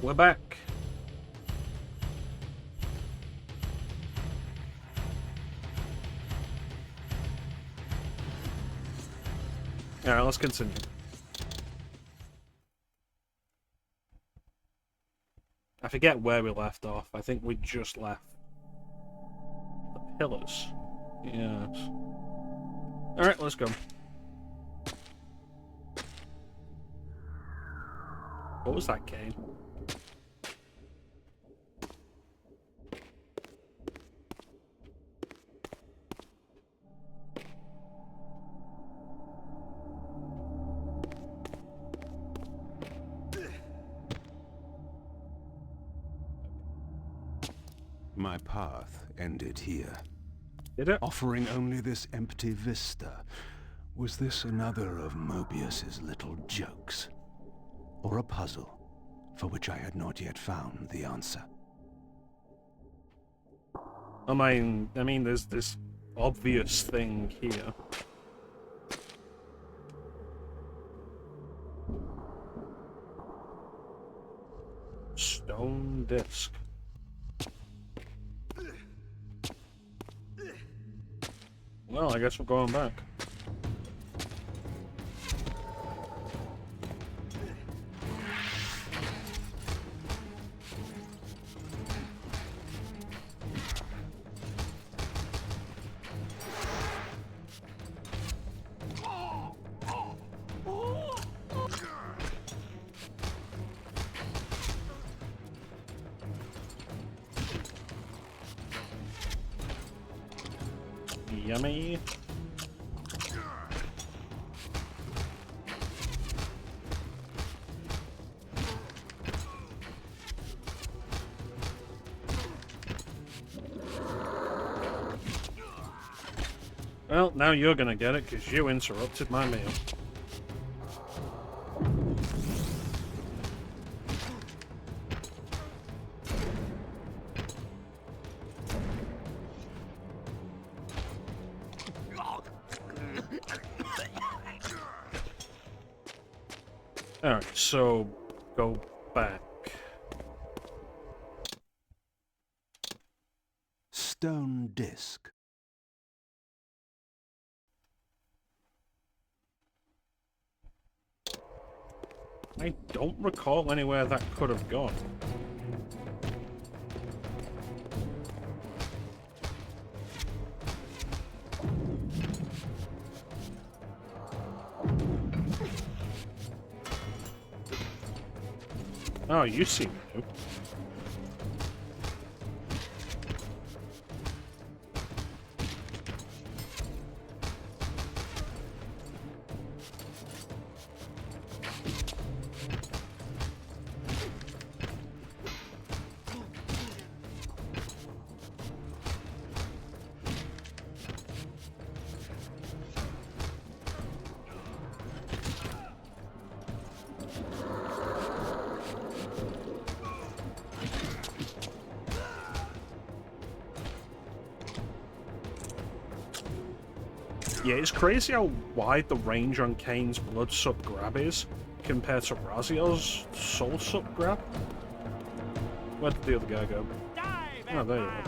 we're back. Alright, let's continue. I forget where we left off. I think we just left the pillars. Yes. Alright, let's go. What was that, Kain? My path ended here. Did it? Offering only this empty vista. Was this another of Mobius's little jokes? Or a puzzle for which I had not yet found the answer? I mean, there's this obvious thing here. Stone disc. Well, I guess we're going back. Yummy. Well, now you're gonna get it because you interrupted my meal. Alright, so go back. Stone disc. I don't recall anywhere that could have gone. Oh, you seem new. Yeah, it's crazy how wide the range on Kain's blood sup grab is compared to Raziel's soul sup grab. Where did the other guy go? Oh, there you are.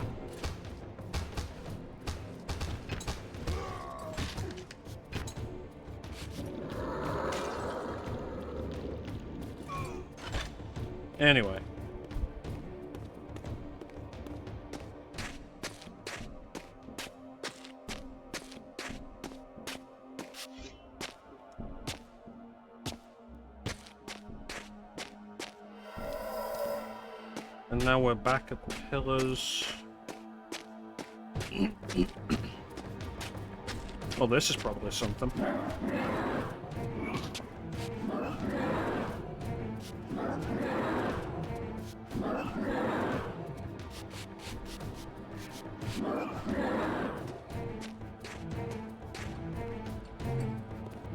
Anyway. And now we're back at the pillars. Oh, this is probably something.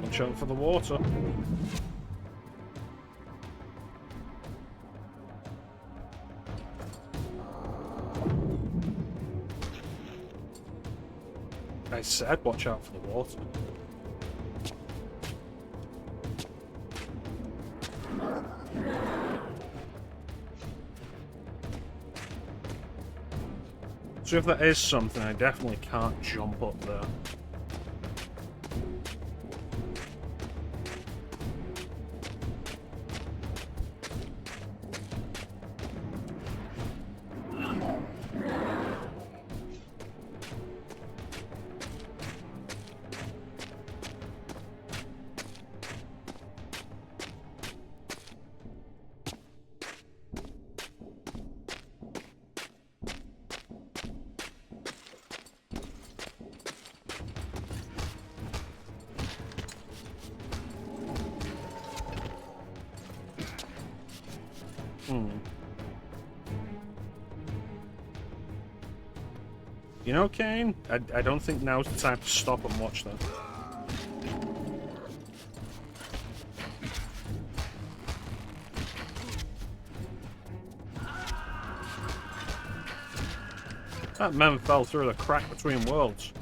Watch out for the water. I said watch out for the water. So if that is something, I definitely can't jump up there. You know, Kain, I don't think now's the time to stop and watch that. That man fell through the crack between worlds.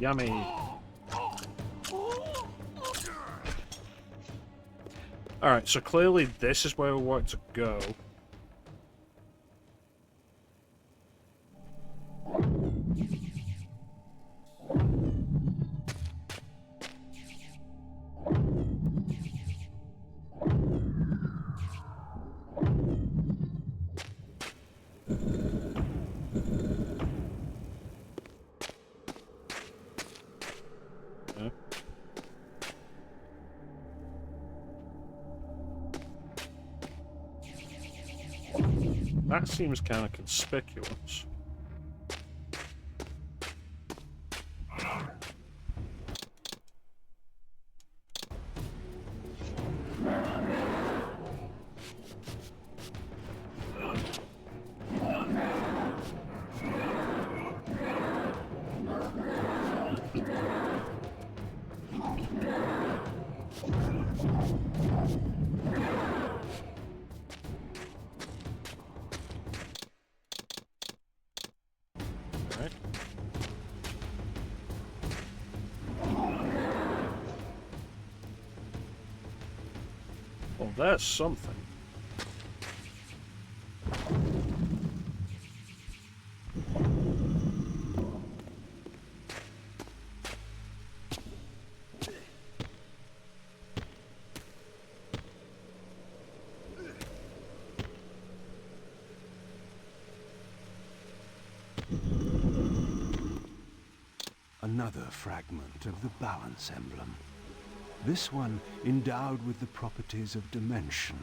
Yummy. Alright, so clearly this is where we want to go. That seems kind of conspicuous. Well, there's something. Another fragment of the balance emblem. This one endowed with the properties of dimension.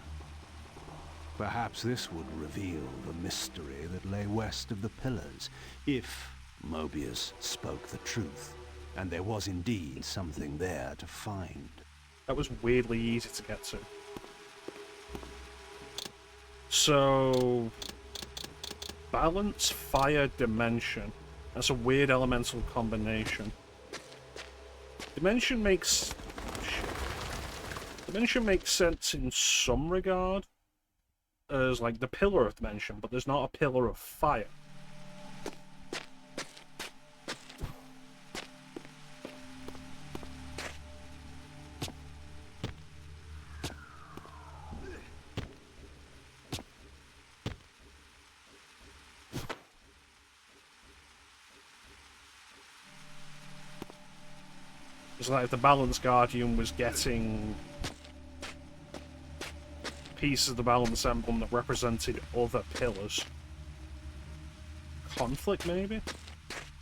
Perhaps this would reveal the mystery that lay west of the pillars, if Mobius spoke the truth, and there was indeed something there to find. That was weirdly easy to get to. So... balance, fire, dimension. That's a weird elemental combination. Dimension makes sense in some regard as like the pillar of dimension, but there's not a pillar of fire. It's like if the Balance Guardian was getting pieces of the Balance Emblem that represented other pillars. Conflict, maybe?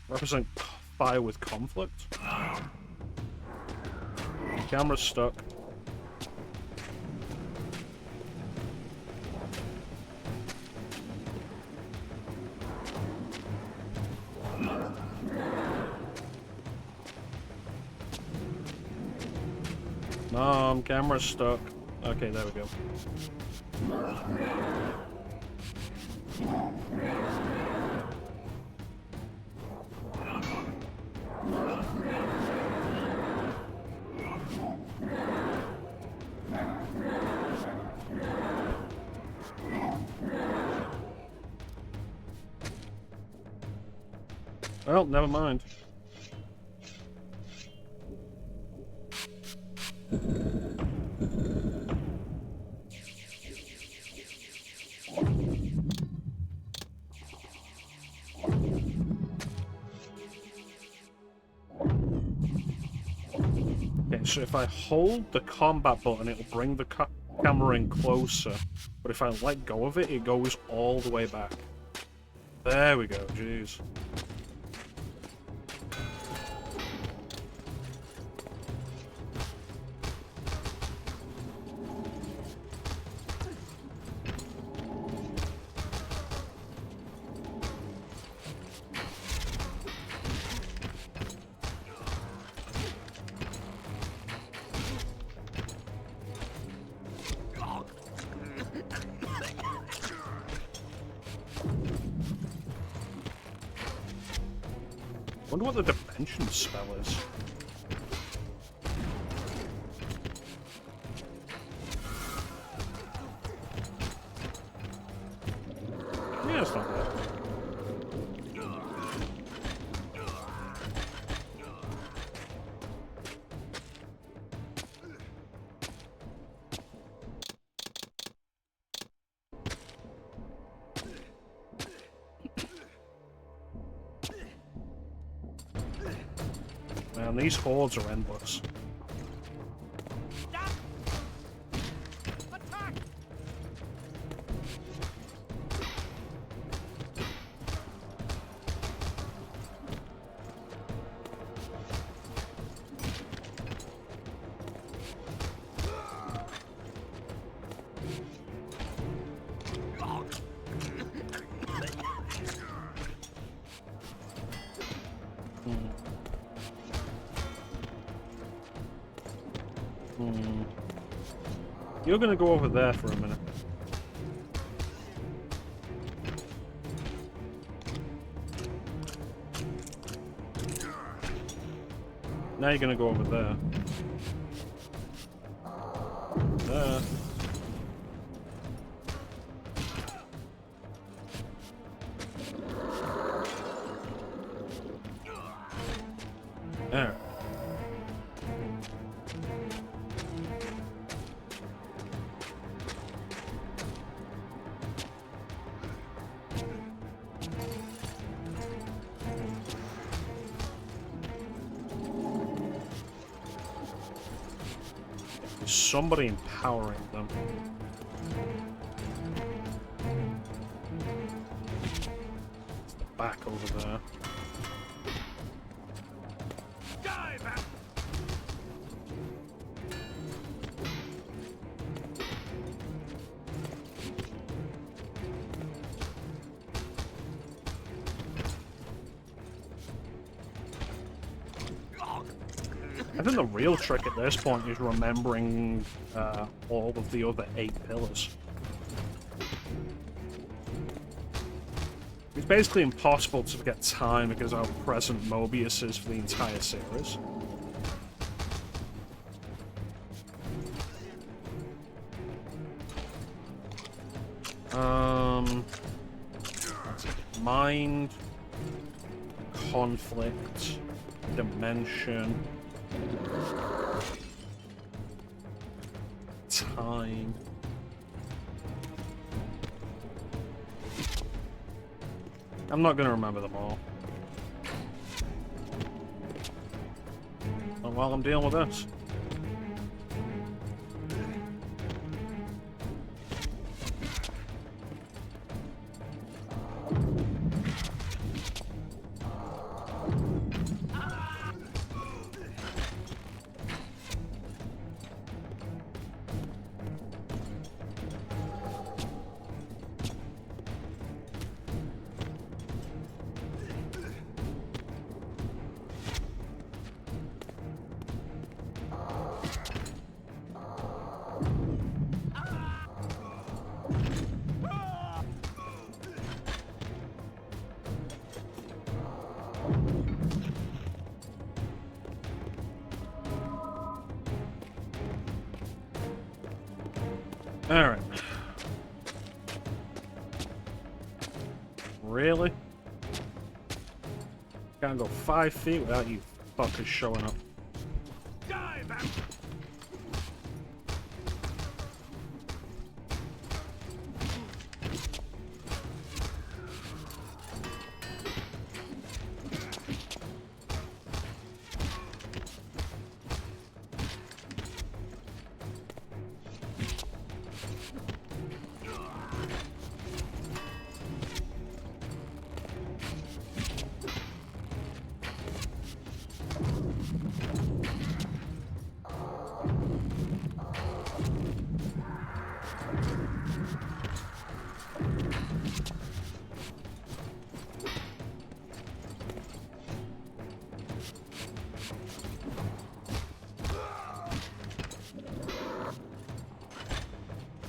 Represent fire with conflict? Camera's stuck. Camera's stuck. Okay, there we go. Well, never mind. Okay, so if I hold the combat button, it'll bring the camera in closer. But if I let go of it, it goes all the way back. There we go, jeez. Wonder what the dimension spell is. Yeah, it's not bad. Man, these hordes are endless. You're gonna go over there for a minute. Now you're gonna go over there. There. There. Somebody empowering them. It's the back over there. I think the real trick at this point is remembering all of the other 8 pillars. It's basically impossible to forget time because how present Mobius is for the entire series. Mind, conflict, dimension, time. I'm not going to remember them all. Not while I'm dealing with this. Alright. Really? Can't go 5 feet without you fuckers showing up.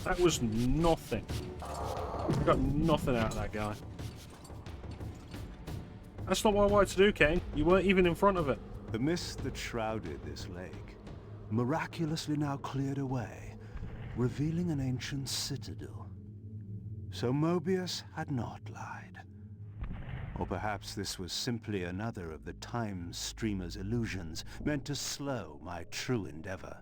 That was nothing. I got nothing out of that guy. That's not what I wanted to do, Kain. You weren't even in front of it. The mist that shrouded this lake, miraculously now cleared away, revealing an ancient citadel. So Mobius had not lied. Or perhaps this was simply another of the time streamer's illusions, meant to slow my true endeavor.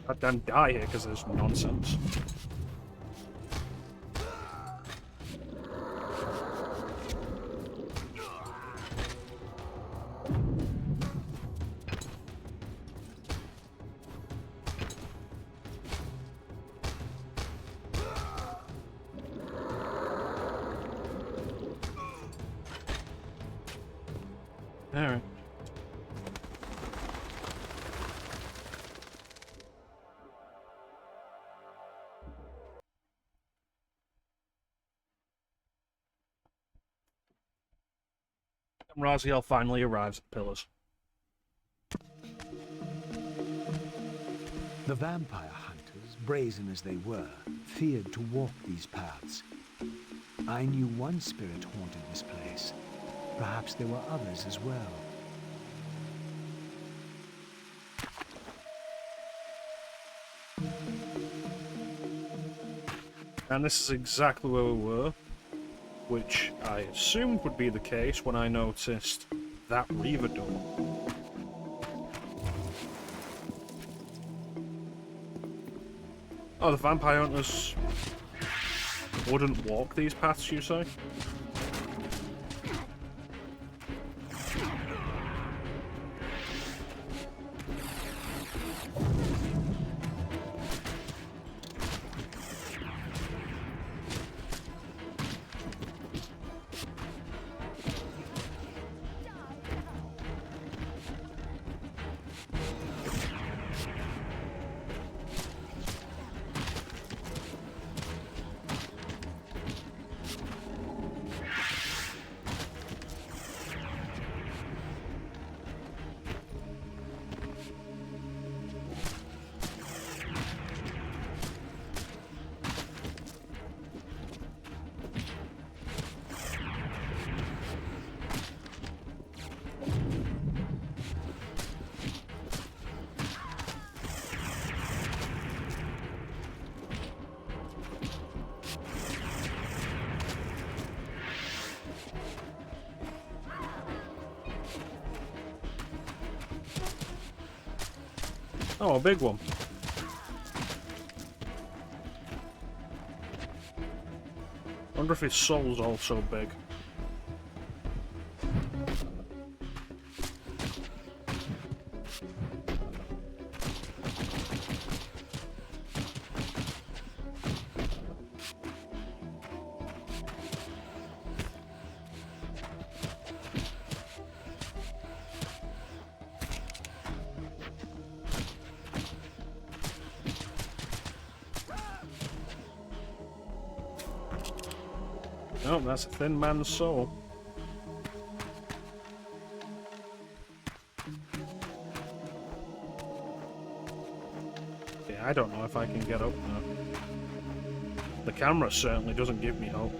I don't die here because there's nonsense. Alright. And Raziel finally arrives at Pillars. The vampire hunters, brazen as they were, feared to walk these paths. I knew one spirit haunted this place. Perhaps there were others as well. And this is exactly where we were, which I assumed would be the case when I noticed that Reaver door. Oh, the vampire hunters wouldn't walk these paths, you say? Oh, a big one. I wonder if his soul's also big. Oh, that's a thin man's soul. Yeah, I don't know if I can get up now. The camera certainly doesn't give me hope.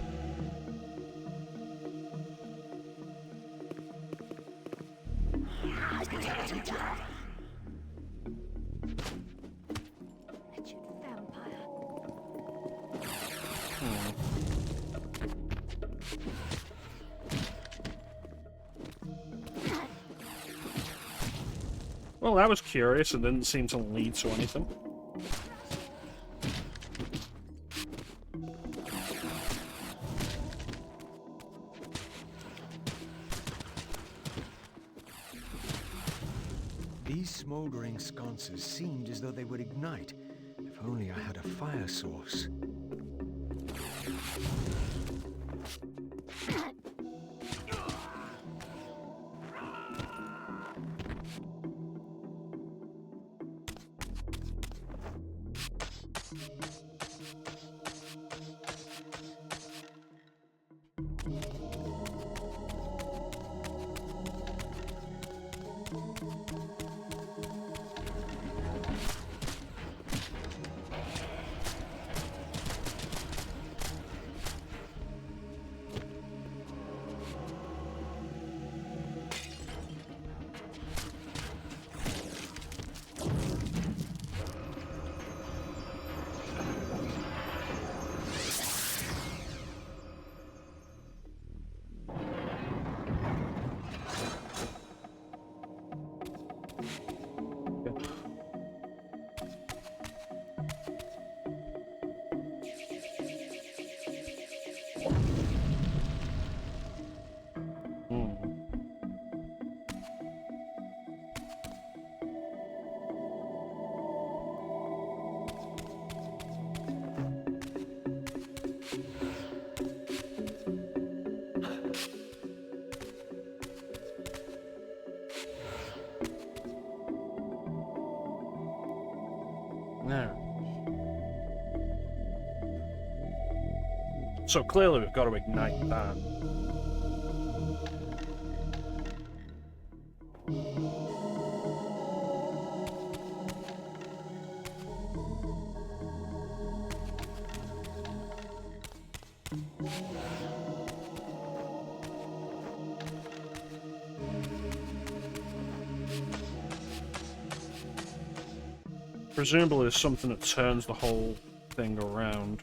Well, that was curious and didn't seem to lead to anything. These smoldering sconces seemed as though they would ignite, if only I had a fire source. No. So clearly we've got to ignite that. Presumably there's something that turns the whole thing around.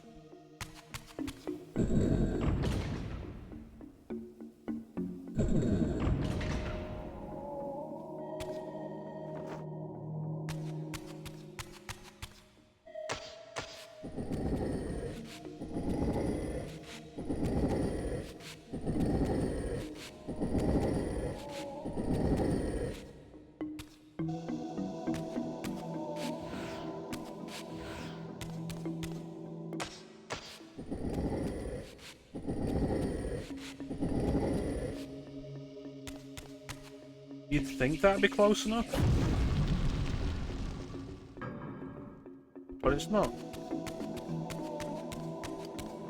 You'd think that'd be close enough? But it's not.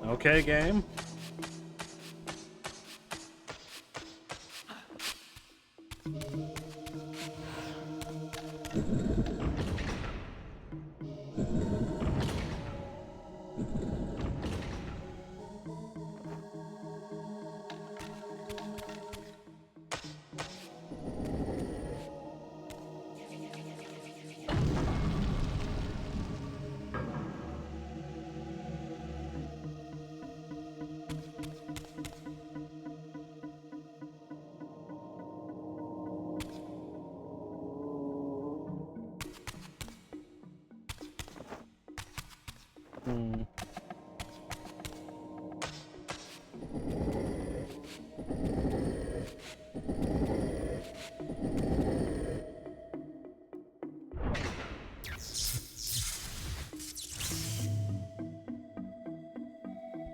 Okay, game.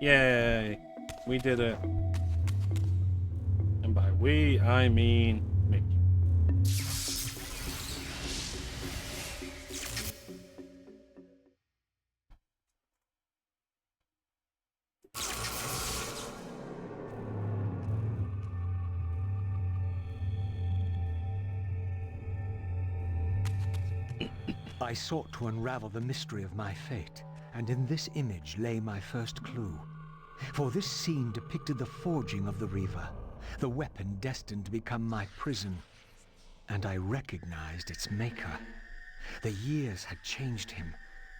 Yay! We did it. And by we, I mean me. I sought to unravel the mystery of my fate, and in this image lay my first clue. For this scene depicted the forging of the Reaver, the weapon destined to become my prison. And I recognized its maker. The years had changed him,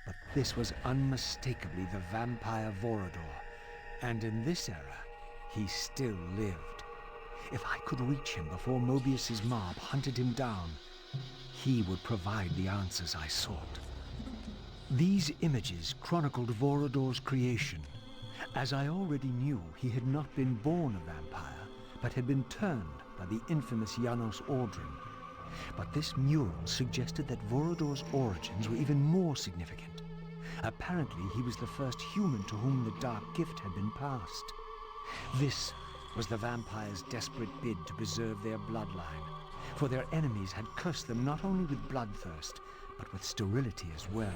but this was unmistakably the vampire Vorador. And in this era, he still lived. If I could reach him before Mobius's mob hunted him down, he would provide the answers I sought. These images chronicled Vorador's creation. As I already knew, he had not been born a vampire, but had been turned by the infamous Janos Ordrin. But this mural suggested that Vorador's origins were even more significant. Apparently, he was the first human to whom the dark gift had been passed. This was the vampires' desperate bid to preserve their bloodline, for their enemies had cursed them not only with bloodthirst, but with sterility as well.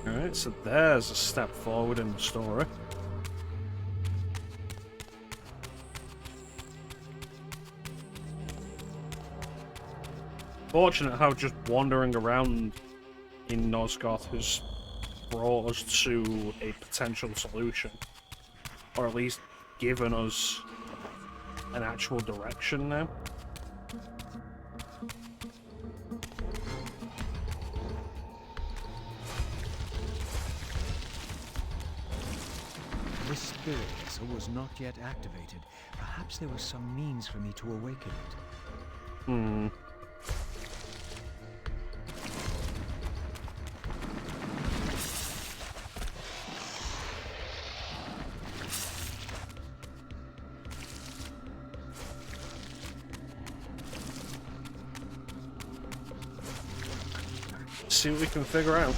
Alright, so there's a step forward in the story. Fortunate how just wandering around in Nosgoth has brought us to a potential solution. Or at least given us an actual direction now. This spirit vessel was not yet activated. Perhaps there was some means for me to awaken it. See what we can figure out.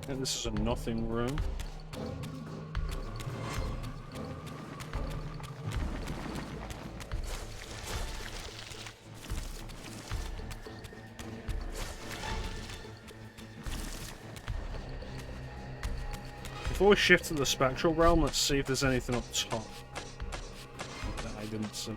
And this is a nothing room. Before we shift to the spectral realm, let's see if there's anything up top that I didn't see.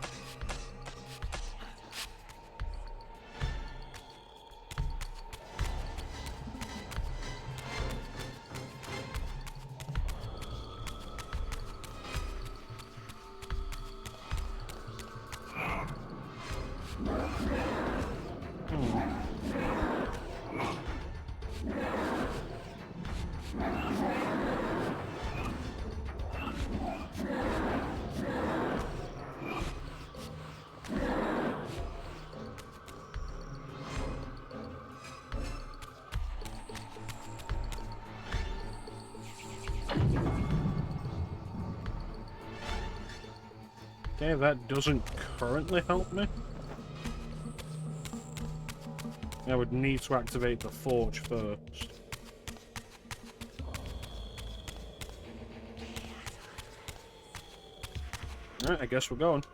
Okay, that doesn't currently help me. I would need to activate the forge first. Alright, I guess we're going.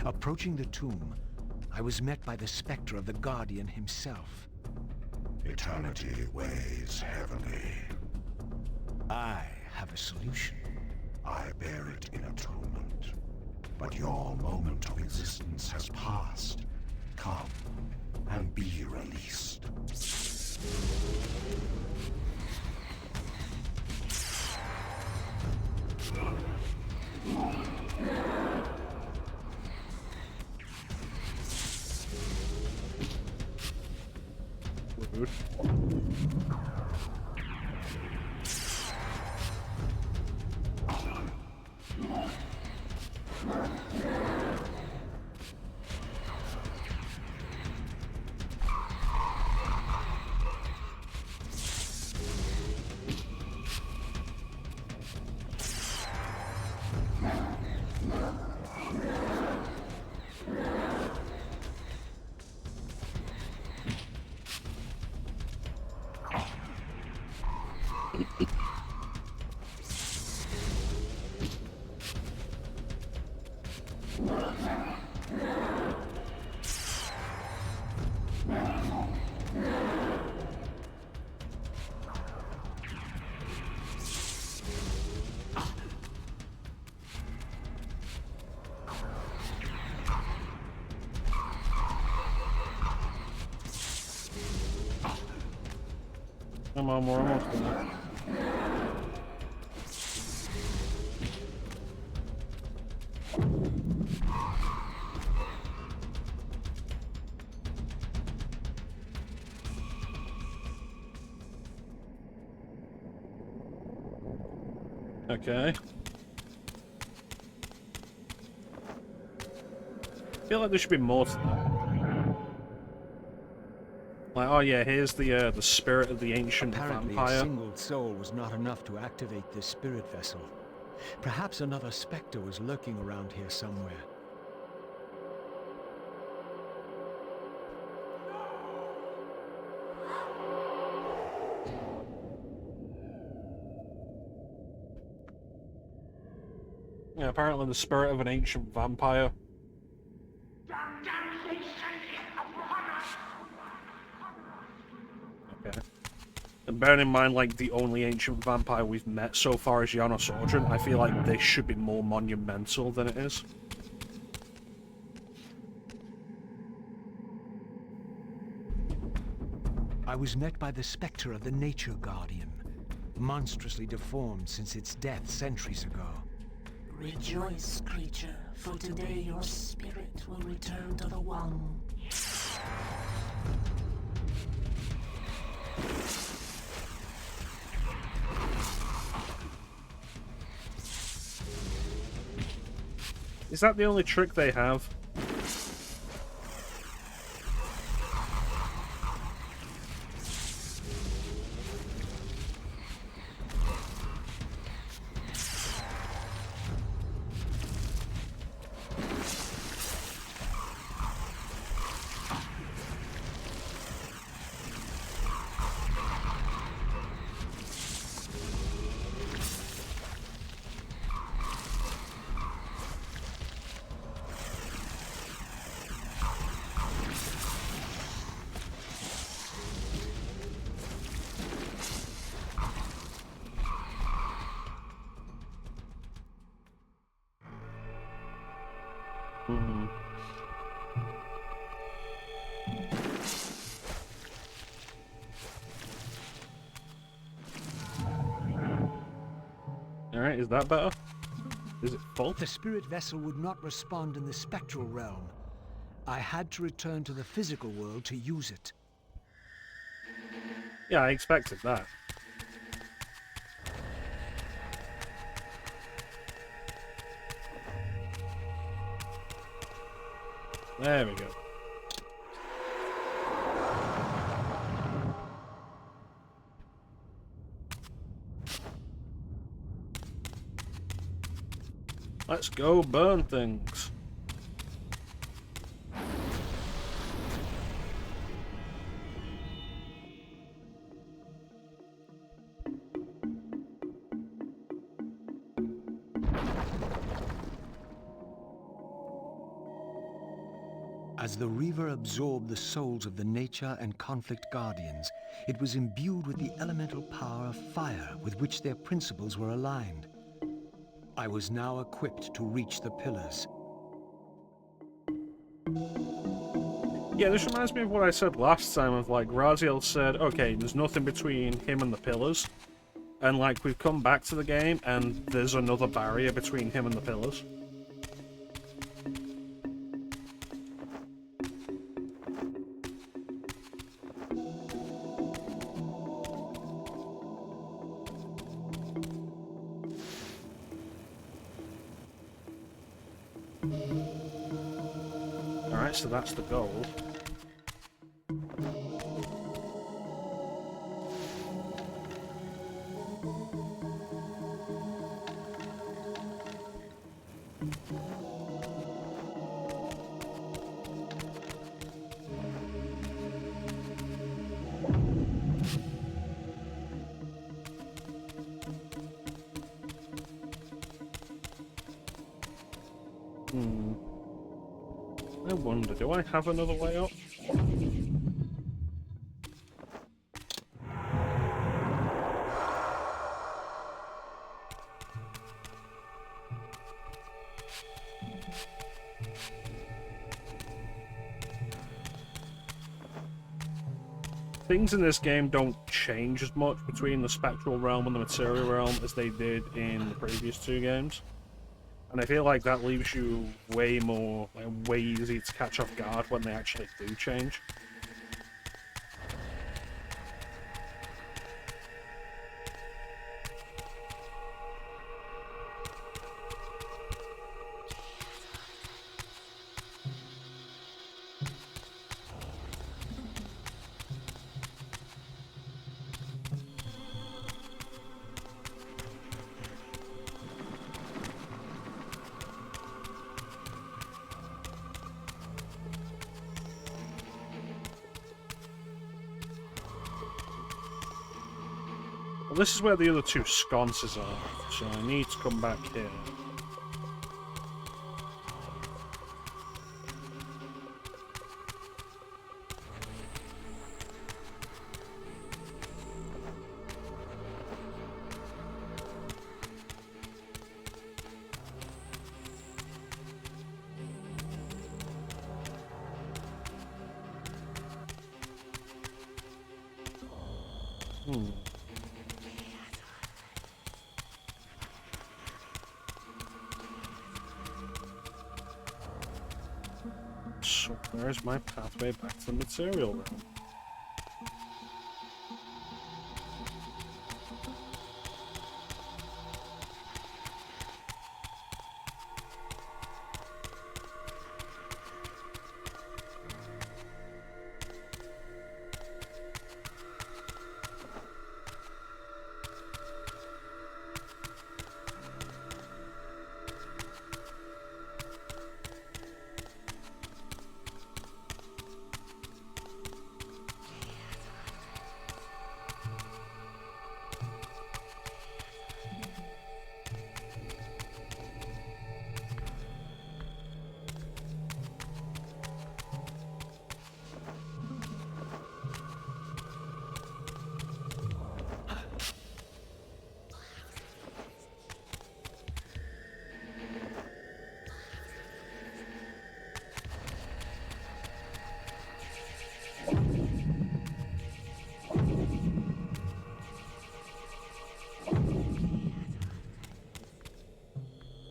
Approaching the tomb, I was met by the specter of the Guardian himself. Eternity weighs heavily. I have a solution. I bear it in atonement. But your moment of existence has passed. Come and be released. Rude. Come on, we're almost there. Okay. I feel like there should be more to that. Like, oh yeah, here's the spirit of the ancient Apparently, vampire. a single soul was not enough to activate this spirit vessel. Perhaps another specter was lurking around here somewhere. Yeah, apparently the spirit of an ancient vampire. Okay. And bearing in mind, like, the only ancient vampire we've met so far is Janos Audrin, I feel like this should be more monumental than it is. I was met by the specter of the Nature Guardian, monstrously deformed since its death centuries ago. Rejoice, creature, for today your spirit will return to the One. Is that the only trick they have? Alright, is that better? Is it full? The spirit vessel would not respond in the spectral realm. I had to return to the physical world to use it. Yeah, I expected that. There we go. Let's go burn things. As the Reaver absorbed the souls of the Nature and Conflict Guardians, it was imbued with the elemental power of fire with which their principles were aligned. I was now equipped to reach the pillars. Yeah, this reminds me of what I said last time of, like, Raziel said, okay, there's nothing between him and the pillars. And, like, we've come back to the game, and there's another barrier between him and the pillars. Alright, so that's the goal. I wonder, do I have another way up? things in this game don't change as much between the spectral realm and the material realm as they did in the previous two games. And I feel like that leaves you way easy to catch off guard when they actually do change. Well, this is where the other two sconces are, so I need to come back here. So where's my pathway back to the material realm?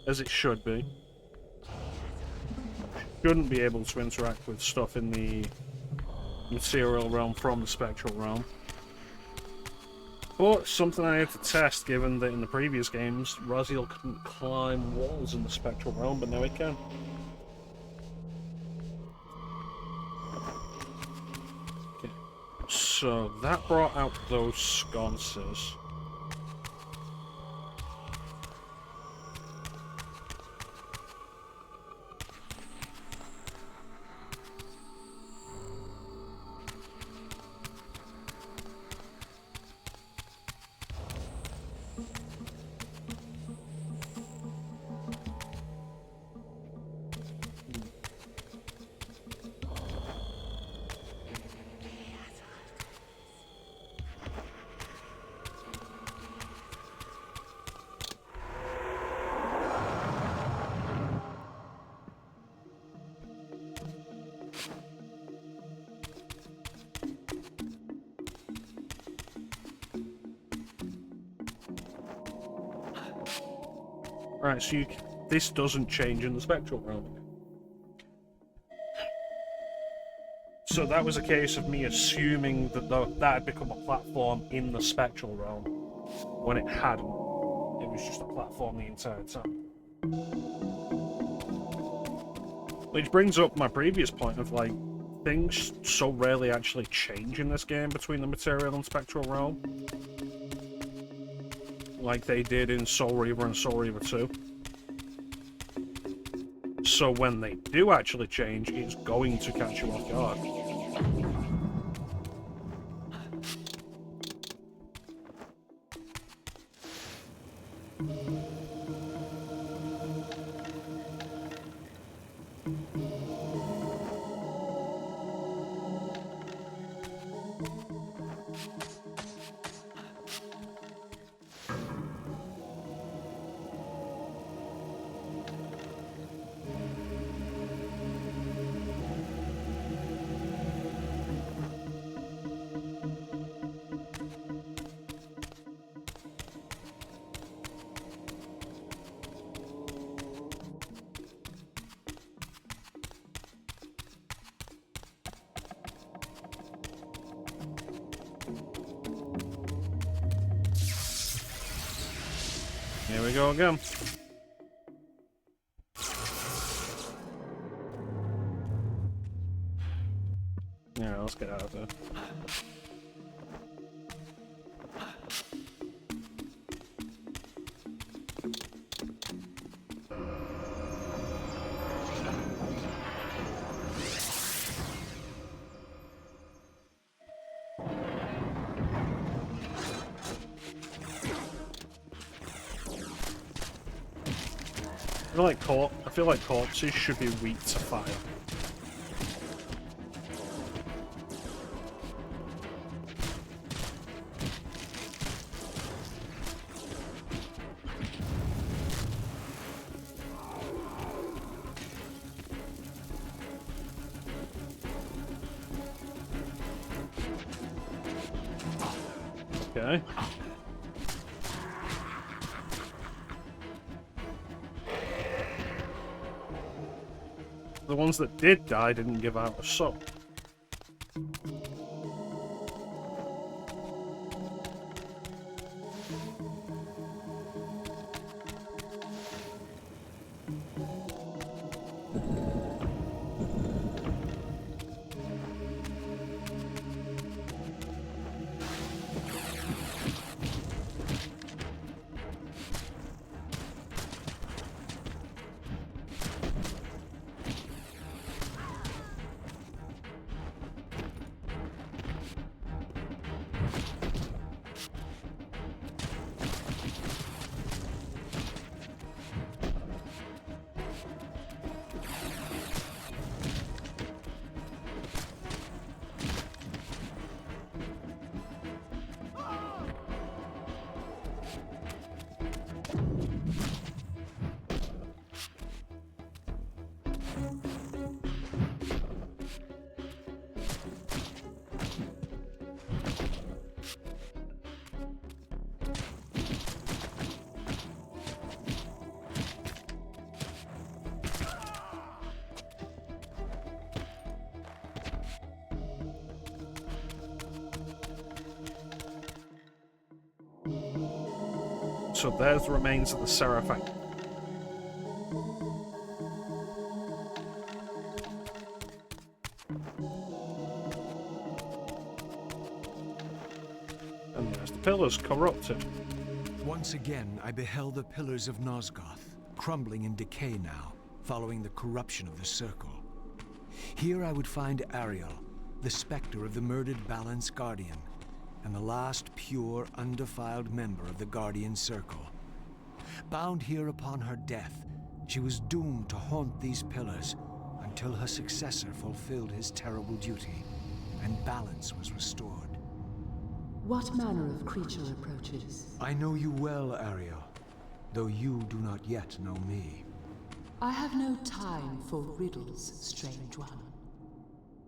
As it should be. Shouldn't be able to interact with stuff in the material realm from the spectral realm. But something I had to test, given that in the previous games, Raziel couldn't climb walls in the spectral realm, but now it can. Okay. So that brought out those sconces. Right, so this doesn't change in the spectral realm. So that was a case of me assuming that that had become a platform in the spectral realm, when it hadn't. It was just a platform the entire time. Which brings up my previous point of, like, things so rarely actually change in this game between the material and spectral realm. Like they did in Soul Reaver and Soul Reaver 2. So when they do actually change, it's going to catch you off guard. we go again. Yeah, let's get out of there. I feel like corpses should be weak to fire. Okay. The ones that did die didn't give out a soul. So there's the remains of the Seraphim. And there's the pillars corrupted. Once again, I beheld the pillars of Nosgoth, crumbling in decay now, following the corruption of the Circle. Here I would find Ariel, the specter of the murdered Balance Guardian, and the last pure, undefiled member of the Guardian Circle. Bound here upon her death, she was doomed to haunt these pillars until her successor fulfilled his terrible duty, and balance was restored. What manner of creature approaches? I know you well, Ariel, though you do not yet know me. I have no time for riddles, strange one.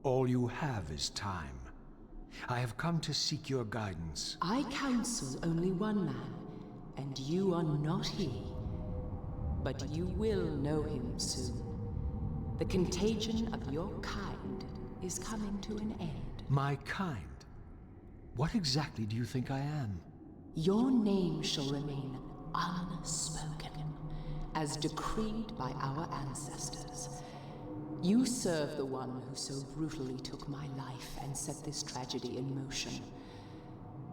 All you have is time. I have come to seek your guidance. I counsel only one man, and you are not he. But you will know him soon. The contagion of your kind is coming to an end. My kind? What exactly do you think I am? Your name shall remain unspoken, as decreed by our ancestors. You serve the one who so brutally took my life and set this tragedy in motion.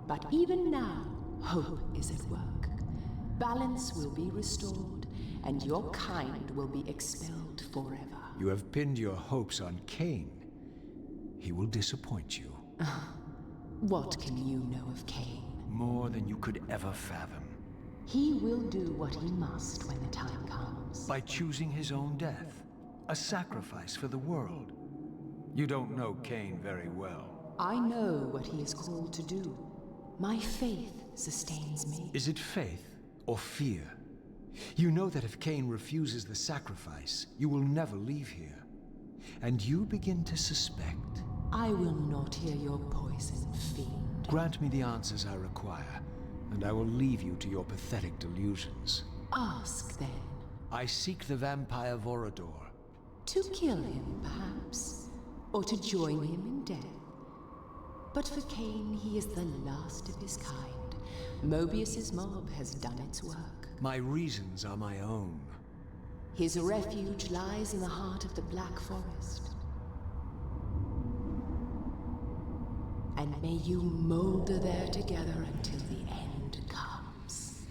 But even now, hope is at work. Balance will be restored, and your kind will be expelled forever. You have pinned your hopes on Kain. He will disappoint you. What can you know of Kain? More than you could ever fathom. He will do what he must when the time comes. By choosing his own death. A sacrifice for the world. You don't know Kain very well. I know what he is called to do. My faith sustains me. Is it faith or fear? You know that if Kain refuses the sacrifice, you will never leave here. And you begin to suspect. I will not hear your poison, fiend. Grant me the answers I require, and I will leave you to your pathetic delusions. Ask then. I seek the vampire Vorador. To kill him, perhaps, or to join him in death. But for Kain, he is the last of his kind. Mobius's mob has done its work. My reasons are my own. His refuge lies in the heart of the Black Forest. And may you molder there together until the end comes.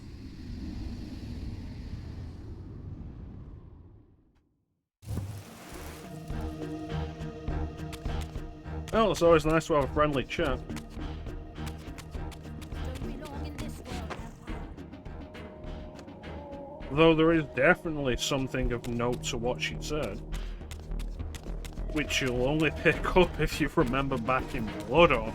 Well, it's always nice to have a friendly chat. Though there is definitely something of note to what she said, which you'll only pick up if you remember back in Blood Order.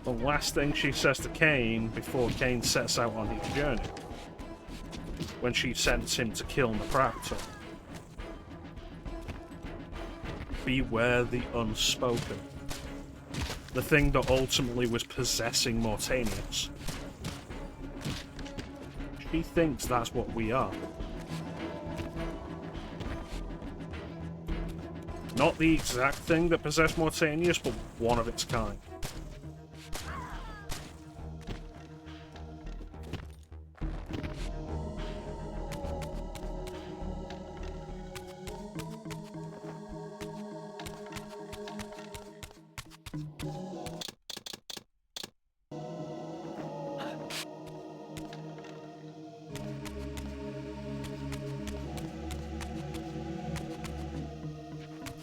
The last thing she says to Kain before Kain sets out on his journey, when she sends him to kill Necraptor. Beware the unspoken. The thing that ultimately was possessing Mortanius. She thinks that's what we are. Not the exact thing that possessed Mortanius, but one of its kind.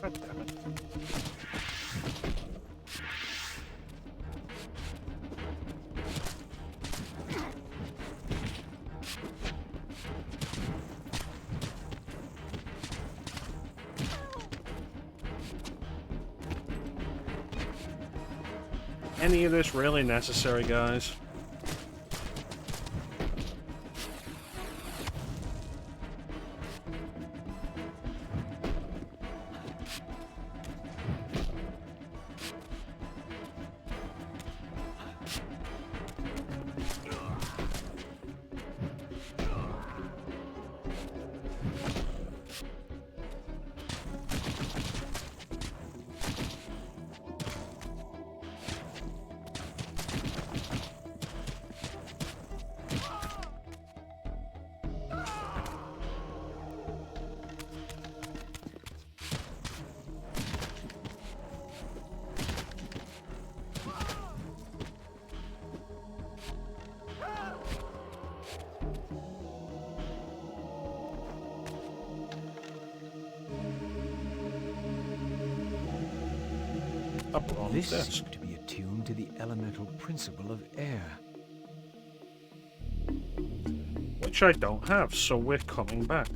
God damn it. Any of this really necessary, guys? A bronze This disc. seemed to be attuned to the elemental principle of air. Which I don't have, so we're coming back.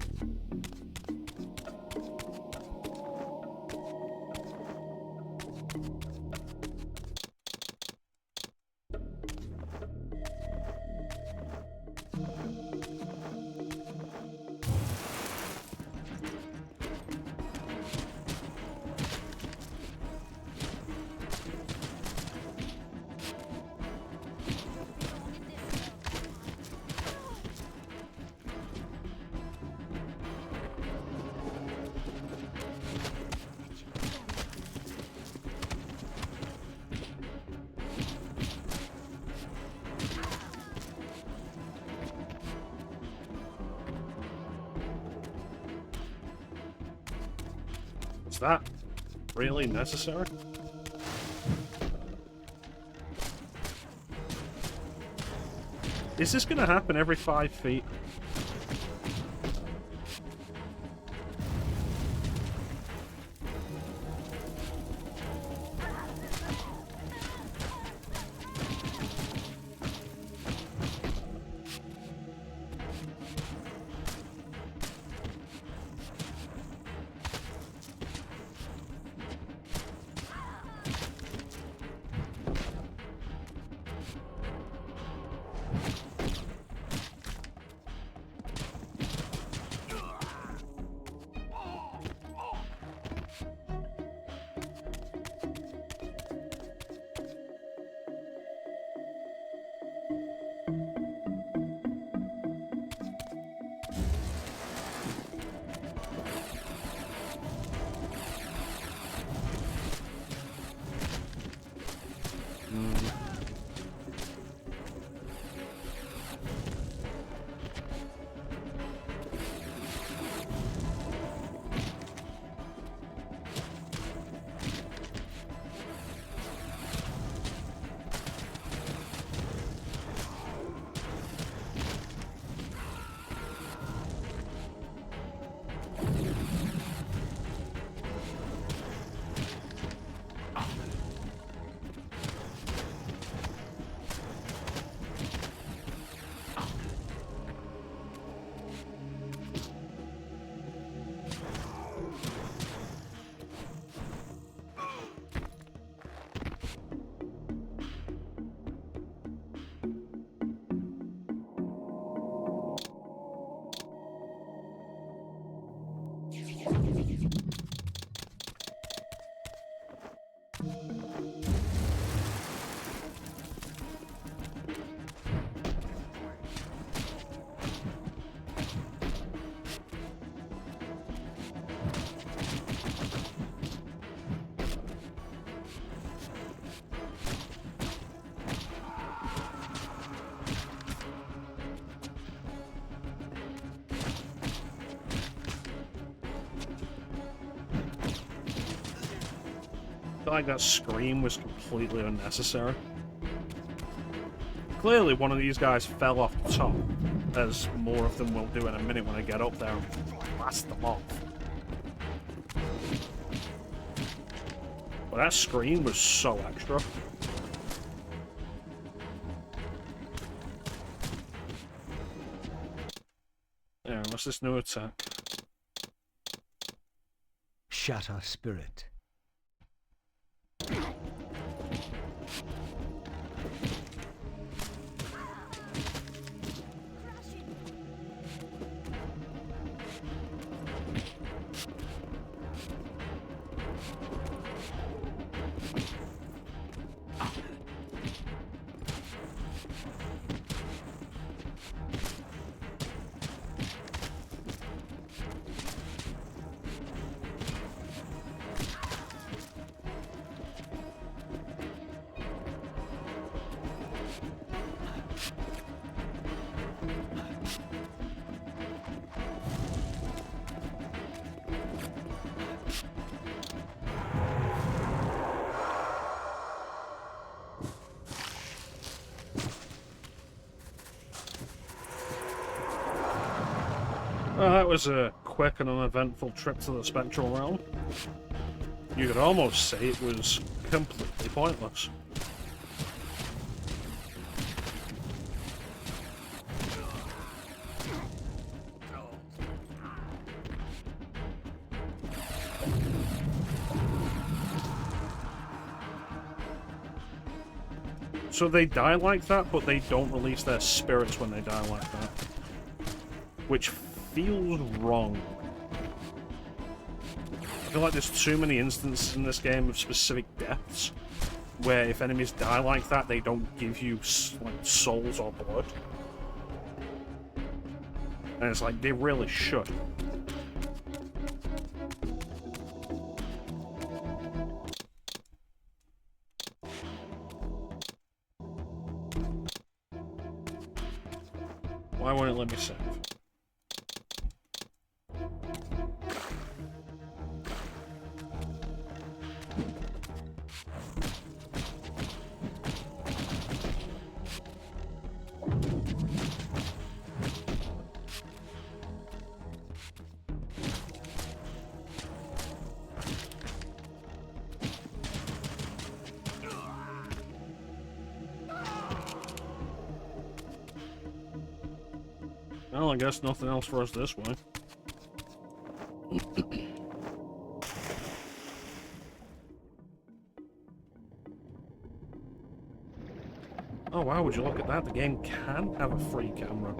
Is that really necessary? Is this gonna happen every 5 feet? feel like that scream was completely unnecessary. Clearly one of these guys fell off the top, as more of them will do in a minute when I get up there and blast them off. But that scream was so extra. Yeah, what's this new attack? Shatter Spirit. Well, that was a quick and uneventful trip to the Spectral Realm. You could almost say it was completely pointless. So they die like that, but they don't release their spirits when they die like that. Which feels wrong. I feel like there's too many instances in this game of specific deaths where if enemies die like that, they don't give you like souls or blood. And it's like, they really should. Why won't it let me save? Well, I guess nothing else for us this way. Oh wow, would you look at that? The game can have a free camera.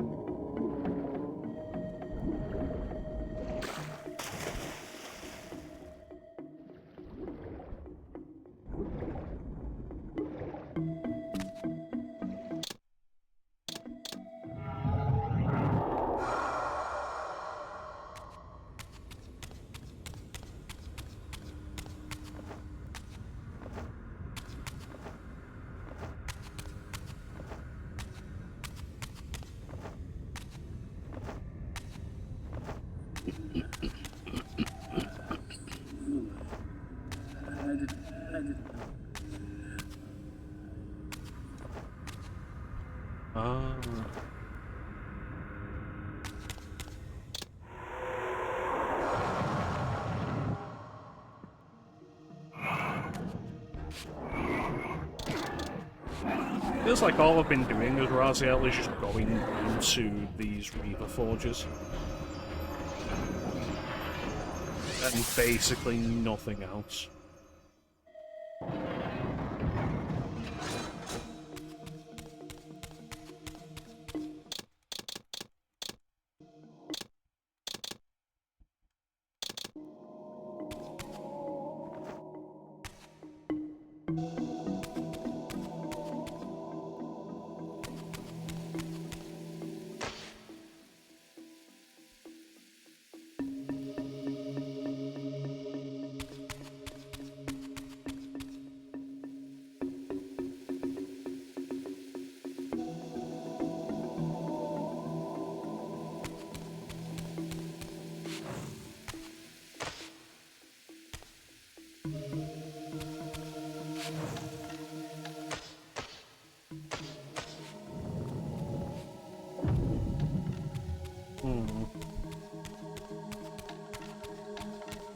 Feels like all I've been doing as Raziel is just going into these Reaper Forges. And basically nothing else.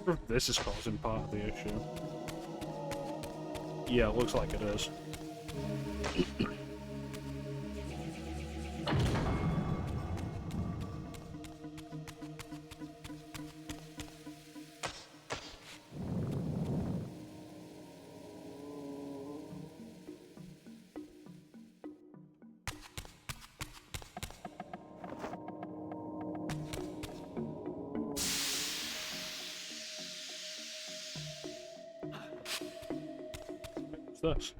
If this is causing part of the issue. Yeah, it looks like it is. This?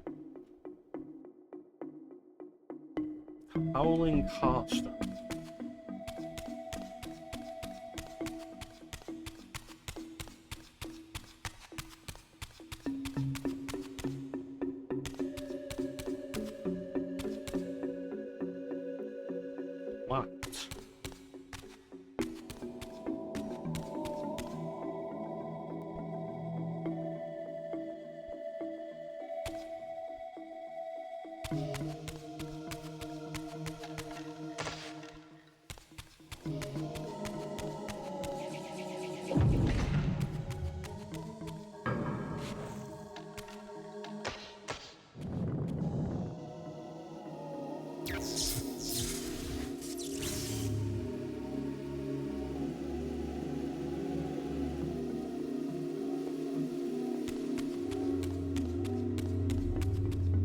Howling Caster. What?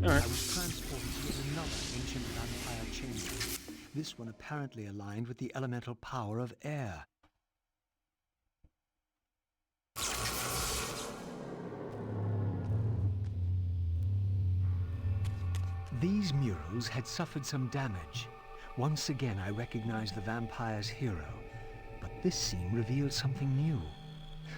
I was transported to yet another ancient vampire chamber. This one apparently aligned with the elemental power of air. These murals had suffered some damage. Once again I recognized the vampire's hero, but this scene revealed something new.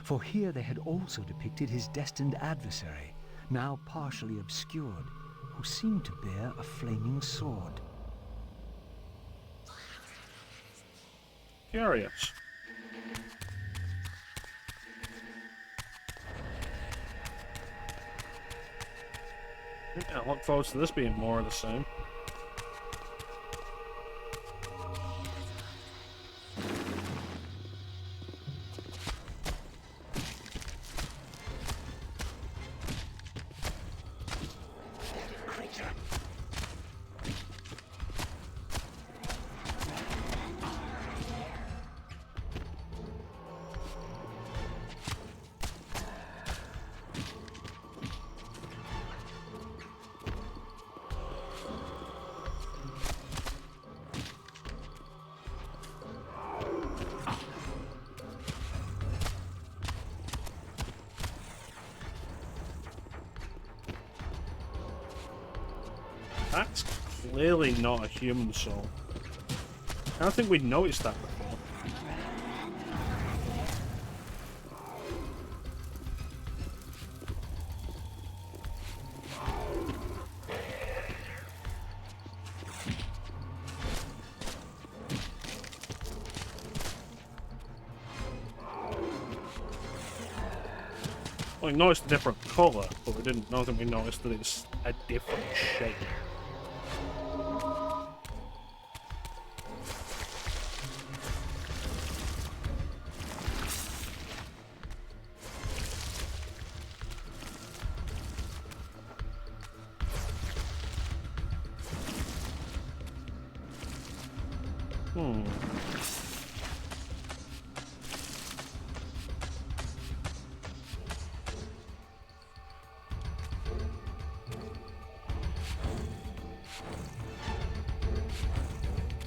For here they had also depicted his destined adversary, now partially obscured, who seemed to bear a flaming sword. Curious. I look forward to this being more of the same. That's clearly not a human soul. I don't think we'd noticed that before. Well, we noticed a different colour, but we didn't know that we noticed that it's a different shape.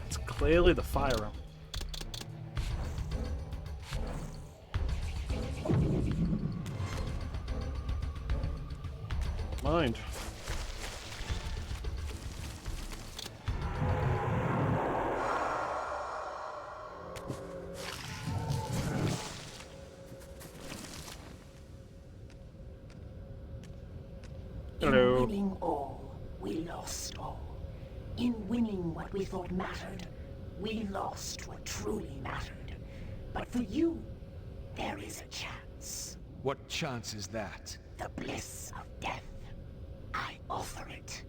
It's clearly the fire out. Mind. Hello. In winning all, we lost all. In winning what we thought mattered, we lost what truly mattered. But for you, there is a chance. What chance is that? The bliss of death. I offer it.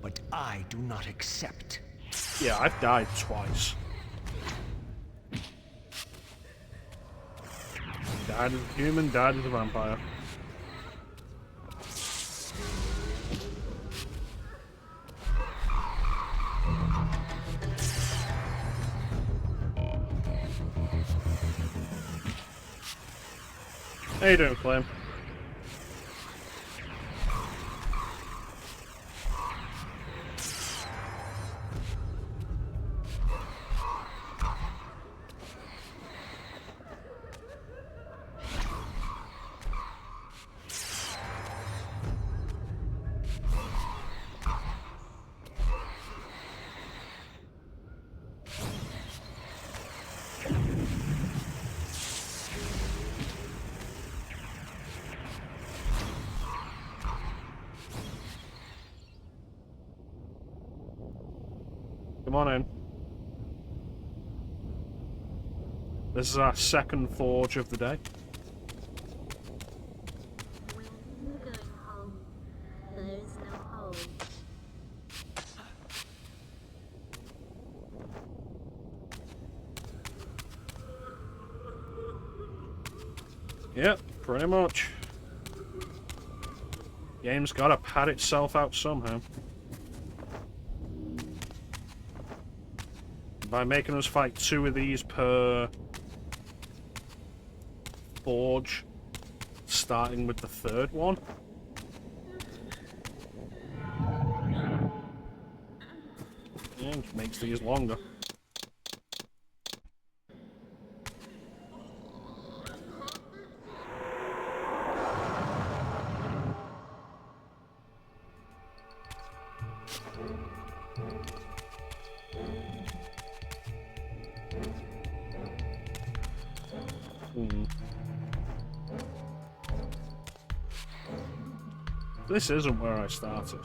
But I do not accept. Yeah, I've died twice. Died as a human, died as a vampire. How you doing, Flame? Come on in. This is our second forge of the day. When going home, there is no home. Yep, pretty much. Game's gotta pad itself out somehow. By making us fight 2 of these per forge, starting with the 3rd one. Yeah, it makes these longer. This isn't where I started.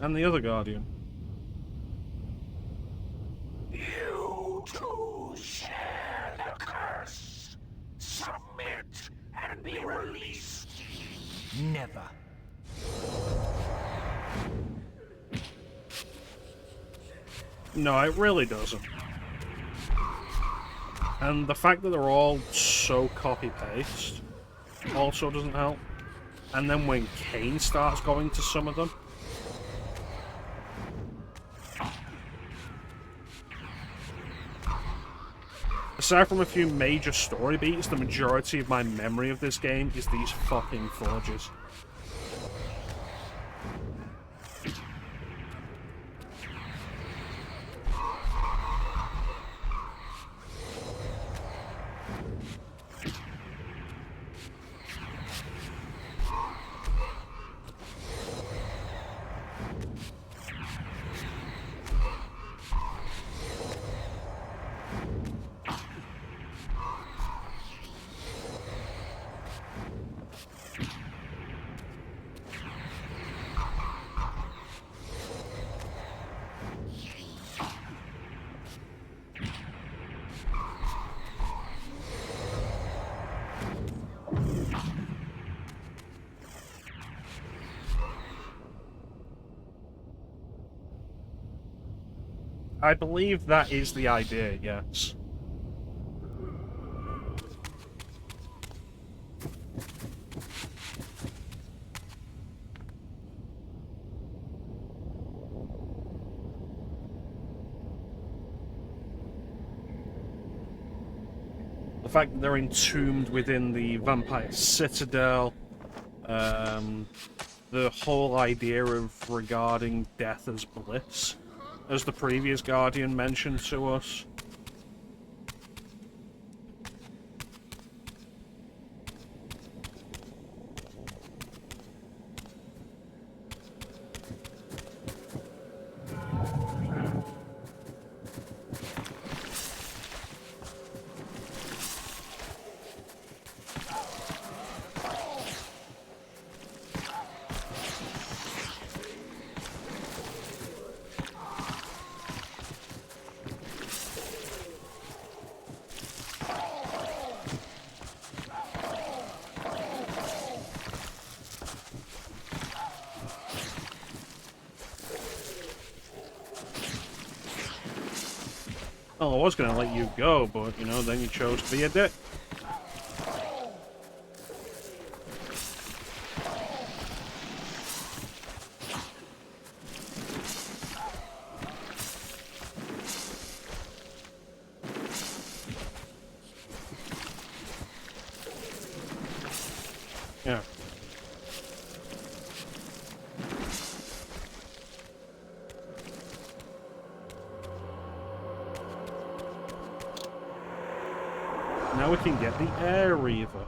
And the other Guardian. You too share the curse. Submit and be released. Never. No, it really doesn't. And the fact that they're all so copy-paste also doesn't help. And then when Kain starts going to some of them, aside from a few major story beats, the majority of my memory of this game is these fucking forges. I believe that is the idea, yes. The fact that they're entombed within the vampire citadel, the whole idea of regarding death as bliss, as the previous Guardian mentioned to us. Oh, I was gonna let you go, but, you know, then you chose to be a dick. Yeah. Now we can get the Air Reaver.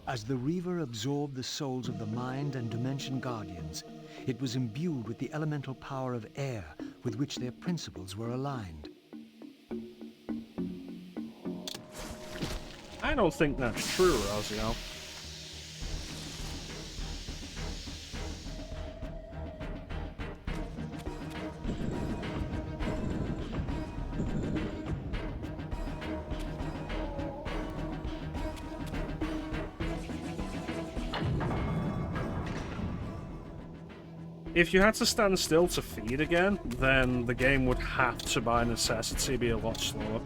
As the Reaver absorbed the souls of the Mind and Dimension Guardians, it was imbued with the elemental power of air with which their principles were aligned. I don't think that's true, Raziel. If you had to stand still to feed again, then the game would have to, by necessity, be a lot slower.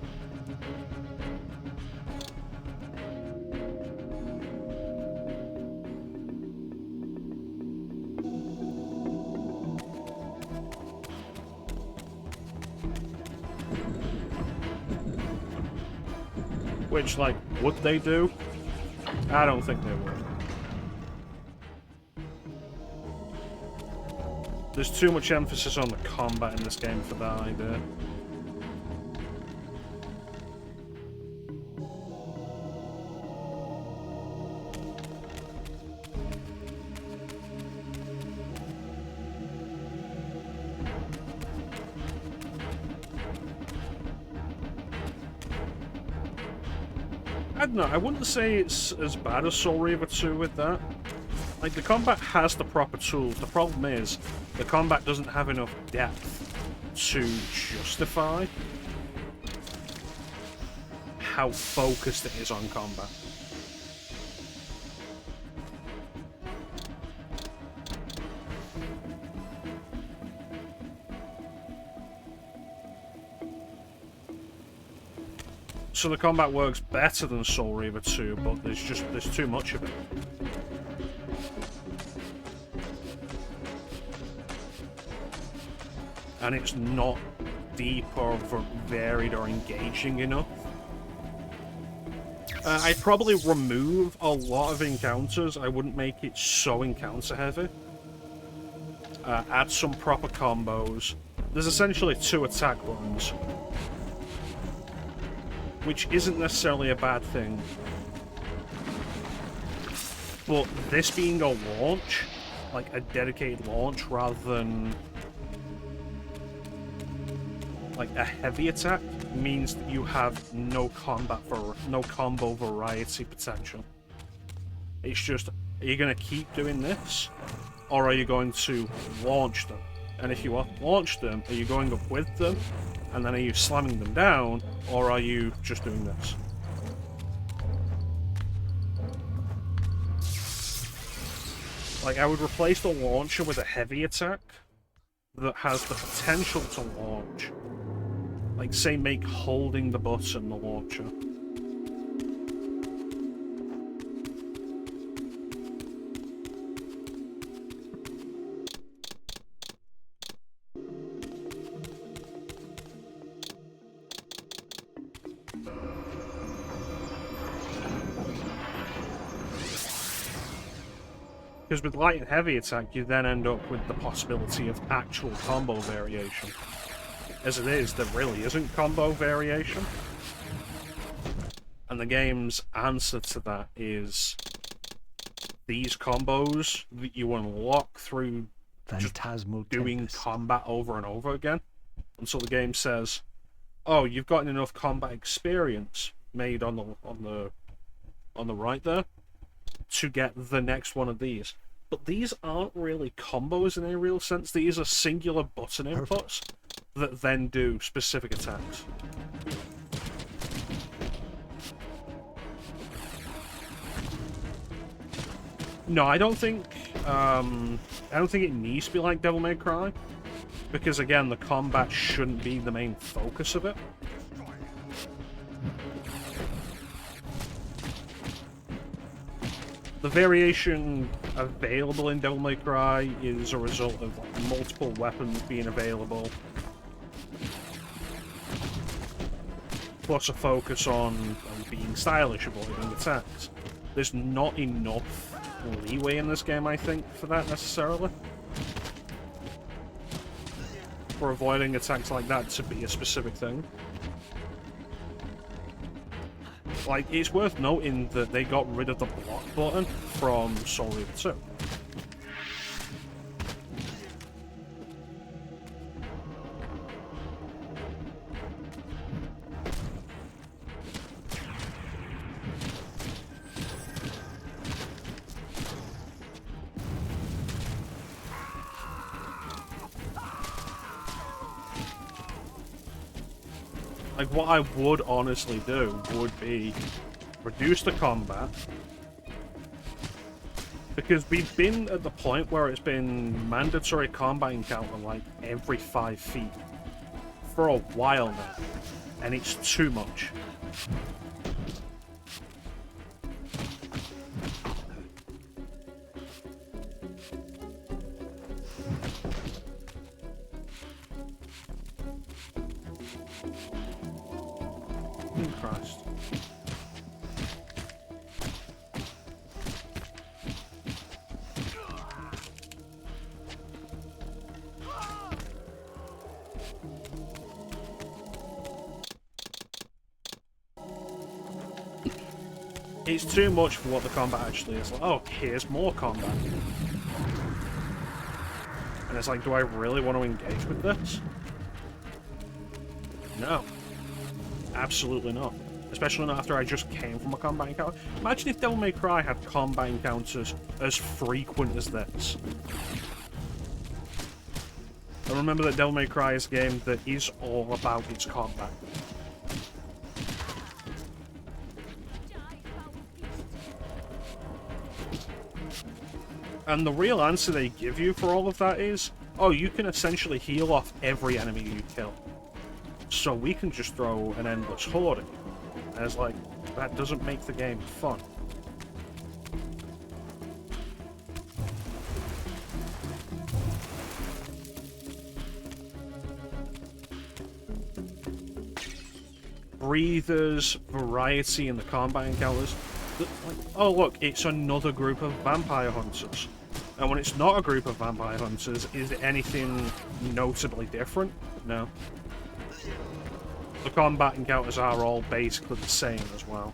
Which, like, would they do? I don't think they would. There's too much emphasis on the combat in this game for that idea. I don't know, I wouldn't say it's as bad as Soul Reaver 2 with that. Like, the combat has the proper tools. The problem is, the combat doesn't have enough depth to justify how focused it is on combat. So the combat works better than Soul Reaver 2, but there's too much of it. And it's not deep or varied or engaging enough. I'd probably remove a lot of encounters. I wouldn't make it so encounter heavy. Add some proper combos. There's essentially 2 attack buttons, which isn't necessarily a bad thing. But this being a launch, like a dedicated launch rather than like a heavy attack, means that you have no combo variety potential. It's just, are you going to keep doing this, or are you going to launch them? And if you launch them, are you going up with them, and then are you slamming them down, or are you just doing this? Like, I would replace the launcher with a heavy attack that has the potential to launch. Like, say, make holding the button the launcher. Because with light and heavy attack, you then end up with the possibility of actual combo variation. As it is, there really isn't combo variation. And the game's answer to that is these combos that you unlock through Phantasmal doing Tempest. combat over and over again. And so the game says, oh, you've gotten enough combat experience made on the right there to get the next one of these. but these aren't really combos in any real sense. These are singular button inputs that then do specific attacks. No, I don't think it needs to be like Devil May Cry, because again, the combat shouldn't be the main focus of it. The variation available in Devil May Cry is a result of like, multiple weapons being available, plus a focus on being stylish, avoiding attacks. There's not enough leeway in this game, I think, for that necessarily. For avoiding attacks like that to be a specific thing. Like, it's worth noting that they got rid of the block button from Soul Reaver 2. Like, what I would honestly do would be reduce the combat, because we've been at the point where it's been mandatory combat encounter like every 5 feet for a while now, and it's too much. Christ. It's too much for what the combat actually is. Like, oh, here's more combat. And it's like, do I really want to engage with this? No. Absolutely not. Especially not after I just came from a combat encounter. Imagine if Devil May Cry had combat encounters as frequent as this. I remember that Devil May Cry is a game that is all about its combat. And the real answer they give you for all of that is, oh, you can essentially heal off every enemy you kill. So we can just throw an endless horde at you. And it's like, that doesn't make the game fun. Breathers, variety in the combat encounters. Like, oh look, it's another group of vampire hunters. And when it's not a group of vampire hunters, is it anything notably different? No. The combat encounters are all basically the same as well.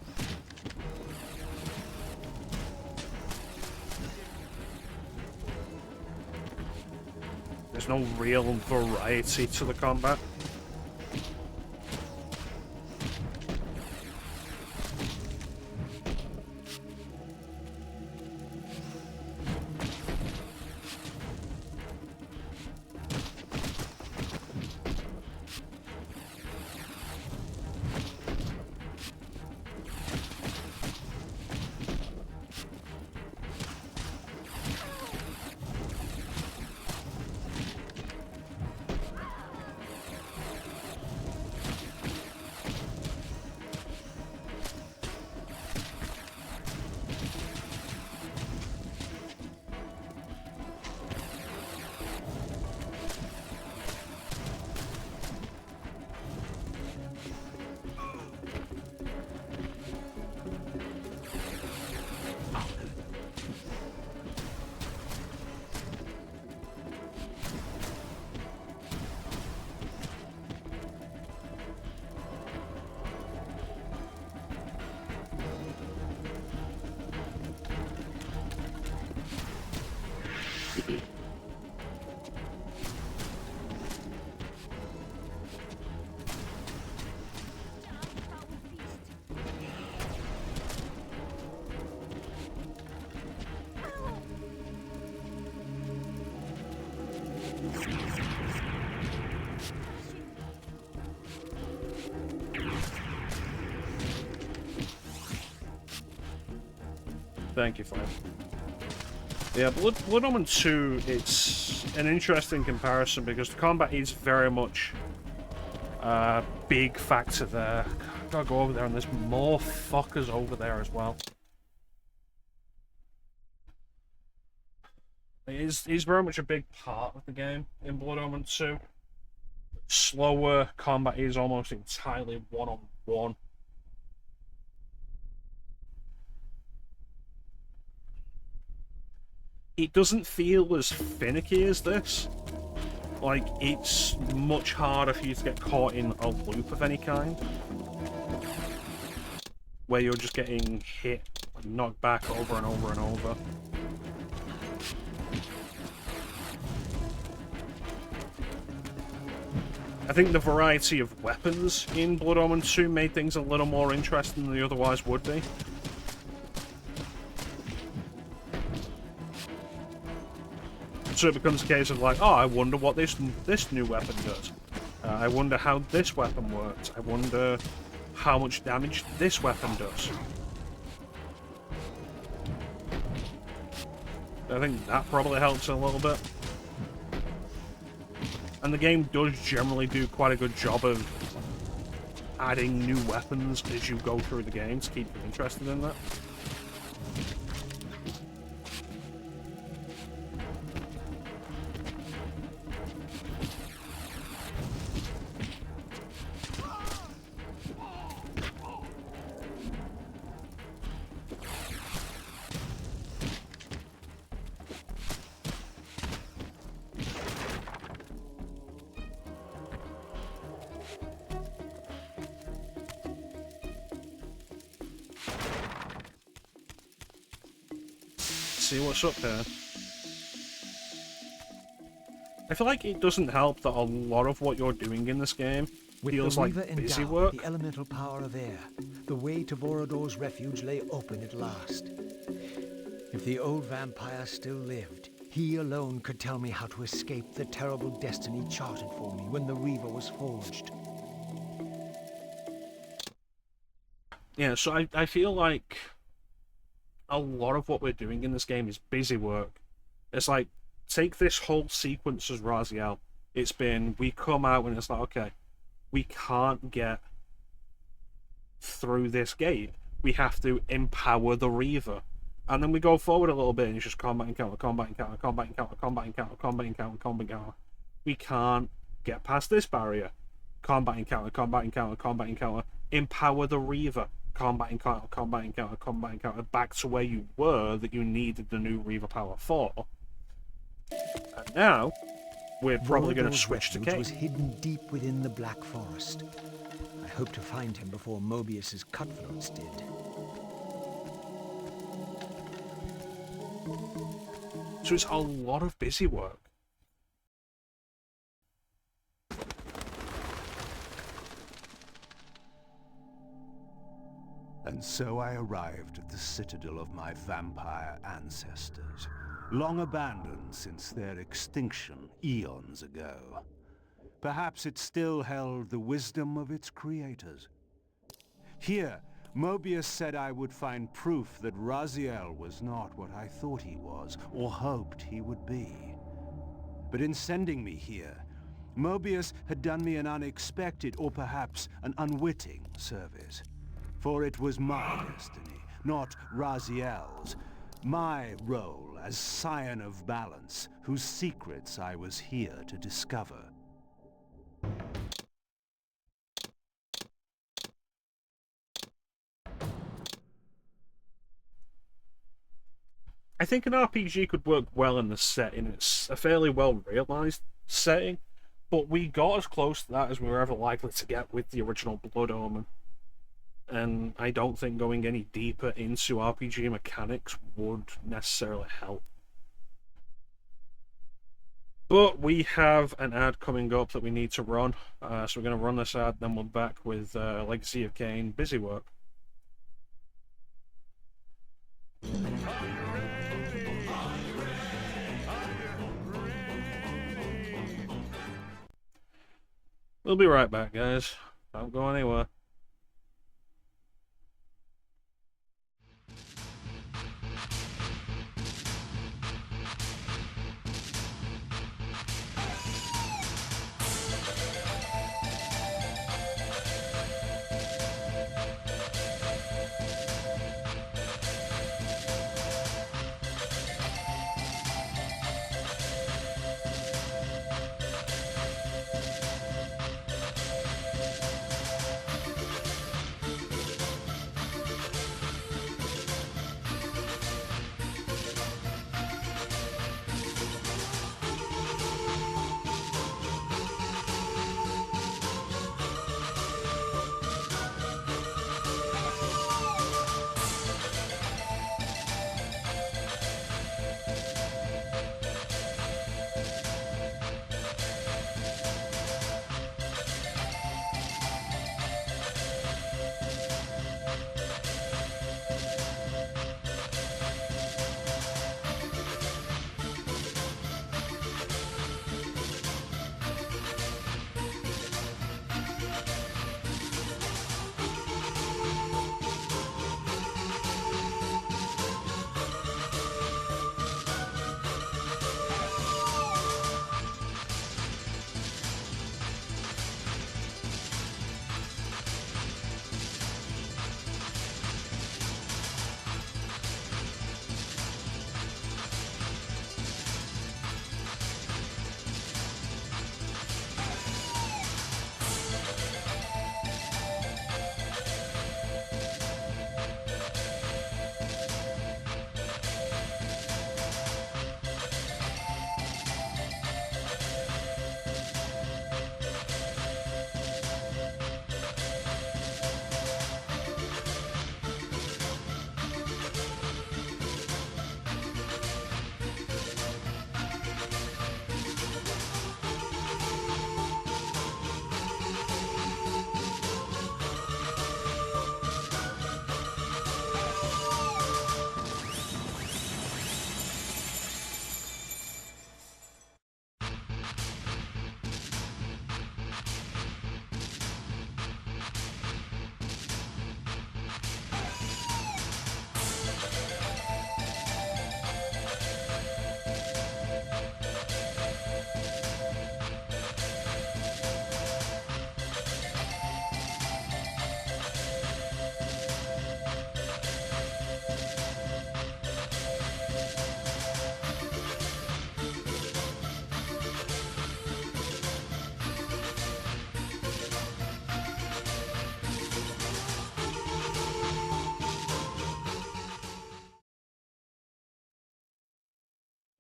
There's no real variety to the combat. Thank you, Fire. Yeah, Blood Omen 2, it's an interesting comparison because the combat is very much a big factor there. Gotta go over there, and there's more fuckers over there as well. It is very much a big part of the game in Blood Omen 2. Slower combat is almost entirely one-on-one. It doesn't feel as finicky as this. Like, it's much harder for you to get caught in a loop of any kind. Where you're just getting hit, knocked back over and over and over. I think the variety of weapons in Blood Omen 2 made things a little more interesting than they otherwise would be. So it becomes a case of like, oh, I wonder what this new weapon does. I wonder how this weapon works. I wonder how much damage this weapon does. I think that probably helps a little bit. And the game does generally do quite a good job of adding new weapons as you go through the game to keep you interested in that. See what's up here. I feel like it doesn't help that a lot of what you're doing in this game feels like busy work. The elemental power of air, the way to Vorador's refuge lay open at last. If the old vampire still lived, he alone could tell me how to escape the terrible destiny charted for me when the Reaver was forged. Yeah, so I feel like a lot of what we're doing in this game is busy work. It's like, take this whole sequence as Raziel. It's been, we come out and it's like, okay, we can't get through this gate. We have to empower the Reaver. And then we go forward a little bit and it's just combat encounter, combat encounter, combat encounter, combat encounter, combat encounter, combat encounter. We can't get past this barrier. Combat encounter, combat encounter, combat encounter. Empower the Reaver. Combat encounter, combat encounter, combat encounter, back to where you were that you needed the new Reaver power for. And now, we're probably going to switch to Kain. Was hidden deep within the Black Forest. I hope to find him before Mobius's cutthroats did. So it's a lot of busy work. And so I arrived at the citadel of my vampire ancestors, long abandoned since their extinction eons ago. Perhaps it still held the wisdom of its creators. Here, Mobius said I would find proof that Raziel was not what I thought he was, or hoped he would be. But in sending me here, Mobius had done me an unexpected, or perhaps an unwitting service. For it was my destiny, not Raziel's, my role as Scion of Balance, whose secrets I was here to discover. I think an RPG could work well in this setting. It's a fairly well realised setting, but we got as close to that as we were ever likely to get with the original Blood Omen. And I don't think going any deeper into RPG mechanics would necessarily help. But we have an ad coming up that we need to run, so we're going to run this ad, then we'll be back with Legacy of Kain, Busy Work. We'll be right back, guys. Don't go anywhere.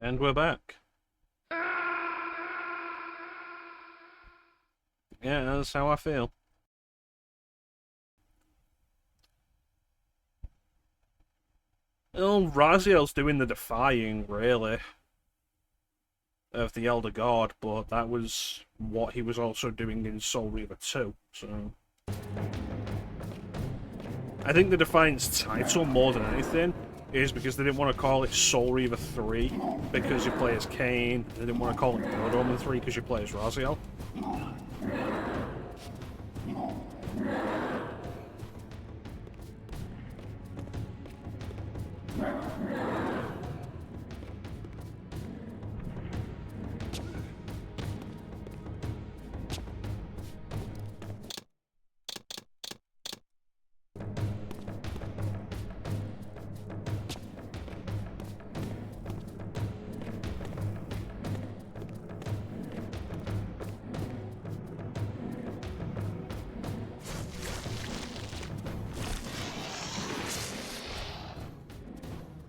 And we're back. Yeah, that's how I feel. Well, Raziel's doing the defying, really, of the Elder God, but that was what he was also doing in Soul Reaver 2, so... I think the Defiance title, more than anything, is because they didn't want to call it Soul Reaver 3 because you play as Kain. They didn't want to call it Blood Omen 3 because you play as Raziel.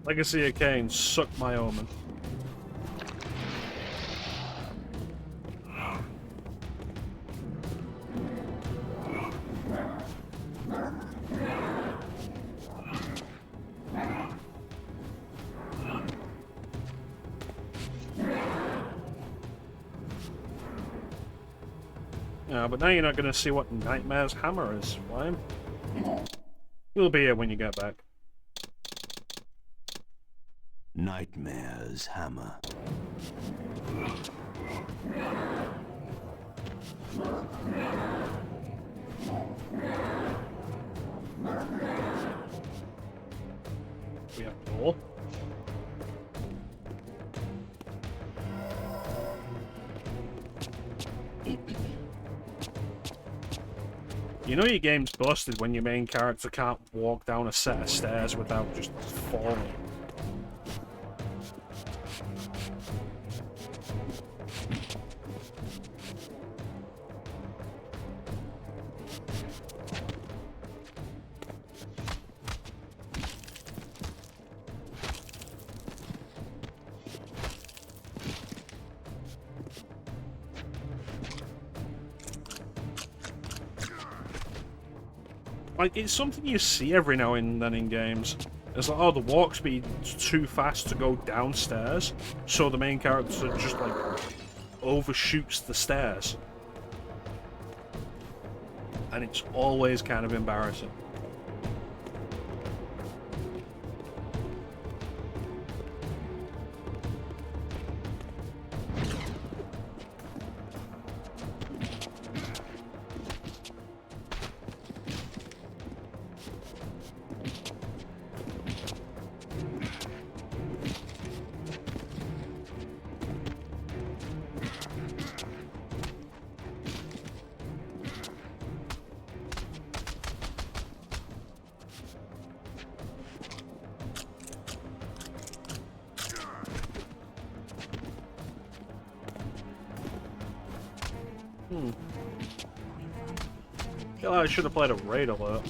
Legacy of Kain, suck my omen. But now you're not going to see what Nightmare's hammer is, Flame. We'll be here when you get back. Nightmare's hammer. You know your game's busted when your main character can't walk down a set of stairs without just falling. Like, it's something you see every now and then in games. It's like, oh, the walk speed's too fast to go downstairs, so the main character just, like, overshoots the stairs. And it's always kind of embarrassing. feel like I should have played a raid alert.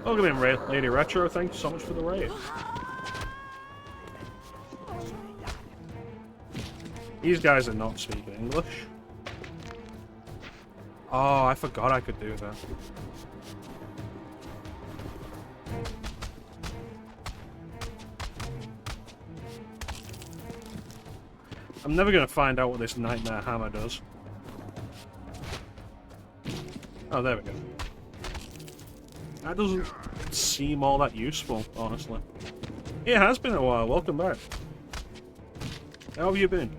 Welcome in, Lady Retro. Thank you so much for the raid. These guys are not speaking English. Oh, I forgot I could do that. I'm never going to find out what this Nightmare Hammer does. Oh, there we go. That doesn't seem all that useful, honestly. It has been a while. Welcome back. How have you been?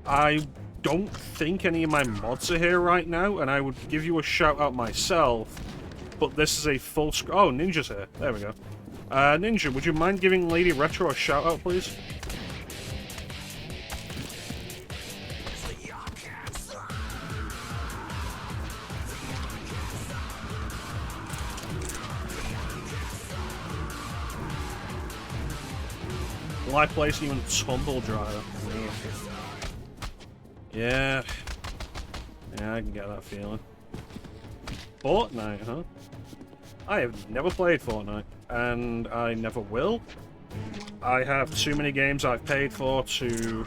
I don't think any of my mods are here right now, and I would give you a shout out myself, but this is a full screen. Oh, Ninja's here. There we go. Ninja, would you mind giving Lady Retro a shout out, please? Will I place even tumble dryer? Yeah. Yeah, I can get that feeling. Fortnite, huh? I have never played Fortnite, and I never will. I have too many games I've paid for to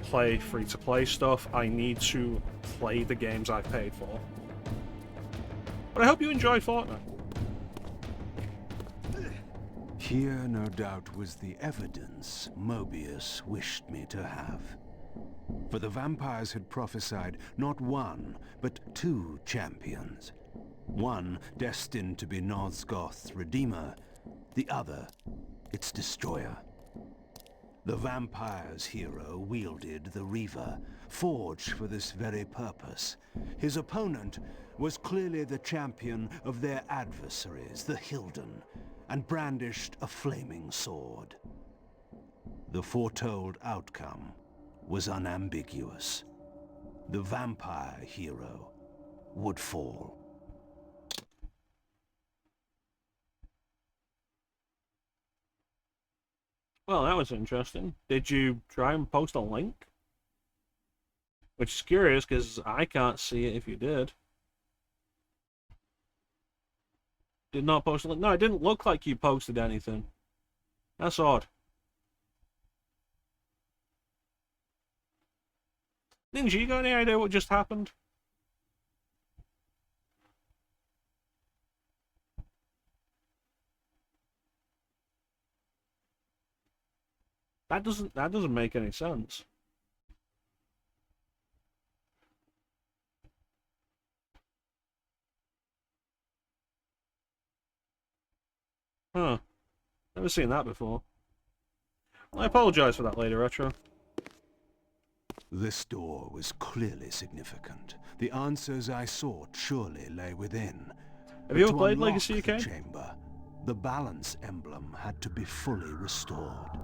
play free-to-play stuff. I need to play the games I've paid for. But I hope you enjoyed Fortnite. Here, no doubt, was the evidence Mobius wished me to have. For the vampires had prophesied not one, but two champions. One destined to be Nosgoth's redeemer, the other its destroyer. The vampire's hero wielded the Reaver, forged for this very purpose. His opponent was clearly the champion of their adversaries, the Hilden, and brandished a flaming sword. The foretold outcome was unambiguous. The vampire hero would fall. Well, that was interesting. Did you try and post a link? Which is curious, because I can't see it if you did. Did not post a link? No, it didn't look like you posted anything. That's odd. Ninja, you got any idea what just happened? That doesn't make any sense. Huh. Never seen that before. Well, I apologize for that, Lady Retro. This door was clearly significant. The answers I sought surely lay within. Have you ever To played unlock Legacy of the Kain? chamber, the balance emblem had to be fully restored.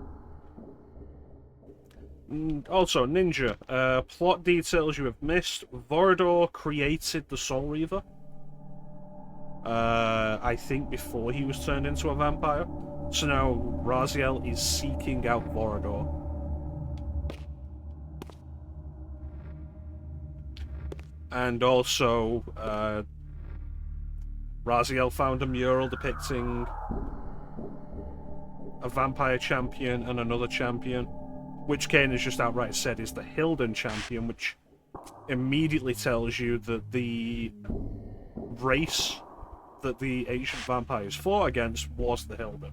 Also, Ninja, plot details you have missed. Vorador created the Soul Reaver. I think before he was turned into a vampire. So now Raziel is seeking out Vorador. And also, Raziel found a mural depicting a vampire champion and another champion, which Kain has just outright said is the Hilden champion, which immediately tells you that the race that the ancient vampires fought against was the Hilden.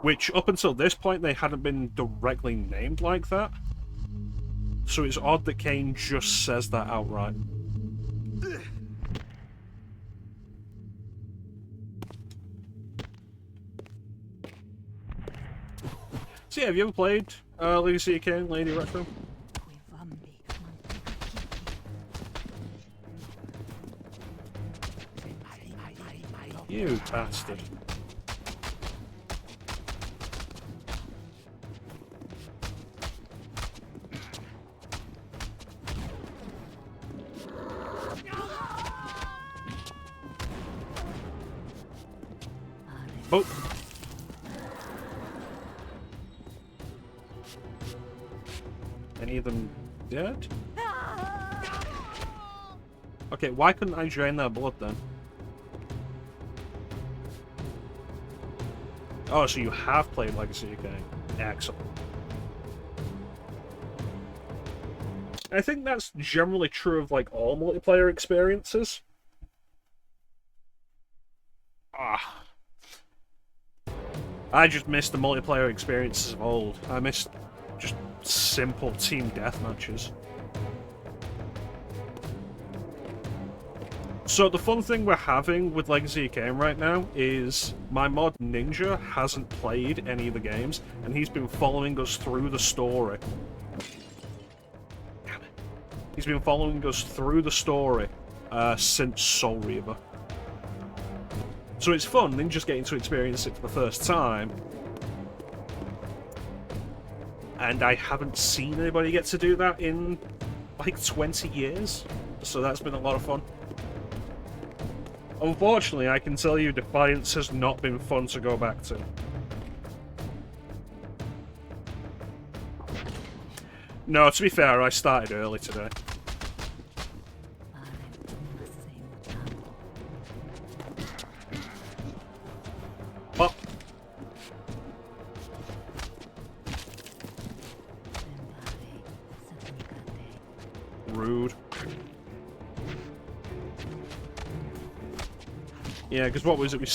Which, up until this point, they hadn't been directly named like that. So it's odd that Kain just says that outright. So yeah, have you ever played Legacy of Kain, Lady Retro? You bastard. Oh. Any of them dead? Okay, why couldn't I drain their blood then? Oh, so you have played Legacy of Kain. Excellent. I think that's generally true of, like, all multiplayer experiences. Ah. I just missed the multiplayer experiences of old. I missed just simple team deathmatches. So the fun thing we're having with Legacy of Kain right now is my mod Ninja hasn't played any of the games, and he's been following us through the story. Damn it. He's been following us through the story since Soul Reaver. So it's fun, Ninja's getting to experience it for the first time. And I haven't seen anybody get to do that in like 20 years. So that's been a lot of fun. Unfortunately, I can tell you Defiance has not been fun to go back to. No, to be fair, I started early today. Oh. Rude. Yeah, because what was it? We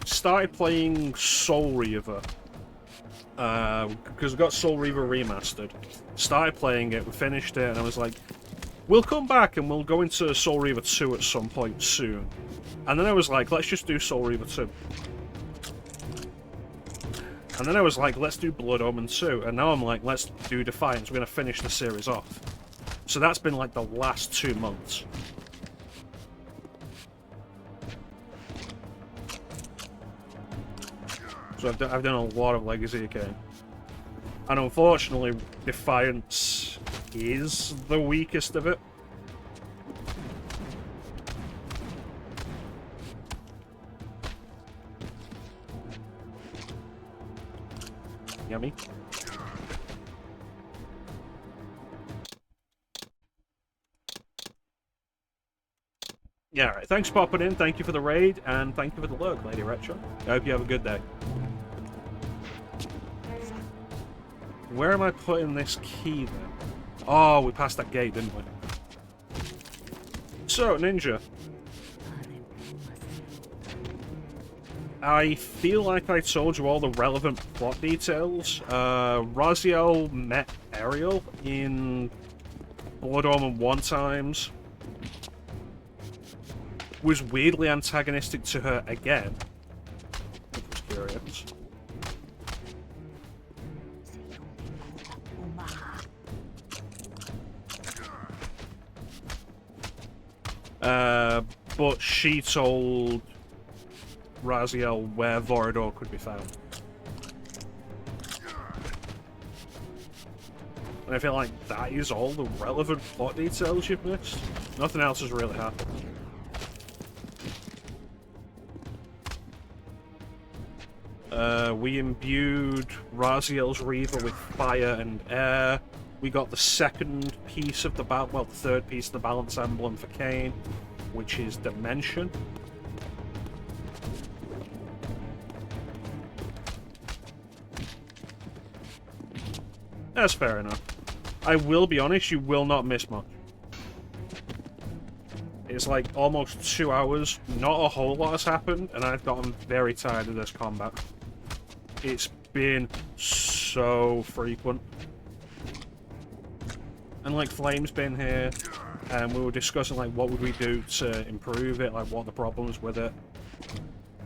started playing Soul Reaver. Because we got Soul Reaver remastered. Started playing it, we finished it, and I was like, we'll come back and we'll go into Soul Reaver 2 at some point soon. And then I was like, let's just do Soul Reaver 2. And then I was like, let's do Blood Omen 2. And now I'm like, let's do Defiance. We're going to finish the series off. So that's been like the last 2 months. So I've done a lot of Legacy of Kain. And unfortunately, Defiance is the weakest of it. Yummy. Yeah, alright. Thanks for popping in, thank you for the raid, and thank you for the lurk, Lady Retro. I hope you have a good day. Where am I putting this key then? Oh, we passed that gate, didn't we? So, Ninja. I feel like I told you all the relevant plot details. Raziel met Ariel in Blood Omen 1 times. Was weirdly antagonistic to her again. Which was curious. But she told Raziel where Vorador could be found. And I feel like that is all the relevant plot details you've missed. Nothing else has really happened. We imbued Raziel's Reaver with fire and air. We got the second piece of the the third piece of the balance emblem for Kain, which is Dimension. That's fair enough. I will be honest, you will not miss much. It's like almost 2 hours, not a whole lot has happened, and I've gotten very tired of this combat. It's been so frequent. And like Flame's been here, and we were discussing like what would we do to improve it, like what are the problems with it.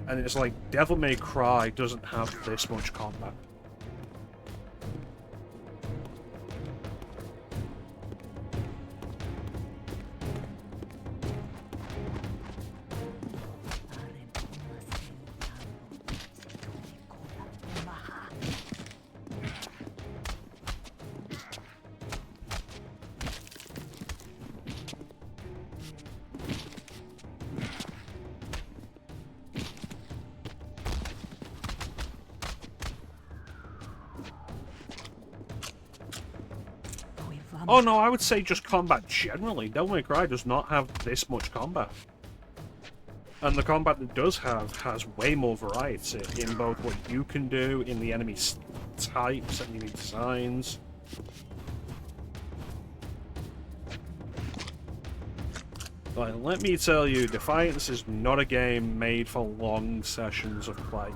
And it's like Devil May Cry doesn't have this much combat. Oh no, I would say just combat generally. Devil May Cry does not have this much combat. And the combat that does have has way more variety in both what you can do, in the enemy types, enemy designs. Like, let me tell you, Defiance is not a game made for long sessions of play.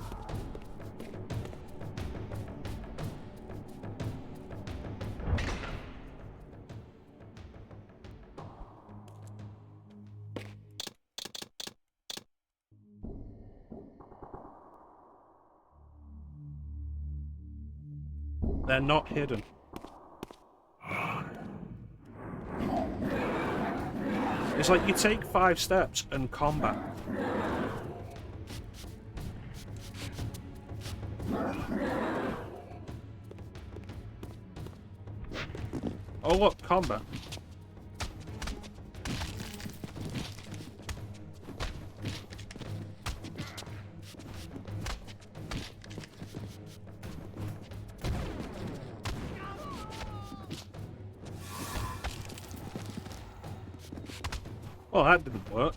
They're not hidden. It's like you take 5 steps and combat. Oh look, combat. Well, that didn't work.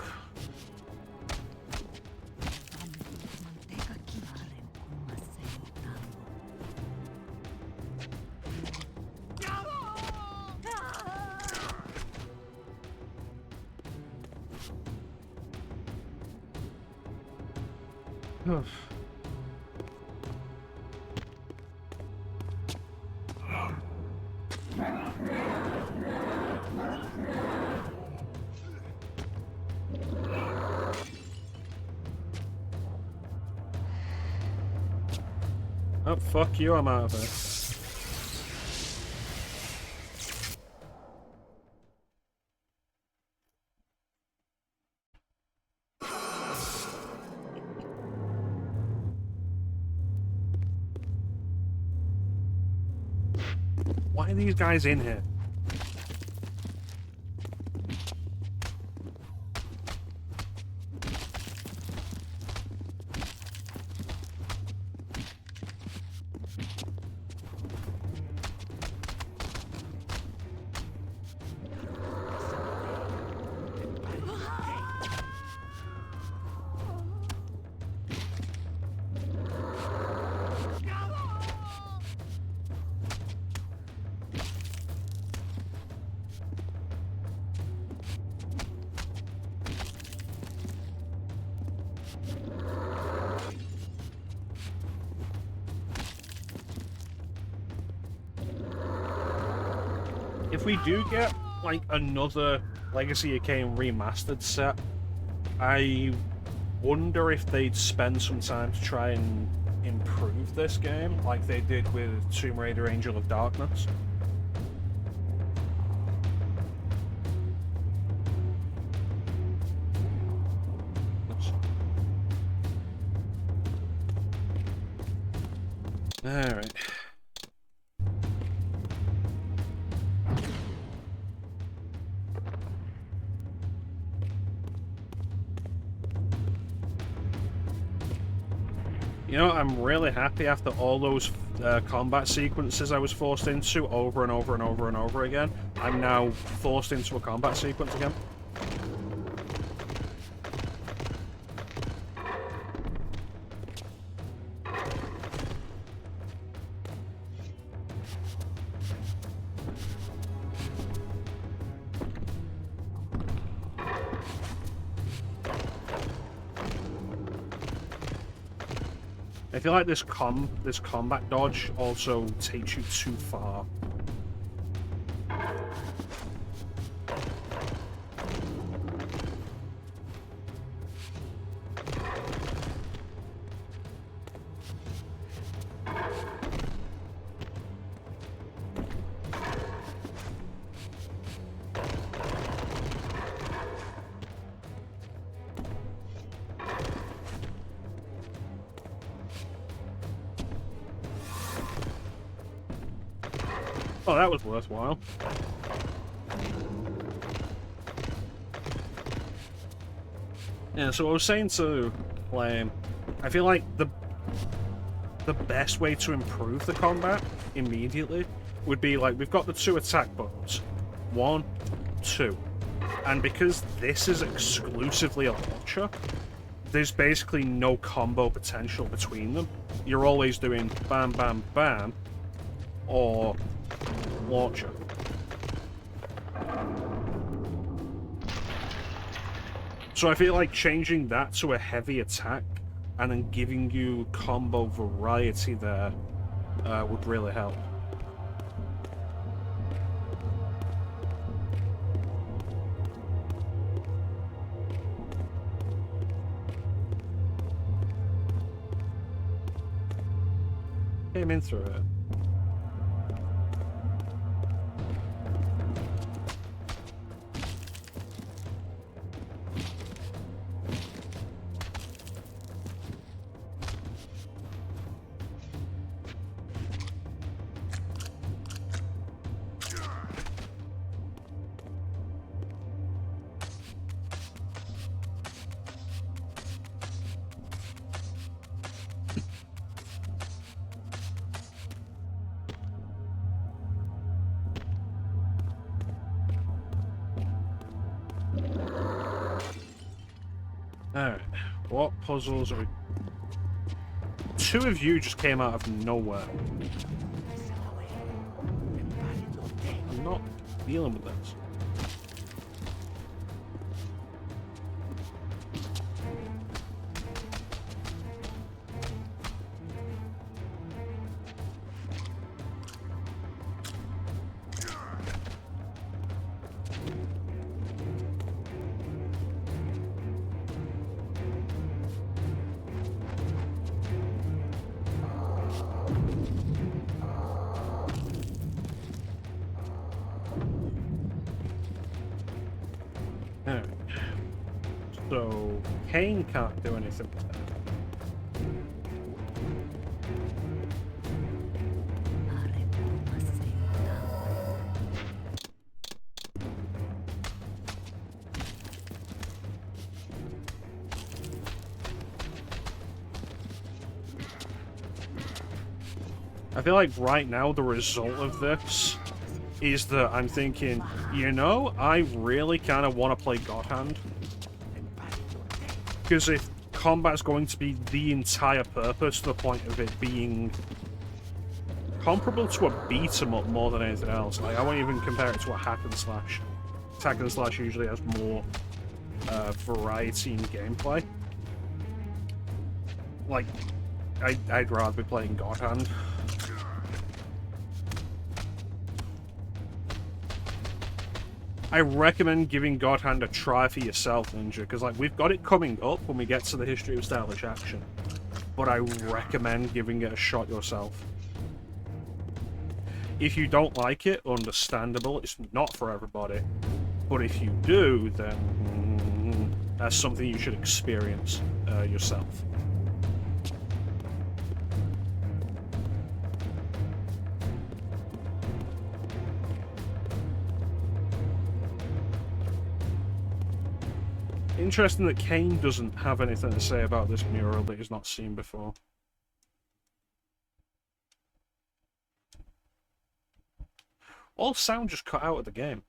Oh, fuck you, I'm out of it. Why are these guys in here? If we do get, like, another Legacy of Kain remastered set, I wonder if they'd spend some time to try and improve this game, like they did with Tomb Raider Angel of Darkness. Alright. You know, I'm really happy after all those combat sequences I was forced into over and over and over and over again. I'm now forced into a combat sequence again. I feel like this combat dodge also takes you too far. Oh, that was worthwhile. Yeah, so I was saying to Flame, I feel like the best way to improve the combat immediately would be like, we've got the 2 attack buttons. 1, 2. And because this is exclusively a launcher, there's basically no combo potential between them. You're always doing bam, bam, bam, or launcher. So I feel like changing that to a heavy attack and then giving you combo variety there would really help. Came in through it. Alright, what puzzles are we... 2 of you just came out of nowhere. I'm not dealing with this. Alright. So, Kain can't do anything with that. I feel like right now the result of this is that I'm thinking, you know, I really kind of want to play God Hand. Because if combat's going to be the entire purpose to the point of it being comparable to a beat-em-up more than anything else, like I won't even compare it to a hack and slash. Hack and slash usually has more variety in gameplay. Like, I'd rather be playing God Hand. I recommend giving God Hand a try for yourself, Ninja, because like we've got it coming up when we get to the history of stylish action, but I recommend giving it a shot yourself. If you don't like it, understandable, it's not for everybody, but if you do, then that's something you should experience yourself. Interesting that Kain doesn't have anything to say about this mural that he's not seen before. All sound just cut out of the game.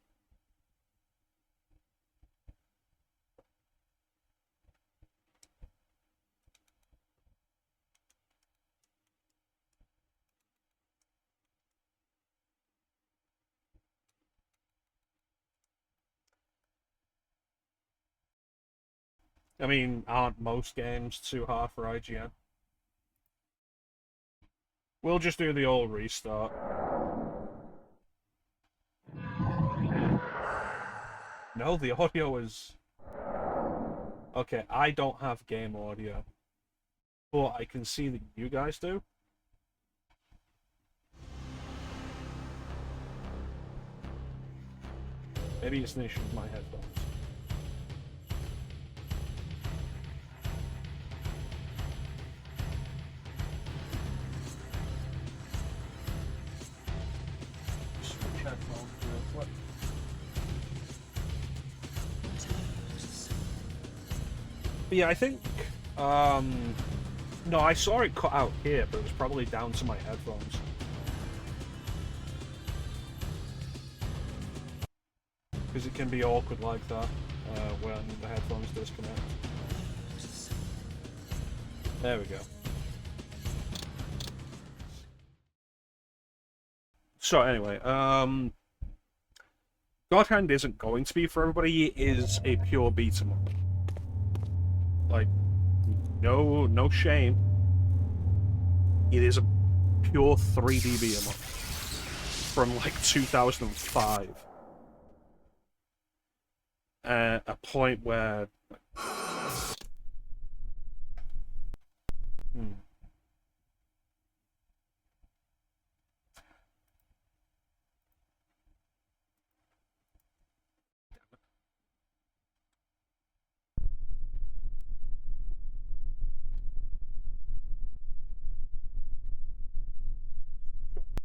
I mean, aren't most games too hard for IGN? We'll just do the old restart. No, the audio is... Okay, I don't have game audio. But I can see that you guys do. Maybe it's an issue with my headphones. Switch headphones real quick. But yeah, I think, no, I saw it cut out here, but it was probably down to my headphones. Because it can be awkward like that, when the headphones disconnect. There we go. So anyway, God Hand isn't going to be for everybody. It is a pure beat 'em up. Like, no shame. It is a pure 3D beat 'em up from like 2005. A point where.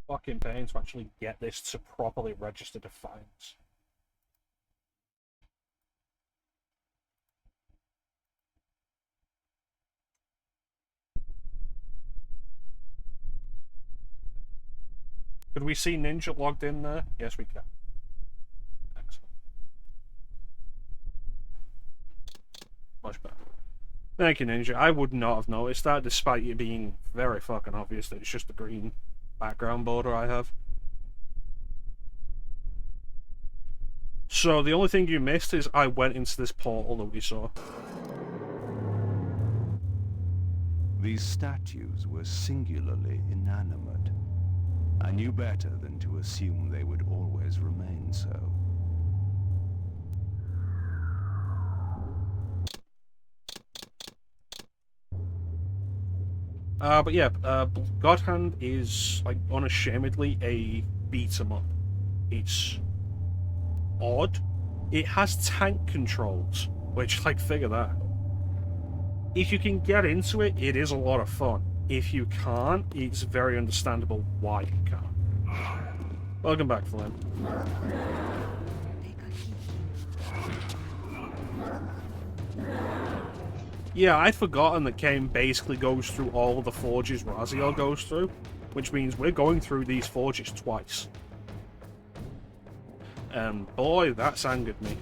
Fucking pain to actually get this to properly register Defiance. Could we see Ninja logged in there? Yes, we can. Excellent. Much better. Thank you, Ninja. I would not have noticed that, despite it being very fucking obvious that it's just the green background border I have. So, the only thing you missed is I went into this portal that we saw. These statues were singularly inanimate. I knew better than to assume they would always remain so. But yeah, God Hand is, like, unashamedly a beat-em-up. It's odd. It has tank controls, which, like, figure that. If you can get into it, it is a lot of fun. If you can't, it's very understandable why you can't. Welcome back, Flynn. Yeah, I'd forgotten that Kain basically goes through all of the forges Raziel goes through, which means we're going through these forges twice. And boy, that's angered me.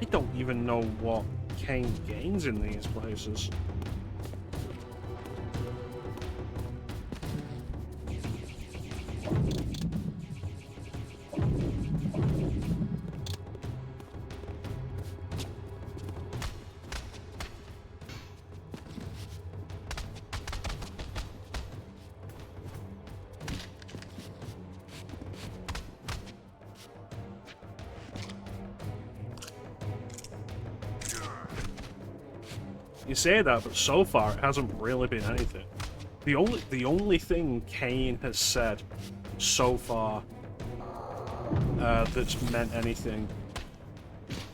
I don't even know what Kain gains in these places. You say that, but so far it hasn't really been anything. The only thing Kain has said so far that's meant anything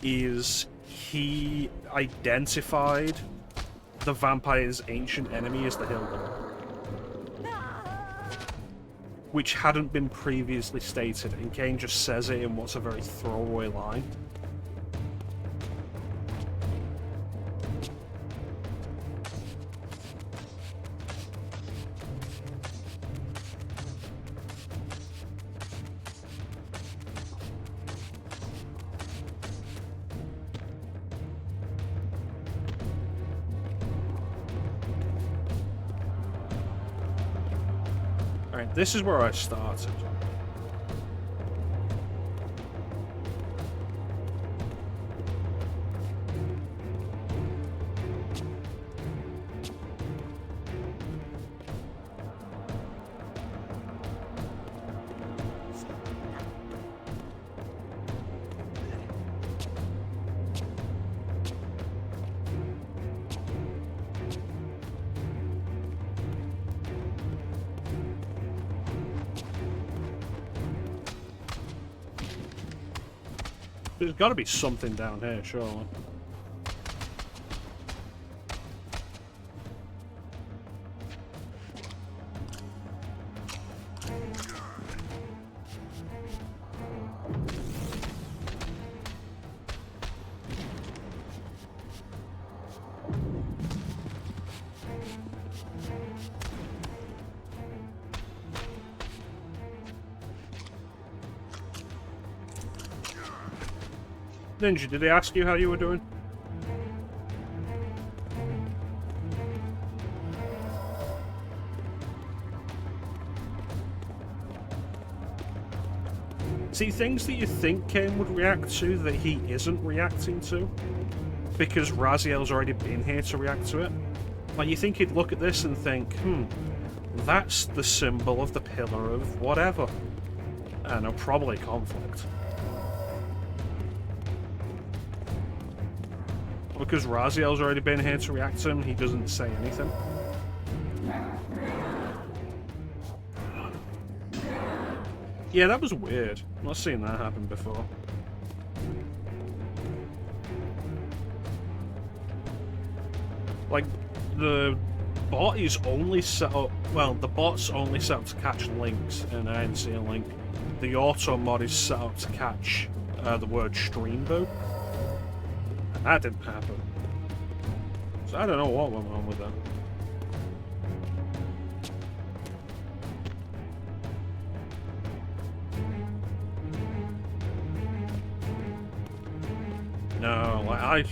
is he identified the vampire's ancient enemy as the Hilda, which hadn't been previously stated, and Kain just says it in what's a very throwaway line. Alright, this is where I started. There's got to be something down here, surely. Ninja, did they ask you how you were doing? See, things that you think Kain would react to that he isn't reacting to, because Raziel's already been here to react to it. Like, you think he'd look at this and think, that's the symbol of the pillar of whatever. And a probably conflict. Because Raziel's already been here to react to him, he doesn't say anything. Yeah, that was weird. I've not seen that happen before. Like, the bot is only set up... Well, the bot's only set up to catch links, and I didn't see a link. The auto mod is set up to catch the word stream boo. And that didn't happen. So I don't know what went on with that. No, like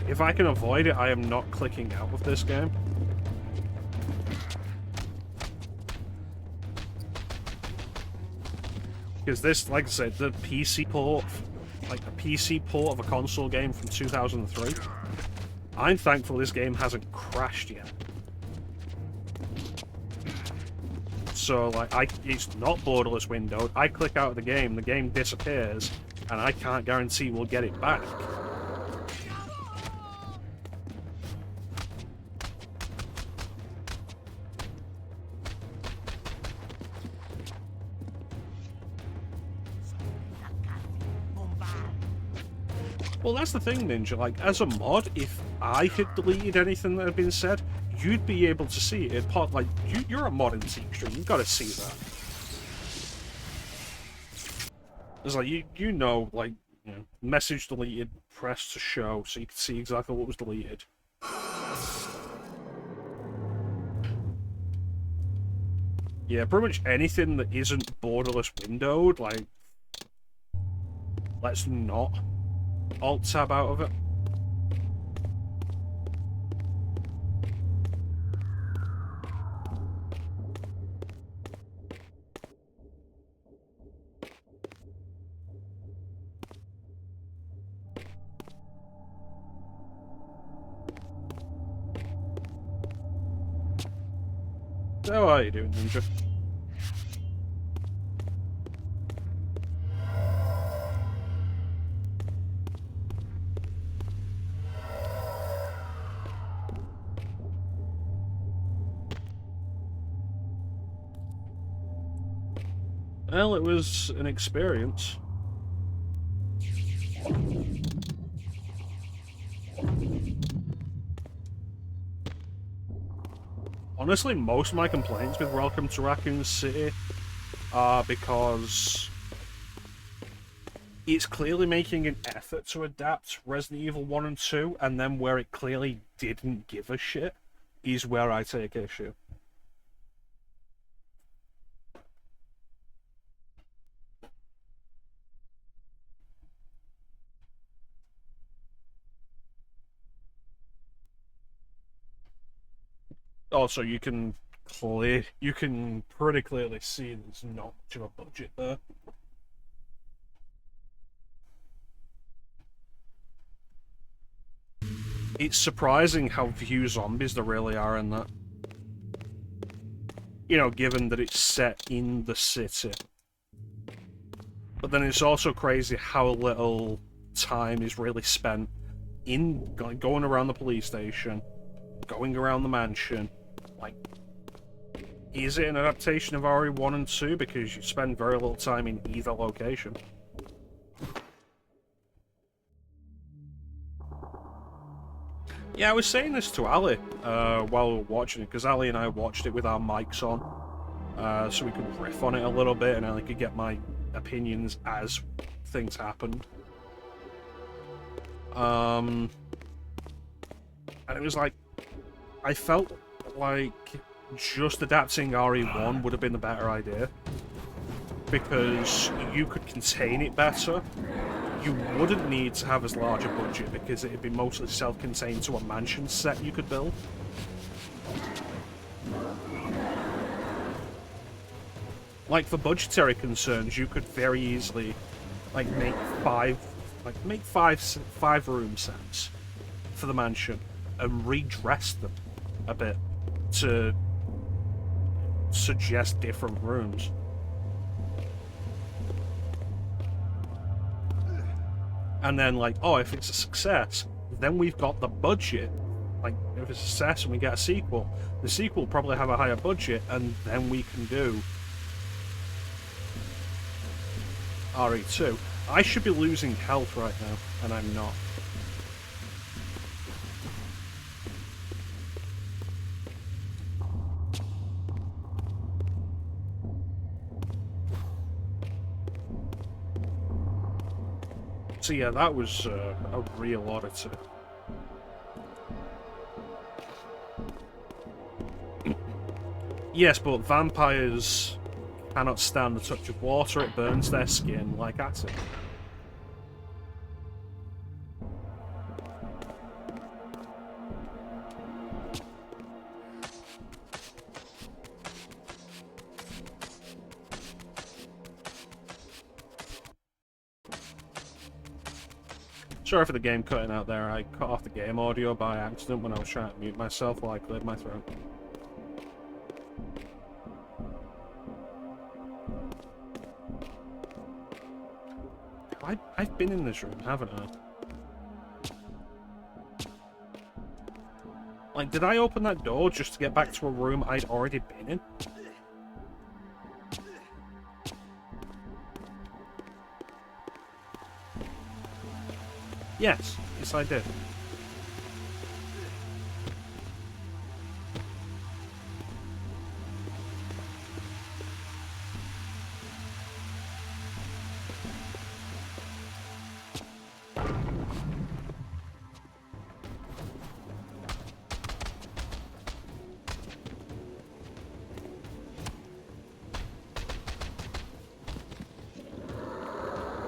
if I can avoid it, I am not clicking out of this game. Because this, like I said, the PC port, like a PC port of a console game from 2003. I'm thankful this game hasn't crashed yet. So, like, it's not borderless windowed. I click out of the game disappears, and I can't guarantee we'll get it back. Well, that's the thing, Ninja. Like, as a mod, if I had deleted anything that had been said, you'd be able to see it. Like, you're a mod in Team Stream. You've got to see that. It's like, you know, like, you know, message deleted, press to show, so you can see exactly what was deleted. Yeah, pretty much anything that isn't borderless windowed, like, let's not Alt-tab out of it. So how are you doing, Ninja? Well, it was an experience. Honestly, most of my complaints with Welcome to Raccoon City are because it's clearly making an effort to adapt Resident Evil 1 and 2, and then where it clearly didn't give a shit is where I take issue. Also, you can pretty clearly see there's not much of a budget there. It's surprising how few zombies there really are in that. You know, given that it's set in the city. But then it's also crazy how little time is really spent in going around the police station, going around the mansion. Like, is it an adaptation of RE1 and 2? Because you spend very little time in either location. Yeah, I was saying this to Ali while we were watching it, because Ali and I watched it with our mics on, so we could riff on it a little bit, and I could get my opinions as things happened. And it was like, I felt like just adapting RE1 would have been the better idea, because you could contain it better. You wouldn't need to have as large a budget because it'd be mostly self-contained to a mansion set you could build. Like, for budgetary concerns, you could very easily, like, make five room sets for the mansion and redress them a bit to suggest different rooms. And then, like, oh, if it's a success, then we've got the budget. Like, if it's a success and we get a sequel, the sequel will probably have a higher budget, and then we can do RE2. I should be losing health right now, and I'm not. So yeah, that was a real oddity. Yes, but vampires cannot stand the touch of water, it burns their skin like acid. Sorry for the game cutting out there. I cut off the game audio by accident when I was trying to mute myself while I cleared my throat. I've been in this room, haven't I? Like, did I open that door just to get back to a room I'd already been in? Yes. Yes, I did.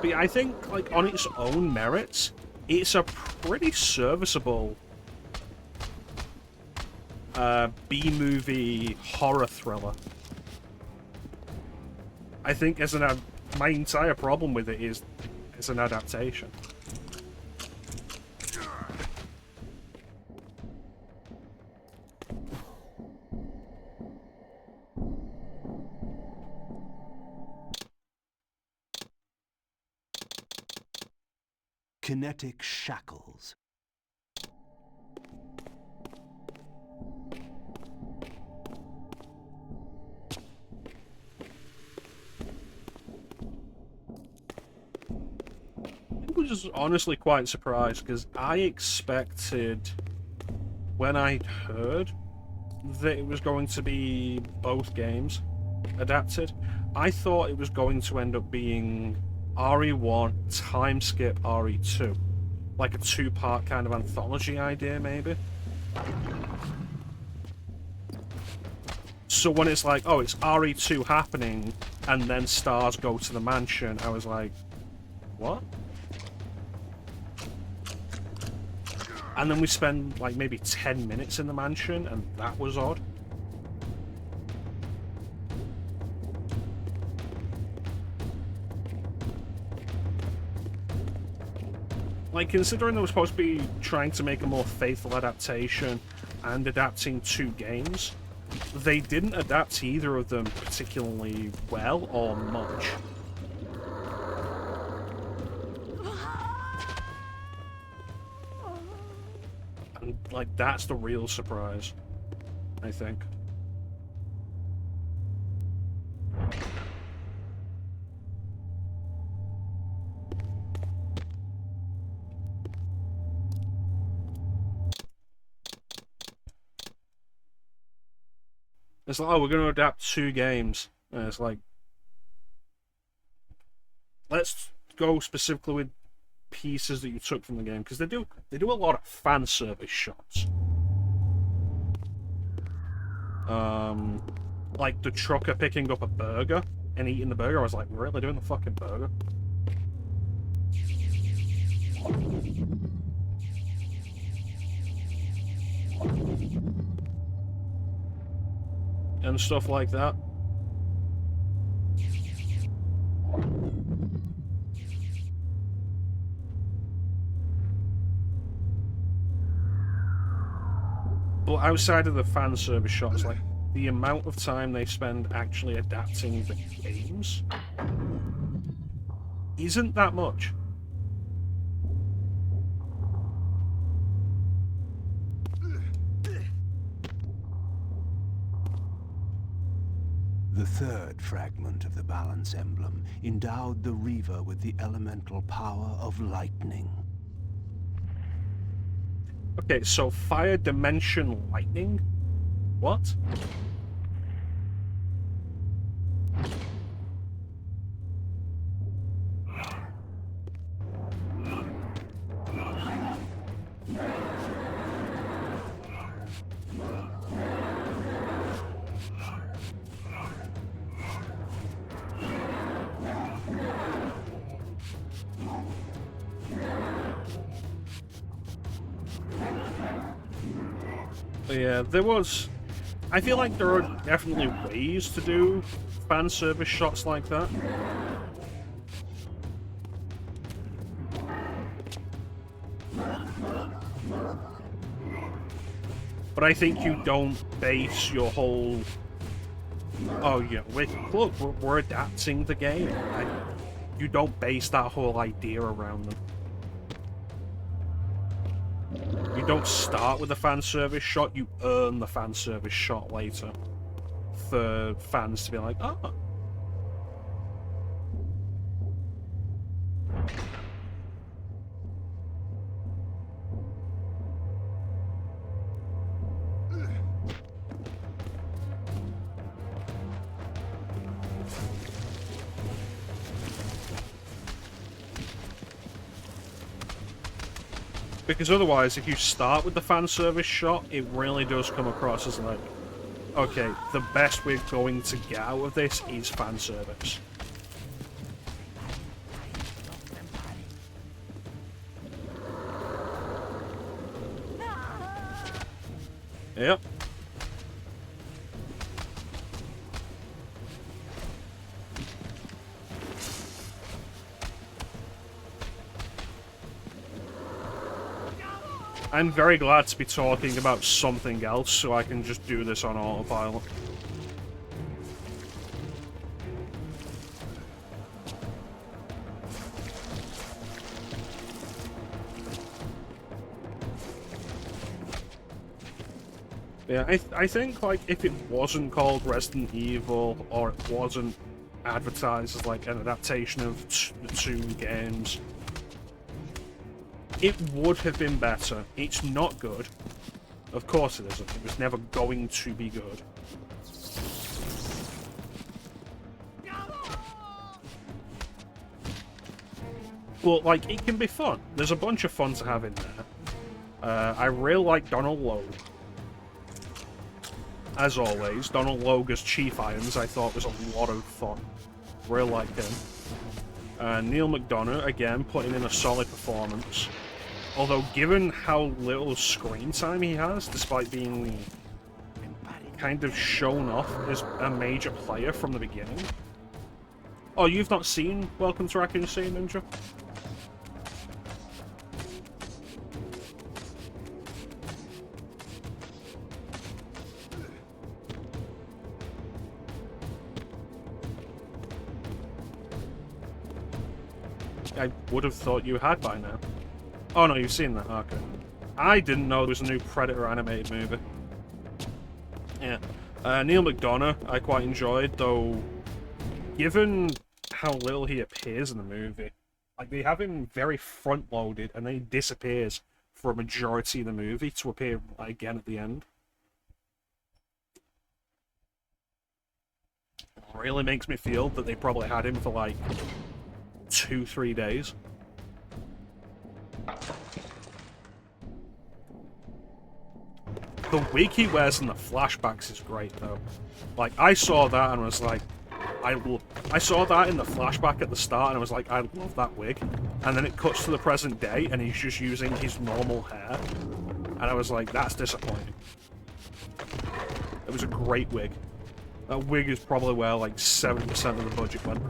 But yeah, I think, like, on its own merits, it's a pretty serviceable B-movie horror thriller. I think my entire problem with it is as an adaptation. Kinetic shackles. was honestly quite surprised, because I expected, when I heard that it was going to be both games adapted, I thought it was going to end up being RE1, time skip RE2. Like a two-part kind of anthology idea, maybe. So when it's like, oh, it's RE2 happening, and then stars go to the mansion, I was like, what? And then we spend, like, maybe 10 minutes in the mansion, and that was odd. Like, considering they were supposed to be trying to make a more faithful adaptation and adapting 2 games, they didn't adapt either of them particularly well or much. And, like, that's the real surprise, I think. It's like, oh, we're going to adapt 2 games. And it's like, let's go specifically with pieces that you took from the game, because they do a lot of fan service shots. Like the trucker picking up a burger and eating the burger. I was like, really doing the fucking burger? And stuff like that. But outside of the fan service shots, like, the amount of time they spend actually adapting the games isn't that much. The third fragment of the balance emblem endowed the Reaver with the elemental power of lightning. Okay, so fire dimension lightning? What? Yeah, there was... I feel like there are definitely ways to do fan service shots like that. But I think you don't base your whole... Oh yeah, look, we're adapting the game. You don't base that whole idea around them. You don't start with a fan service shot, you earn the fan service shot later. For fans to be like, oh. Because otherwise, if you start with the fan service shot, it really does come across as like, okay, the best we're going to get out of this is fan service. Yep. I'm very glad to be talking about something else, so I can just do this on autopilot. Yeah, I think, like, if it wasn't called Resident Evil, or it wasn't advertised as, like, an adaptation of the 2 games, It would have been better. It's not good. Of course it isn't. It was never going to be good. But, like, it can be fun. There's a bunch of fun to have in there. I really like Donald Logue. As always, Donald Logue as Chief Irons I thought was a lot of fun. Really like him. Neil McDonough, again, putting in a solid performance. Although, given how little screen time he has, despite being kind of shown off as a major player from the beginning. Oh, you've not seen Welcome to Raccoon City, Ninja? I would have thought you had by now. Oh no, you've seen that, okay. I didn't know there was a new Predator animated movie. Yeah. Neil McDonough, I quite enjoyed, though given how little he appears in the movie, like they have him very front-loaded and then he disappears for a majority of the movie to appear again at the end. It really makes me feel that they probably had him for like 2-3 days. The wig he wears in the flashbacks is great, though. Like, I saw that and was like, I saw that in the flashback at the start and I was like, I love that wig. And then it cuts to the present day and he's just using his normal hair. And I was like, that's disappointing. It was a great wig. That wig is probably where like 70% of the budget went.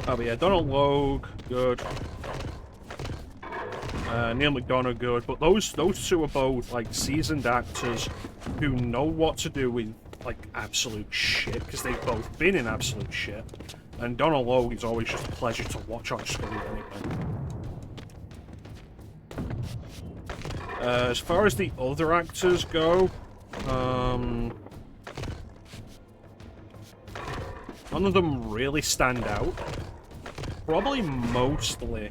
Oh, but yeah, Donald Logue, good. Neil McDonough, good. But those two are both, like, seasoned actors who know what to do with, like, absolute shit, because they've both been in absolute shit. And Donald Logue is always just a pleasure to watch on screen, anyway. As far as the other actors go, none of them really stand out. Probably mostly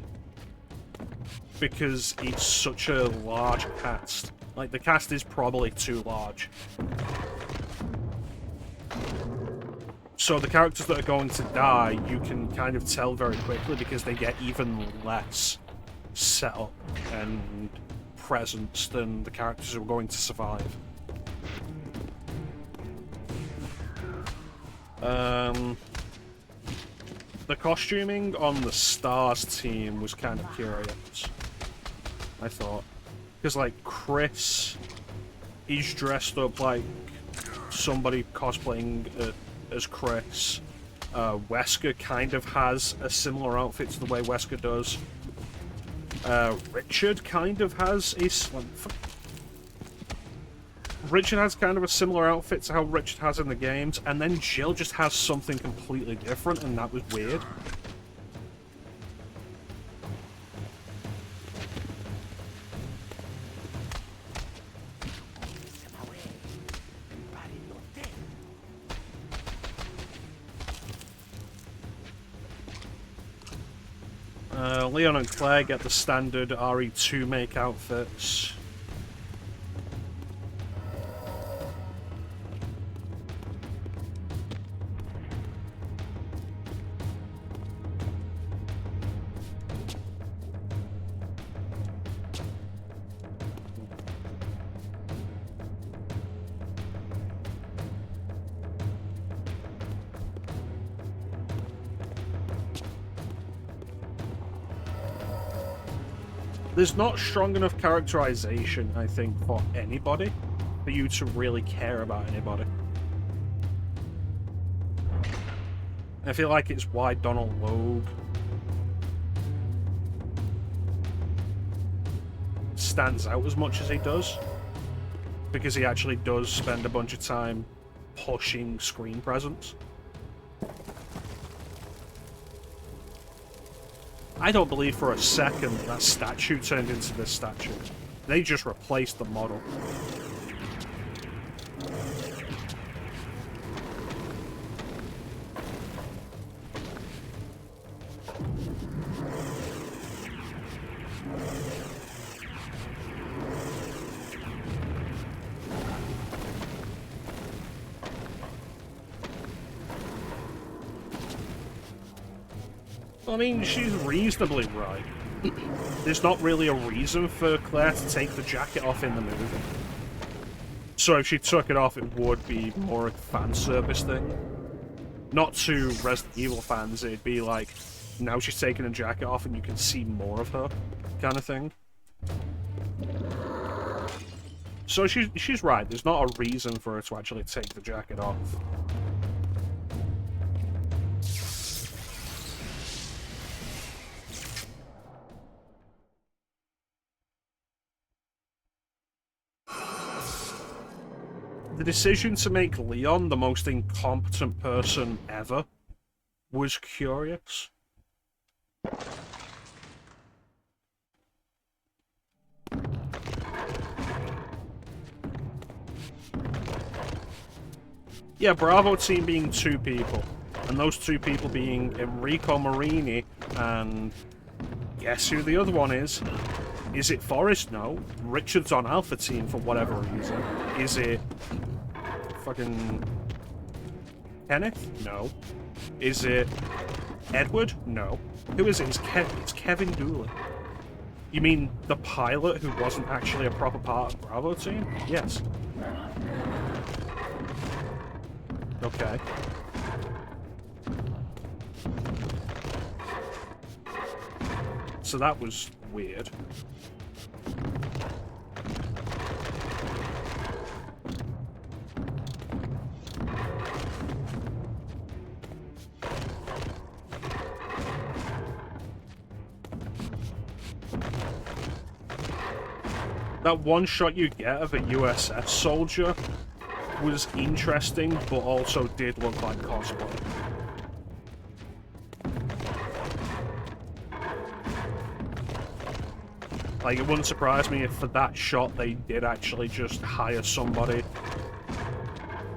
because it's such a large cast. Like, the cast is probably too large. So the characters that are going to die, you can kind of tell very quickly because they get even less setup and presence than the characters who are going to survive. The costuming on the Stars team was kind of curious, I thought. Because, like, Chris, he's dressed up like somebody cosplaying as Chris. Wesker kind of has a similar outfit to the way Wesker does. Richard kind of has a... Richard has kind of a similar outfit to how Richard has in the games, and then Jill just has something completely different, and that was weird. Leon and Claire get the standard RE2 make outfits. There's not strong enough characterization, I think, for anybody, for you to really care about anybody. I feel like it's why Donald Logue stands out as much as he does, because he actually does spend a bunch of time pushing screen presence. I don't believe for a second that statue turned into this statue. They just replaced the model. I mean, she's reasonably right. There's not really a reason for Claire to take the jacket off in the movie. So if she took it off, it would be more a fan service thing. Not to Resident Evil fans, it'd be like, now she's taking the jacket off and you can see more of her, kind of thing. So she's right, there's not a reason for her to actually take the jacket off. The decision to make Leon the most incompetent person ever was curious. Yeah, Bravo team being 2 people, and those 2 people being Enrico Marini and guess who the other one is? Is it Forrest? No. Richard's on Alpha Team for whatever reason. Is it fucking Kenneth? No. Is it Edward? No. Who is it? It's Kevin Dooley. You mean the pilot who wasn't actually a proper part of Bravo Team? Yes. Okay. So that was weird. That one shot you get of a USS soldier was interesting, but also did look like cosplay. Like, it wouldn't surprise me if for that shot they did actually just hire somebody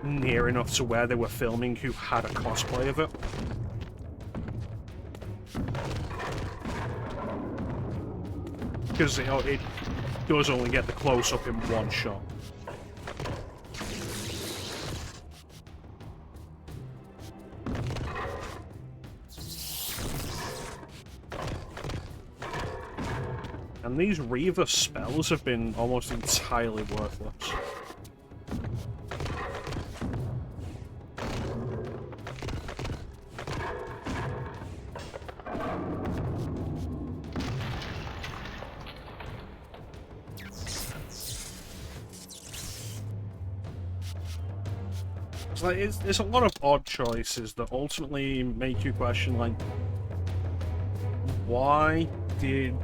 near enough to where they were filming who had a cosplay of it. Because, you know, it does only get the close-up in one shot. And these Reaver spells have been almost entirely worthless. It's like, it's a lot of odd choices that ultimately make you question, like, why did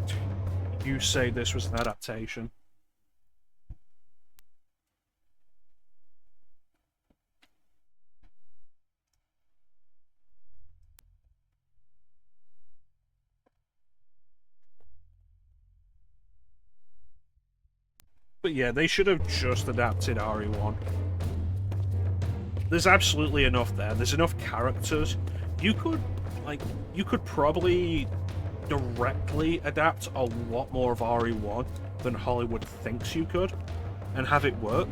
you say this was an adaptation? But yeah, they should have just adapted RE1. There's absolutely enough there. There's enough characters. You could probably directly adapt a lot more of RE1 than Hollywood thinks you could, and have it work.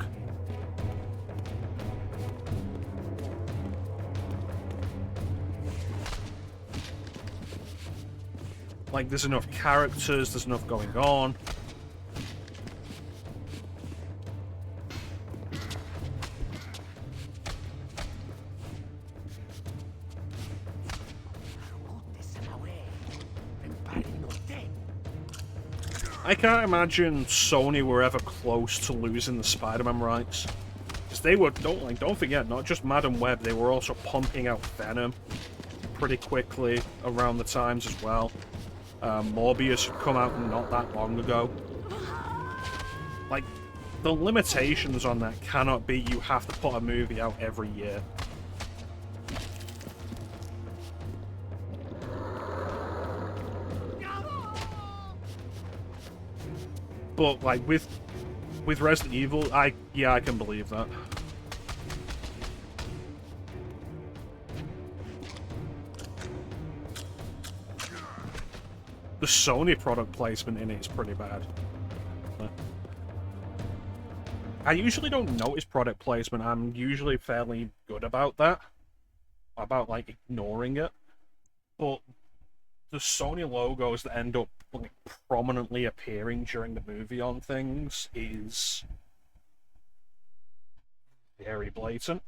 Like, there's enough characters, there's enough going on. I can't imagine Sony were ever close to losing the Spider-Man rights. Because they were, don't forget, not just Madam Web, they were also pumping out Venom pretty quickly around the times as well. Morbius had come out not that long ago. Like, the limitations on that cannot be you have to put a movie out every year. But like with Resident Evil, I can believe that. The Sony product placement in it is pretty bad. I usually don't notice product placement. I'm usually fairly good about that. About, like, ignoring it. But the Sony logos that end up, like, prominently appearing during the movie on things is very blatant.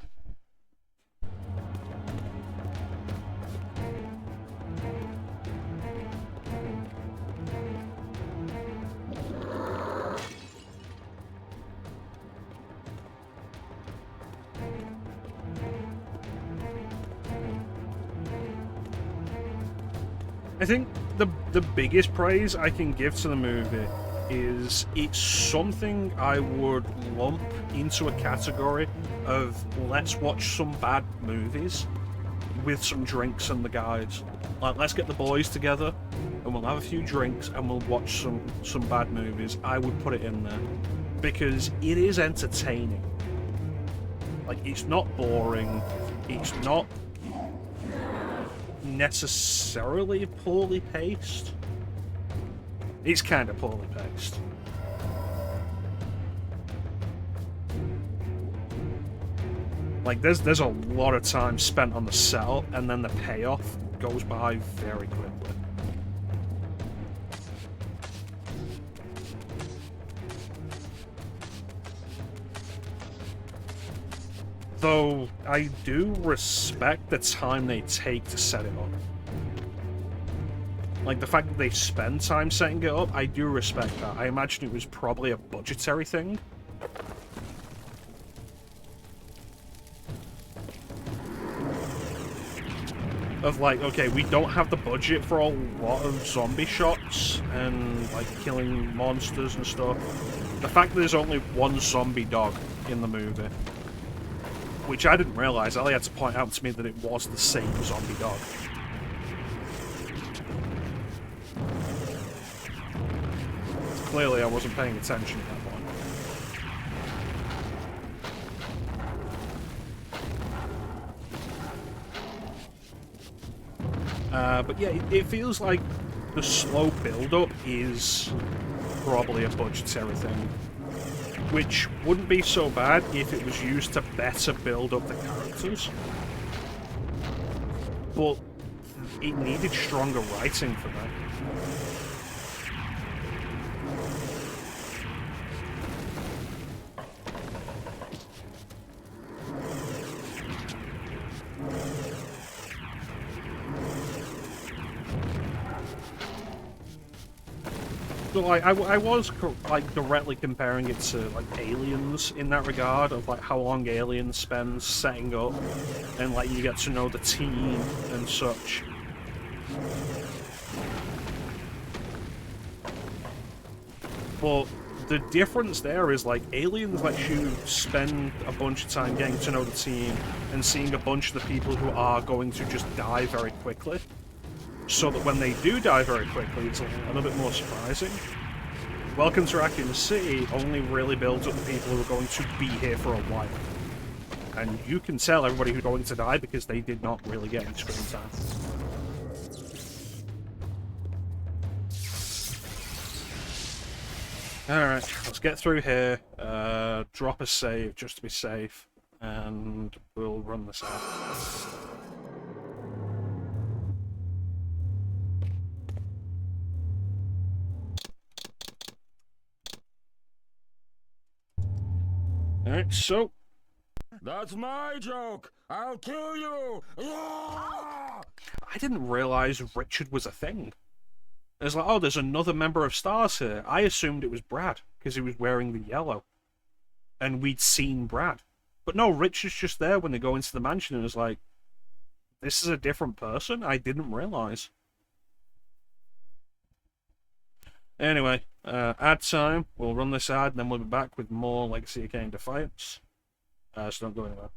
I think the biggest praise I can give to the movie is it's something I would lump into a category of let's watch some bad movies with some drinks and the guys. Like, let's get the boys together and we'll have a few drinks and we'll watch some bad movies. I would put it in there because it is entertaining. Like, it's not boring, it's not necessarily poorly paced. It's kind of poorly paced. Like, there's a lot of time spent on the setup, and then the payoff goes by very quickly. Though I do respect the time they take to set it up. Like, the fact that they spend time setting it up, I do respect that. I imagine it was probably a budgetary thing. Of like, okay, we don't have the budget for a lot of zombie shots and, like, killing monsters and stuff. The fact that there's only one zombie dog in the movie, which I didn't realise. Ellie had to point out to me that it was the same zombie dog. Clearly I wasn't paying attention at that point. But yeah, it feels like the slow build-up is probably a budgetary thing. Which wouldn't be so bad if it was used to better build up the characters. But it needed stronger writing for that. So, like, I was like directly comparing it to like Aliens in that regard, of like how long Aliens spends setting up, and like you get to know the team and such. But the difference there is, like, Aliens lets you spend a bunch of time getting to know the team and seeing a bunch of the people who are going to just die very quickly. So that when they do die very quickly, it's a little bit more surprising. Welcome to Raccoon City only really builds up the people who are going to be here for a while. And you can tell everybody who's going to die because they did not really get any screen time. Alright, let's get through here, drop a save just to be safe, and we'll run this out. Alright, so... That's my joke! I'll kill you! I didn't realise Richard was a thing. It's like, oh, there's another member of STARS here. I assumed it was Brad, because he was wearing the yellow. And we'd seen Brad. But no, Richard's just there when they go into the mansion, and it's like, this is a different person? I didn't realise. Anyway, ad time. We'll run this ad, and then we'll be back with more Legacy of Kain Defiance. So don't go anywhere.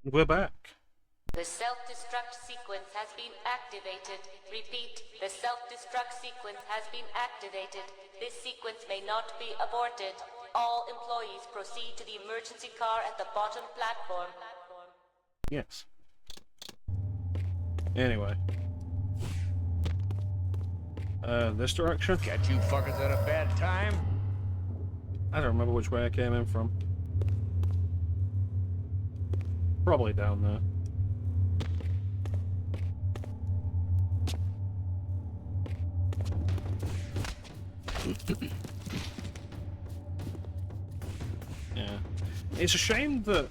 We're back. The self-destruct sequence has been activated. Repeat, the self-destruct sequence has been activated. This sequence may not be aborted. All employees proceed to the emergency car at the bottom platform. Yes. Anyway. This direction? Catch you fuckers at a bad time? I don't remember which way I came in from. Probably down there. Yeah. It's a shame that,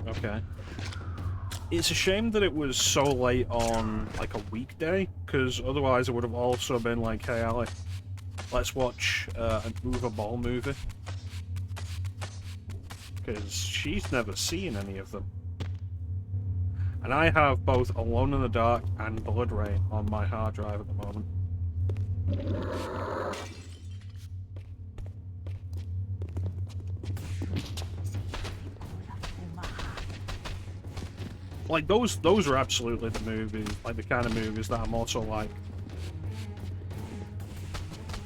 okay. It's a shame that it was so late on, like, a weekday, because otherwise it would have also been like, hey, Ali, let's watch an Uwe Boll movie. Because she's never seen any of them. And I have both Alone in the Dark and Blood Rain on my hard drive at the moment. Like, those are absolutely the movies, like the kind of movies that I'm also like,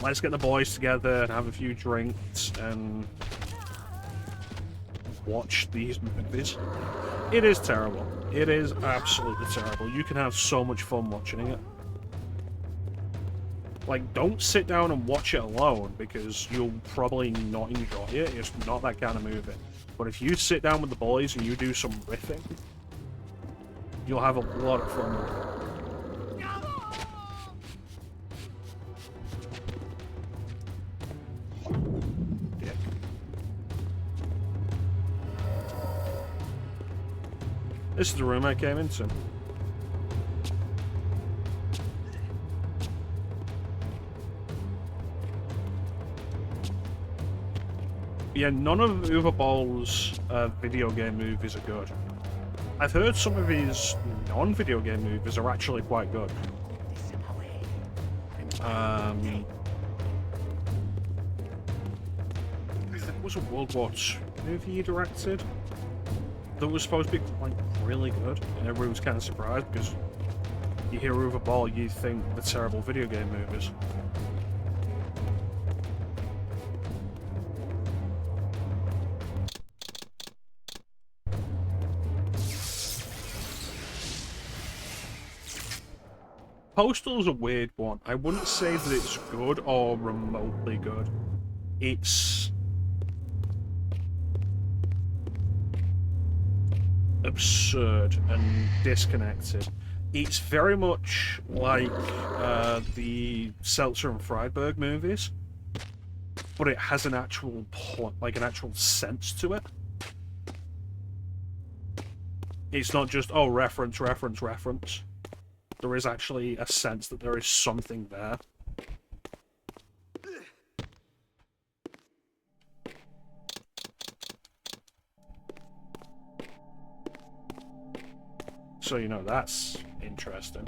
let's get the boys together and have a few drinks and watch these movies. It is terrible. It is absolutely terrible. You can have so much fun watching it. Like, don't sit down and watch it alone, because you'll probably not enjoy it. It's not that kind of movie. But if you sit down with the boys and you do some riffing, you'll have a lot of fun with it. Dick. This is the room I came into. Yeah, none of Uwe Boll's video game movies are good. I've heard some of his non-video game movies are actually quite good. There was a World War II movie he directed that was supposed to be like really good, and everyone was kind of surprised because you hear Uwe Boll, you think the terrible video game movies. Postal's a weird one. I wouldn't say that it's good or remotely good. It's absurd and disconnected. It's very much like the Seltzer and Freiberg movies, but it has an actual plot, like an actual sense to it. It's not just, oh, reference, reference, reference. There is actually a sense that there is something there. So, you know, that's interesting.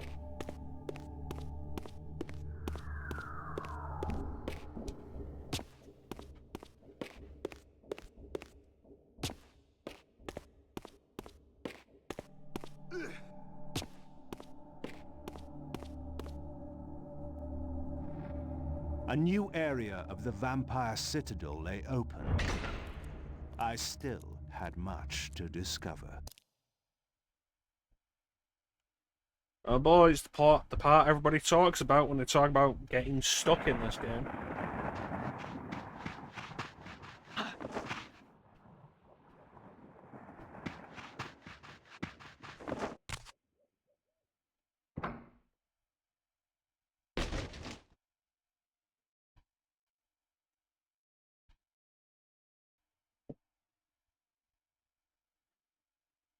A new area of the vampire citadel lay open. I still had much to discover. Oh boys, the part everybody talks about when they talk about getting stuck in this game.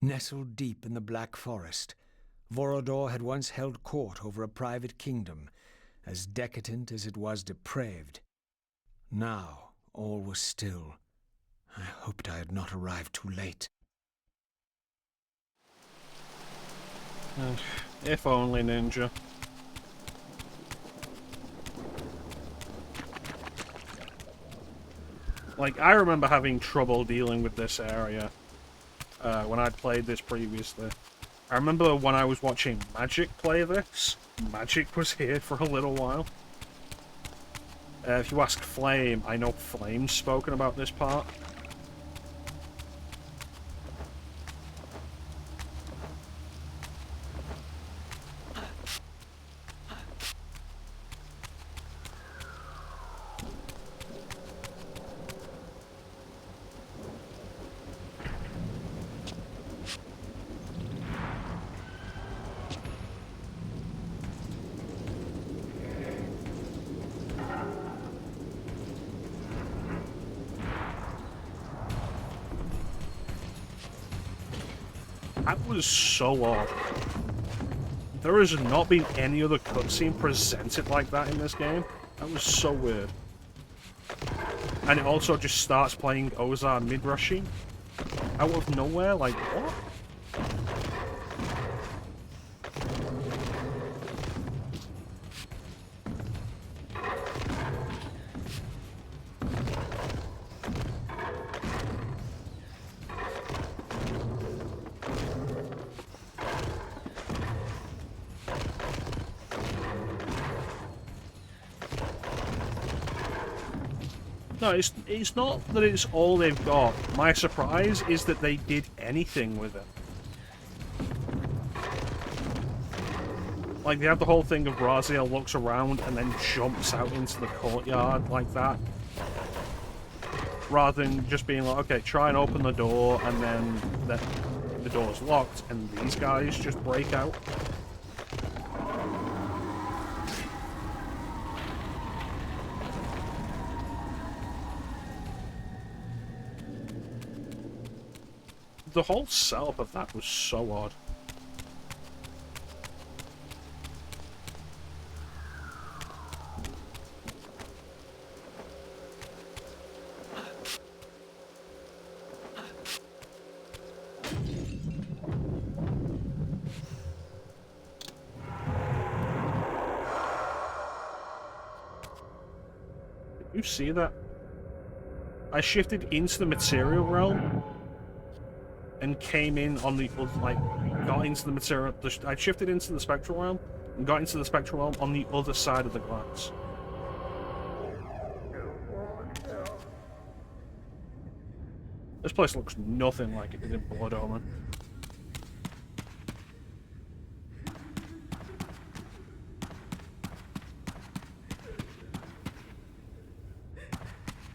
Nestled deep in the Black Forest, Vorodor had once held court over a private kingdom, as decadent as it was depraved. Now all was still. I hoped I had not arrived too late. If only, Ninja. Like, I remember having trouble dealing with this area when I'd played this previously. I remember when I was watching Magic play this, Magic was here for a little while. If you ask Flame, I know Flame's spoken about this part. That was so odd. There has not been any other cutscene presented like that in this game. That was so weird. And it also just starts playing Ozar mid-rushing out of nowhere, like, what? No, it's not that it's all they've got. My surprise is that they did anything with it. Like, they have the whole thing of Raziel looks around and then jumps out into the courtyard like that. Rather than just being like, okay, try and open the door, and then the door's locked, and these guys just break out. The whole setup of that was so odd. Did you see that? I shifted into the material realm and came in on the, like, got into the material. I shifted into the spectral realm and got into the spectral realm on the other side of the glass. This place looks nothing like it did in Blood Omen.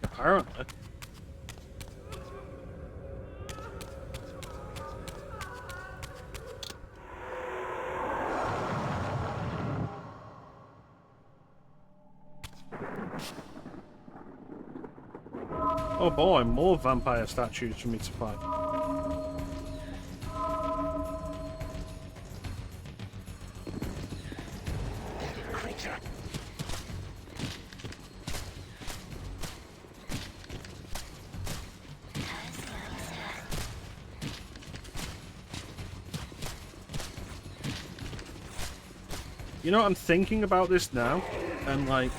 Apparently. Oh boy, more vampire statues for me to find. You know, I'm thinking about this now, and like,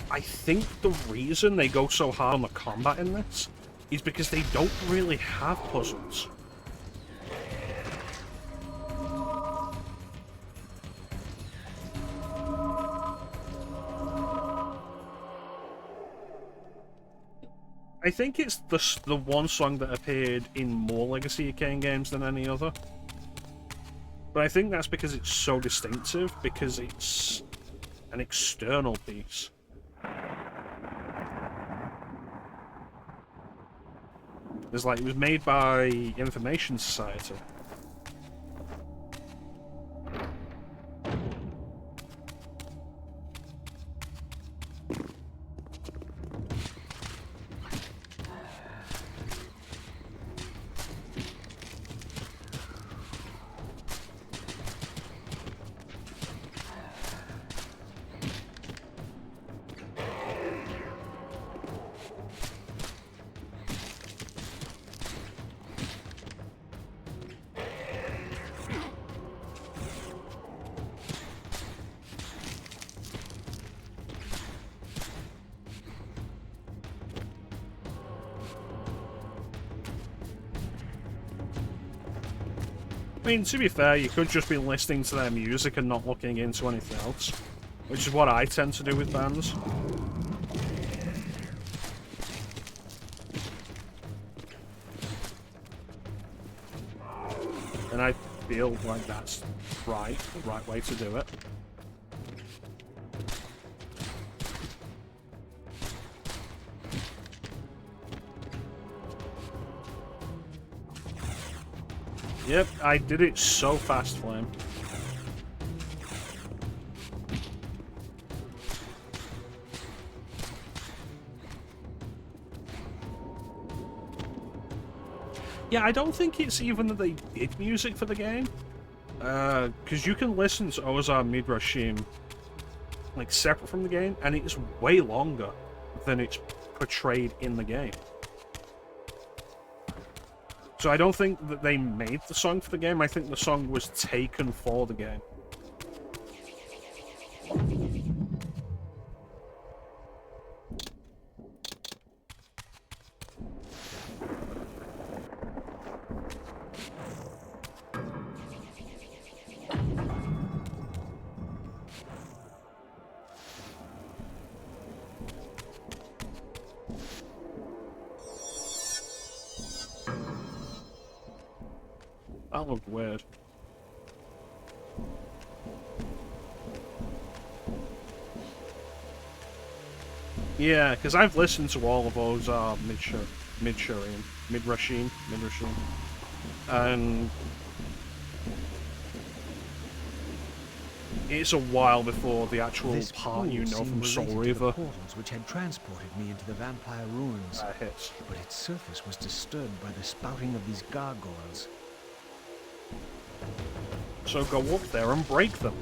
I think the reason they go so hard on the combat in this is because they don't really have puzzles. I think it's the one song that appeared in more Legacy of Kain games than any other. But I think that's because it's so distinctive, because it's an external piece. It's like, it was made by Information Society. I mean, to be fair, you could just be listening to their music and not looking into anything else, which is what I tend to do with bands. And I feel like that's the right way to do it. Yep, I did it so fast, Flame. Yeah, I don't think it's even that they did music for the game. Because you can listen to Ozar Midrashim, like, separate from the game, and it's way longer than it's portrayed in the game. So I don't think that they made the song for the game, I think the song was taken for the game. That looked weird. Yeah, because I've listened to all of those Midrashim, and it's a while before the actual part you know from Soul Reaver. Portals which had transported me into the vampire ruins, Hits. but its surface was disturbed by the spouting of these gargoyles. So go up there and break them.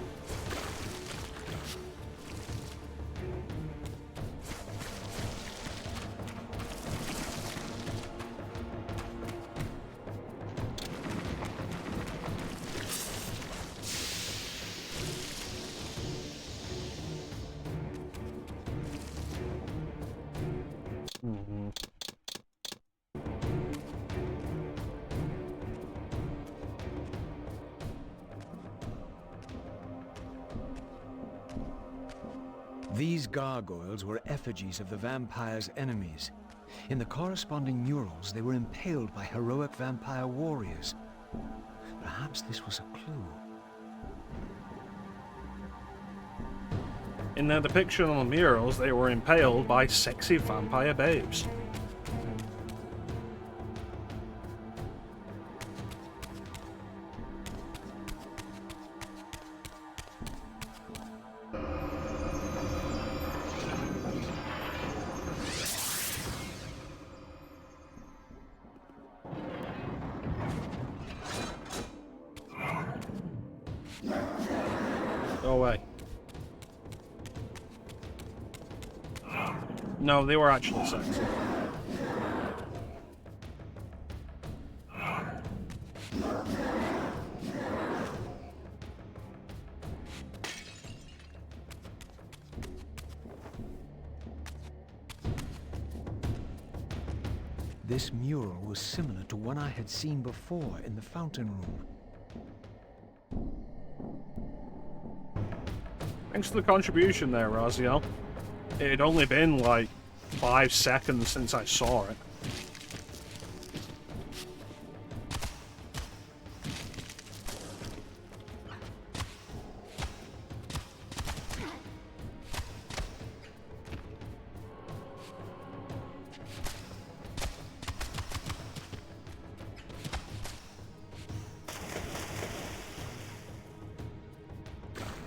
These gargoyles were effigies of the vampire's enemies. In the corresponding murals, they were impaled by heroic vampire warriors. Perhaps this was a clue. In their depiction on the murals, they were impaled by sexy vampire babes. Go away. No, they were actually sexy. This mural was similar to one I had seen before in the fountain room. Thanks for the contribution there, Raziel. It had only been like 5 seconds since I saw it.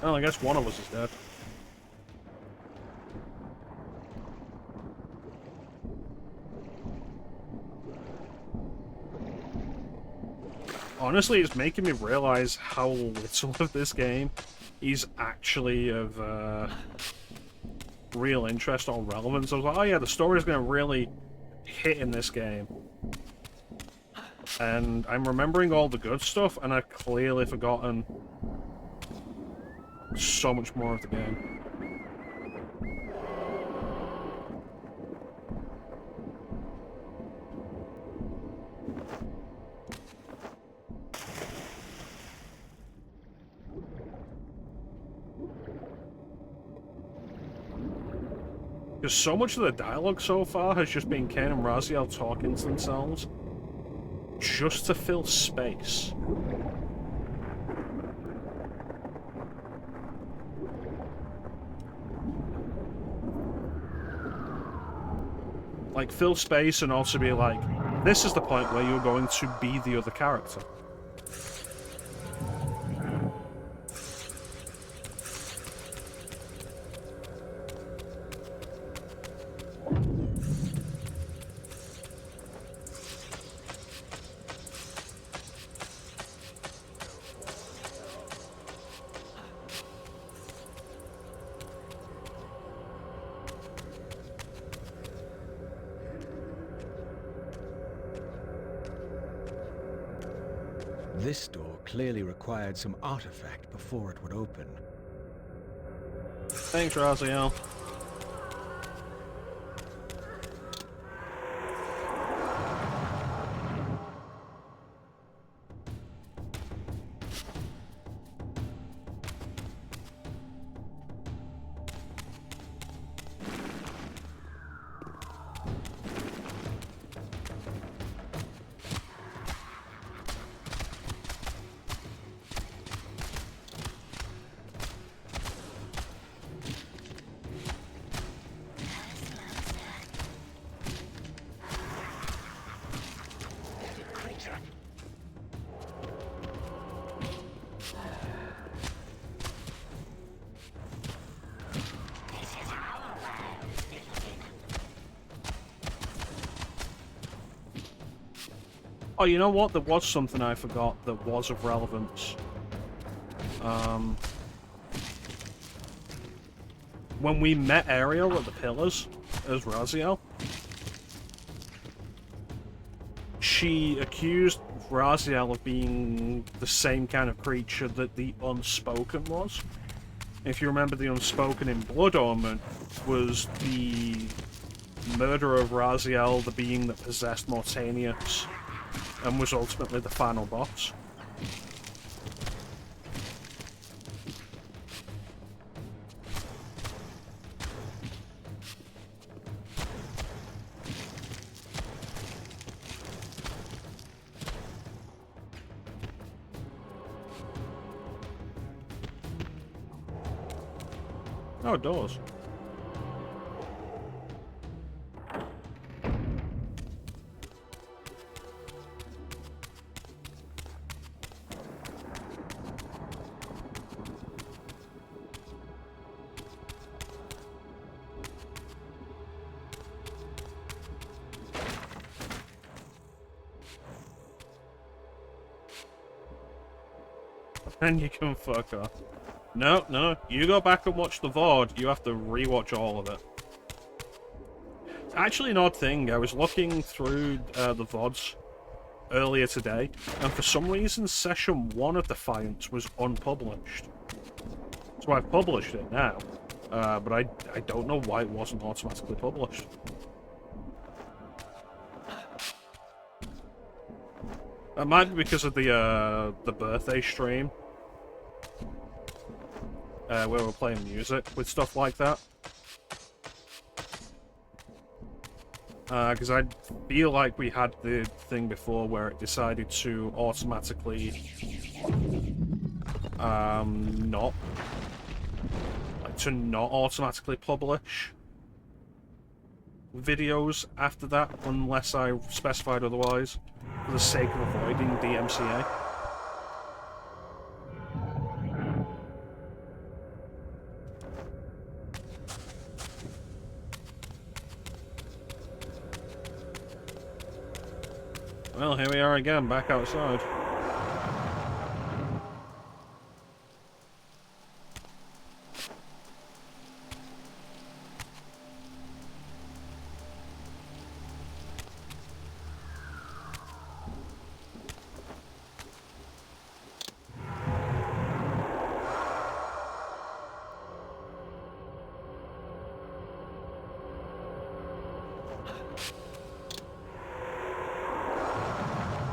Well, I guess one of us is dead. Honestly, it's making me realize how little of this game is actually of real interest or relevance. I was like, oh yeah, the story's going to really hit in this game. And I'm remembering all the good stuff, and I've clearly forgotten so much more of the game. Because so much of the dialogue so far has just been Kain and Raziel talking to themselves. Just to fill space. Like, fill space and also be like, this is the point where you're going to be the other character. This door clearly required some artifact before it would open. Thanks, Raziel. Oh, you know what? There was something I forgot that was of relevance. When we met Ariel at the Pillars as Raziel, she accused Raziel of being the same kind of creature that the Unspoken was. If you remember, the Unspoken in Blood Omen was the murderer of Raziel, the being that possessed Mortanius, and was ultimately the final boss. Oh, doors. And you can fuck off. No, no, you go back and watch the VOD, you have to rewatch all of it. It's actually an odd thing, I was looking through the VODs earlier today, and for some reason Session 1 of Defiance was unpublished. So I've published it now, but I don't know why it wasn't automatically published. It might be because of the birthday stream. Where we're playing music with stuff like that. Because I feel like we had the thing before where it decided to automatically not automatically publish videos after that unless I specified otherwise, for the sake of avoiding DMCA. Well, here we are again, back outside.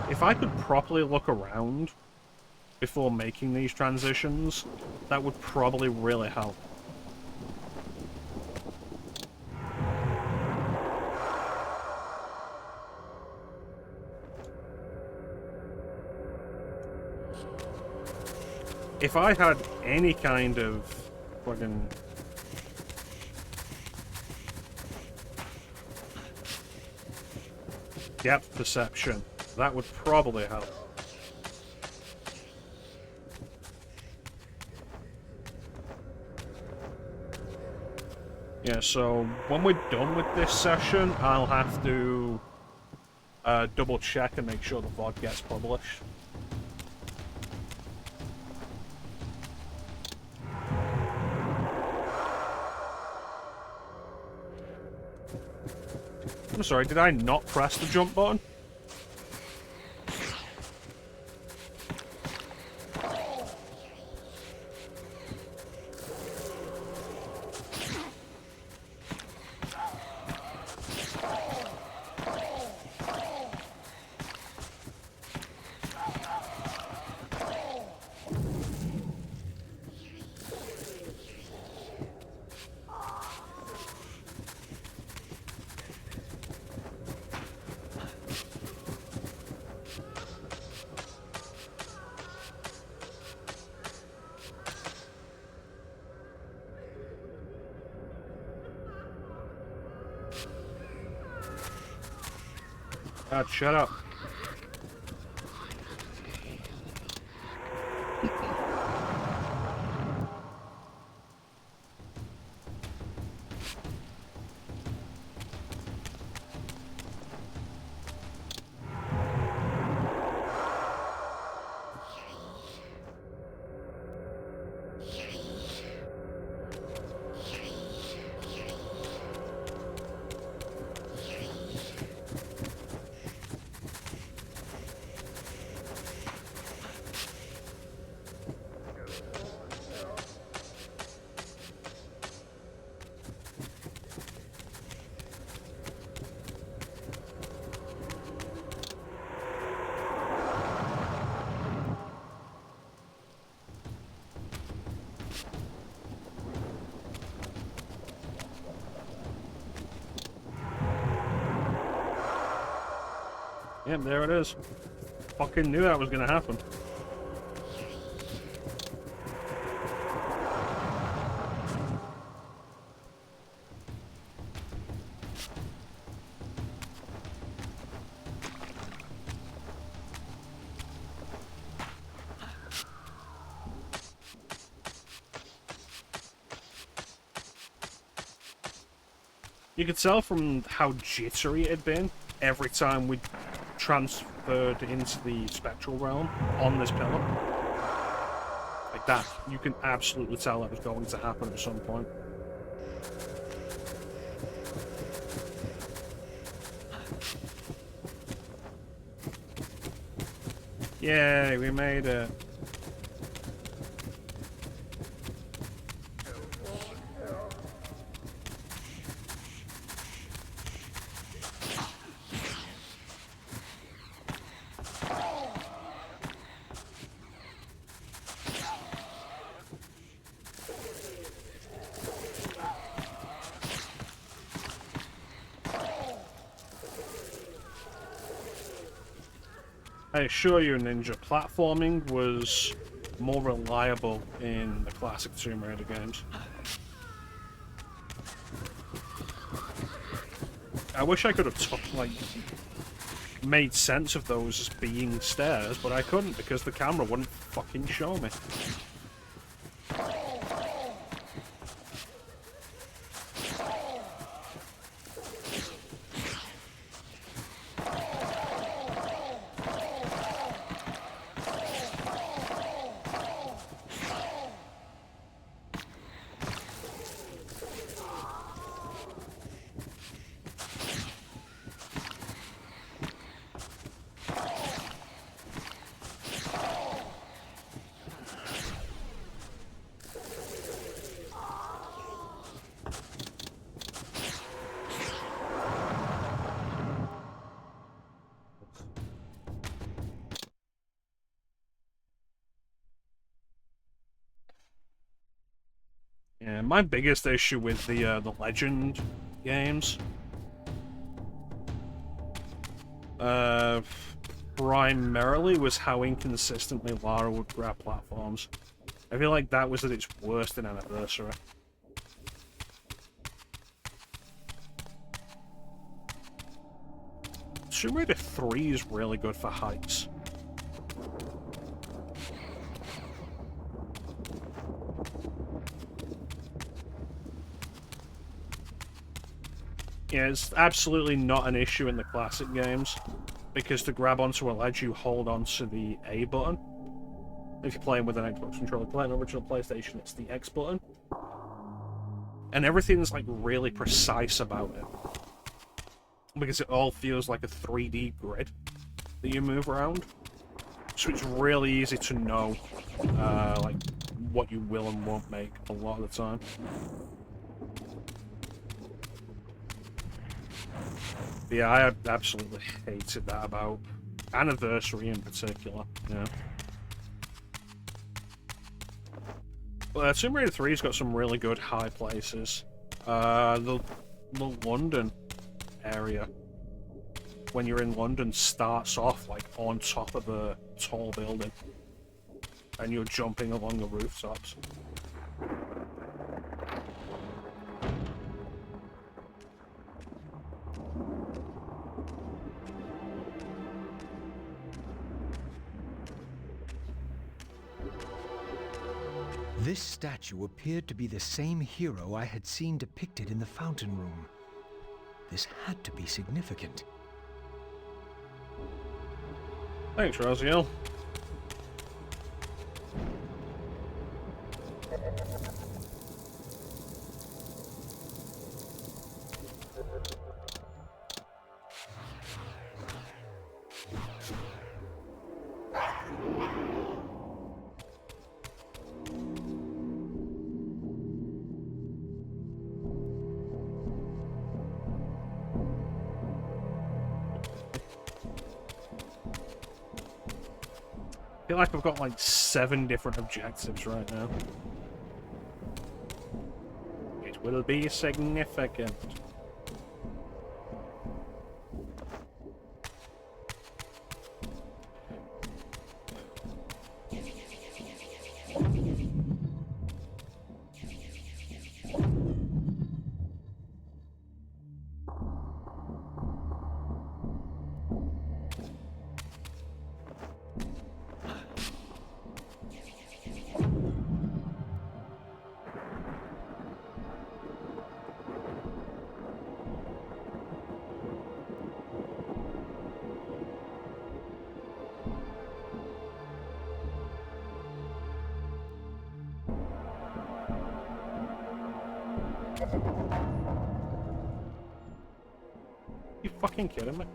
If I could properly look around before making these transitions, that would probably really help. If I had any kind of fucking... depth perception, that would probably help. Yeah, so when we're done with this session, I'll have to double check and make sure the VOD gets published. I'm sorry, did I not press the jump button? God, shut up. Yep, there it is. Fucking knew that was gonna happen. You could tell from how jittery it had been every time we transferred into the spectral realm on this pillar. Like that. You can absolutely tell that was going to happen at some point. Yay, we made it. I assure you, Ninja, platforming was more reliable in the classic Tomb Raider games. I wish I could have made sense of those as being stairs, but I couldn't because the camera wouldn't fucking show me. Yeah, my biggest issue with the Legend games, primarily was how inconsistently Lara would grab platforms. I feel like that was at its worst in Anniversary. Tomb Raider 3 is really good for heights. Yeah, it's absolutely not an issue in the classic games, because to grab onto a ledge, you hold onto the A button. If you're playing with an Xbox controller, playing an original PlayStation, it's the X button. And everything's like really precise about it. Because it all feels like a 3D grid that you move around. So it's really easy to know like what you will and won't make a lot of the time. But yeah, I absolutely hated that about Anniversary in particular, yeah. Well, Tomb Raider 3's got some really good high places. The London area, when you're in London, starts off like on top of a tall building, and you're jumping along the rooftops. This statue appeared to be the same hero I had seen depicted in the fountain room. This had to be significant. Thanks, Raziel. I feel like I've got like 7 different objectives right now. It will be significant. You fucking kidding me?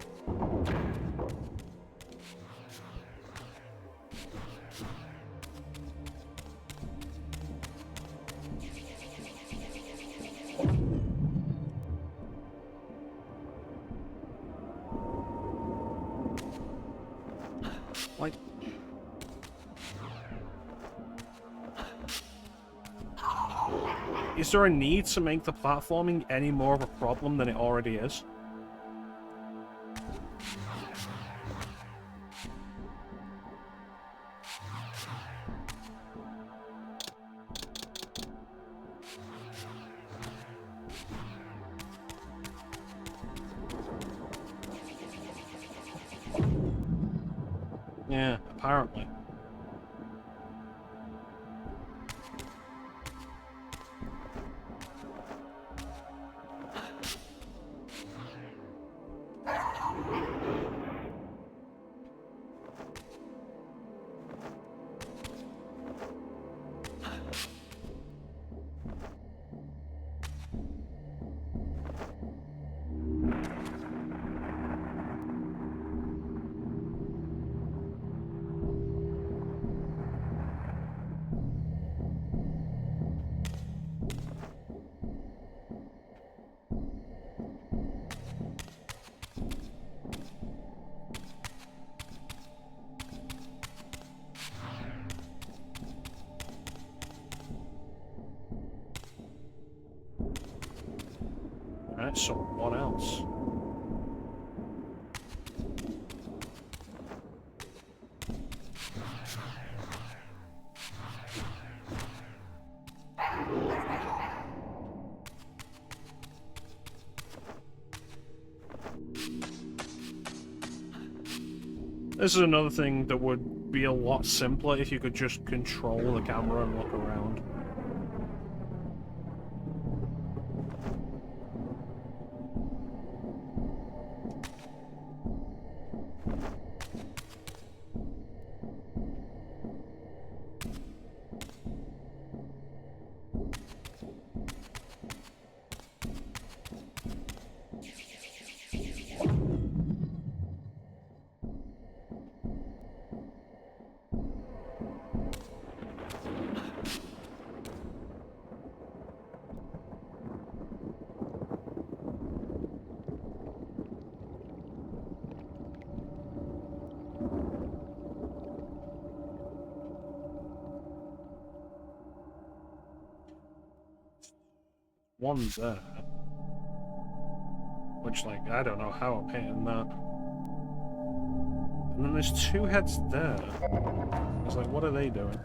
Like... Is there a need to make the platforming any more of a problem than it already is? Yeah, apparently. Alright, so what else? This is another thing that would be a lot simpler if you could just control the camera and look around. One there. Which, like, I don't know how I'm hitting that. And then there's two heads there. It's like, what are they doing?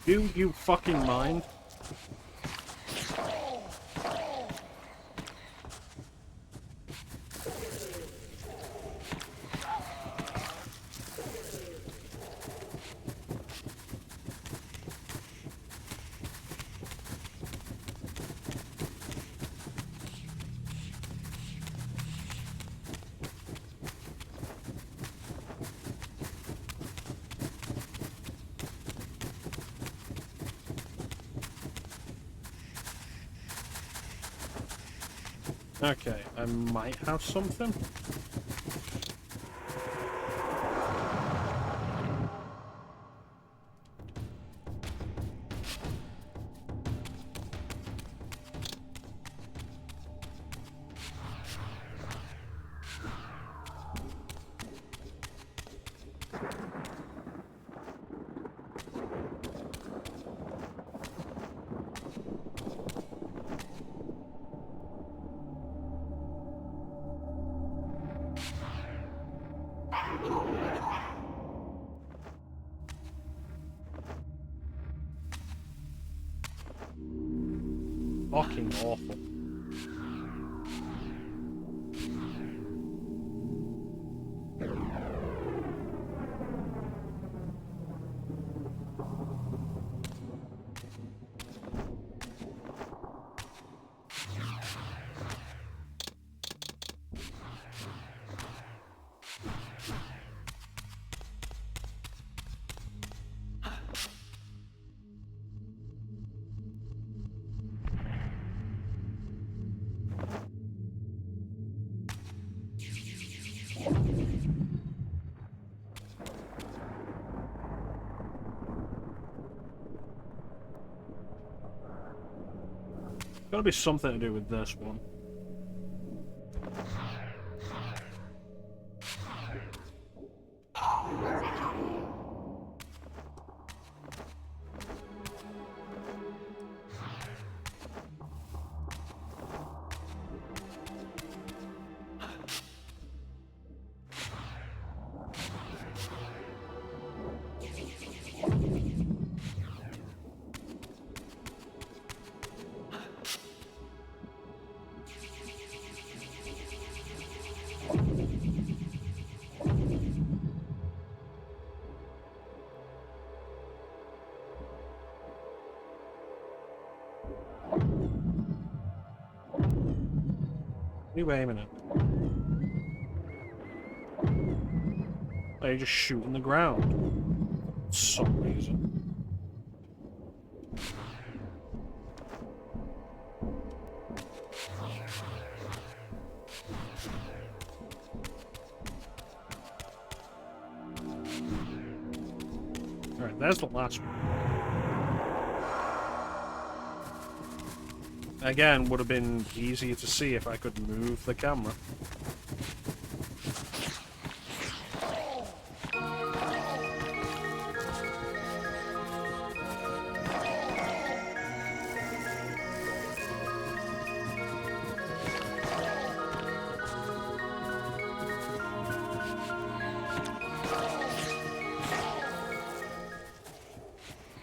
Do you fucking mind? Okay, I might have something. Fucking awful. Gotta be something to do with this one. are you aiming at? Oh, you're just shooting the ground. For some reason. Alright, there's the last one. Again, would have been easier to see if I could move the camera.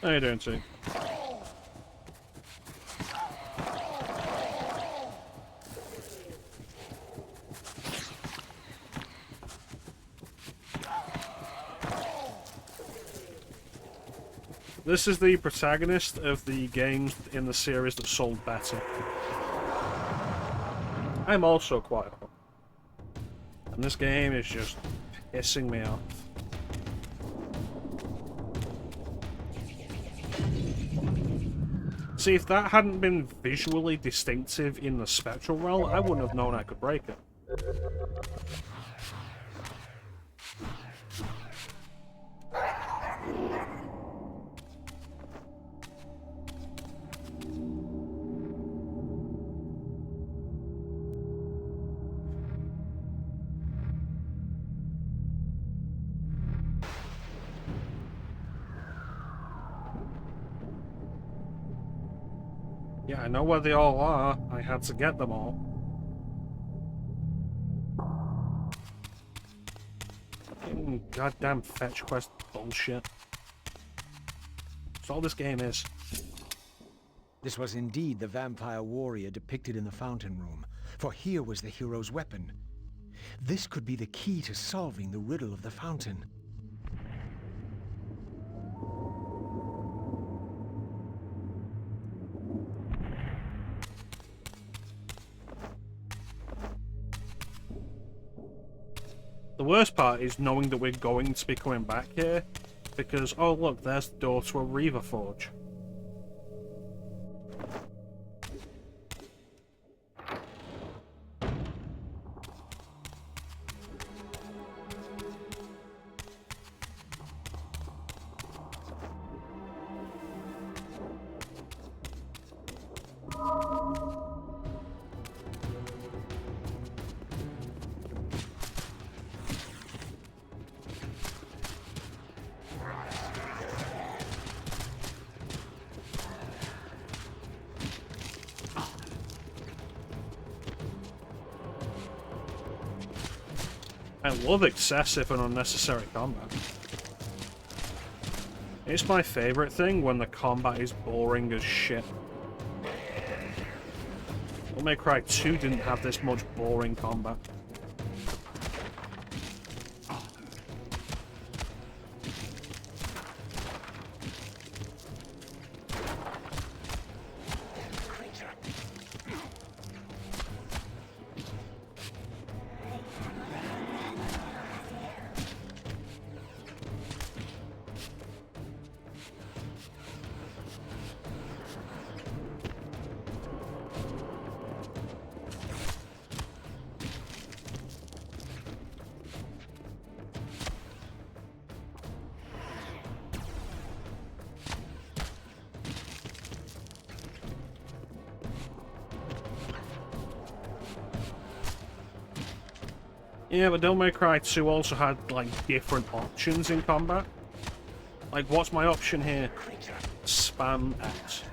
How you doing, T? This is the protagonist of the games in the series that sold better. I'm also quite hot. And this game is just pissing me off. See, if that hadn't been visually distinctive in the spectral realm, I wouldn't have known I could break it. Yeah, I know where they all are. I had to get them all. Fucking goddamn fetch quest bullshit. That's all this game is. This was indeed the vampire warrior depicted in the fountain room, for here was the hero's weapon. This could be the key to solving the riddle of the fountain. The worst part is knowing that we're going to be coming back here, because, oh look, there's the door to a Reaver Forge. I love excessive and unnecessary combat. It's my favourite thing when the combat is boring as shit. Devil May Cry 2 didn't have this much boring combat. Yeah, but Devil May Cry 2 also had, like, different options in combat. Like, what's my option here? Spam X.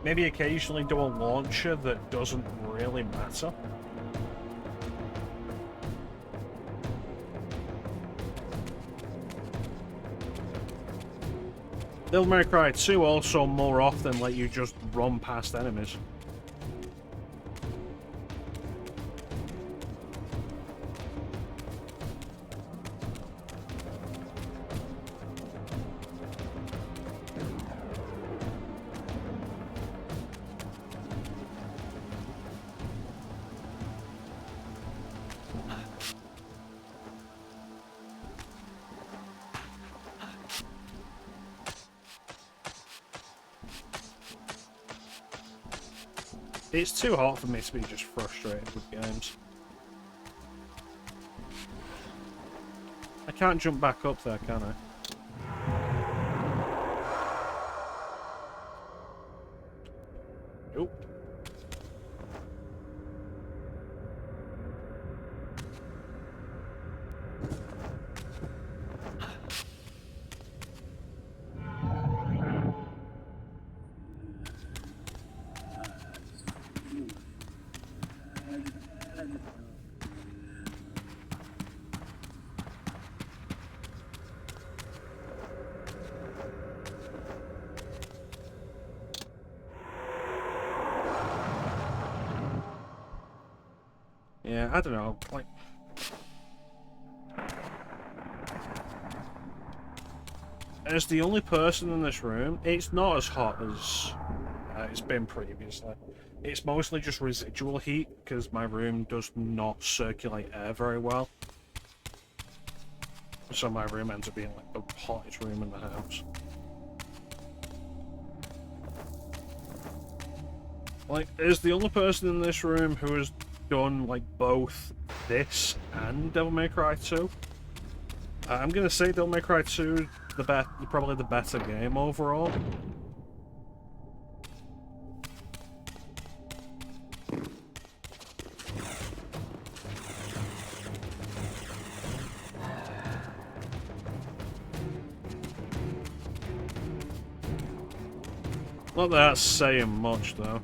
Maybe occasionally do a launcher that doesn't really matter. Devil May Cry 2 also more often let you just run past enemies. It's too hot for me to be just frustrated with games. I can't jump back up there, can I? Nope. Yeah, I don't know, like... As the only person in this room, it's not as hot as it's been previously. It's mostly just residual heat, because my room does not circulate air very well. So my room ends up being like the hottest room in the house. Like, as the only person in this room who has done like both this and Devil May Cry 2, I'm gonna say Devil May Cry 2 probably the better game overall. Not that that's saying much though.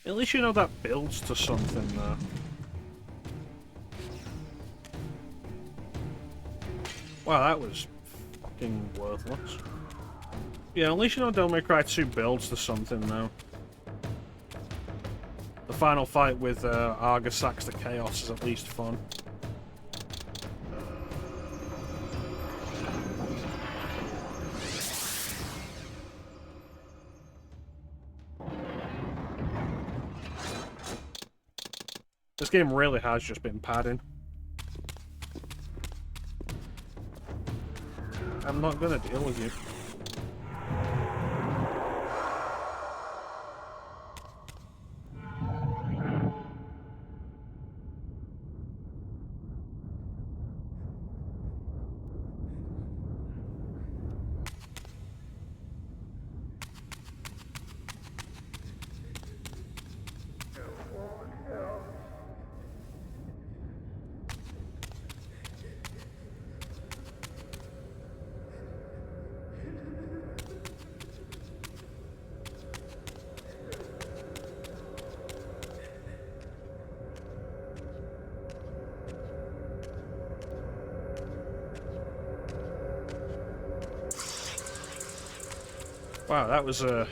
At least you know that builds to something though. Wow, that was fucking worthless. Yeah, at least you know Devil May Cry 2 builds to something though. The final fight with Argasax the Chaos is at least fun. This game really has just been padding. I'm not gonna deal with you. Wow, that was a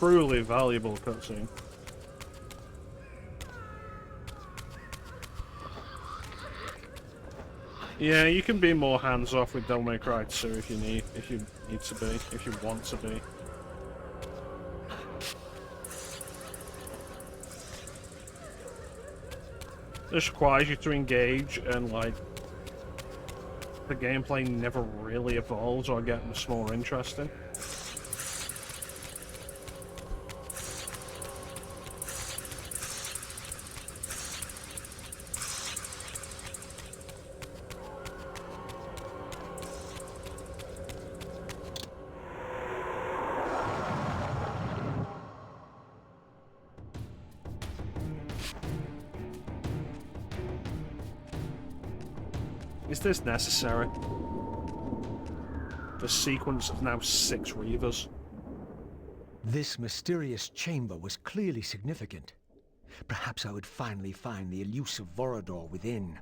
truly valuable cutscene. Yeah, you can be more hands-off with Devil May Cry 2 if you need to be, if you want to be. This requires you to engage, and like the gameplay never really evolves or gets more interesting. Is this necessary? The sequence is now 6 Reavers. This mysterious chamber was clearly significant. Perhaps I would finally find the elusive Vorador within.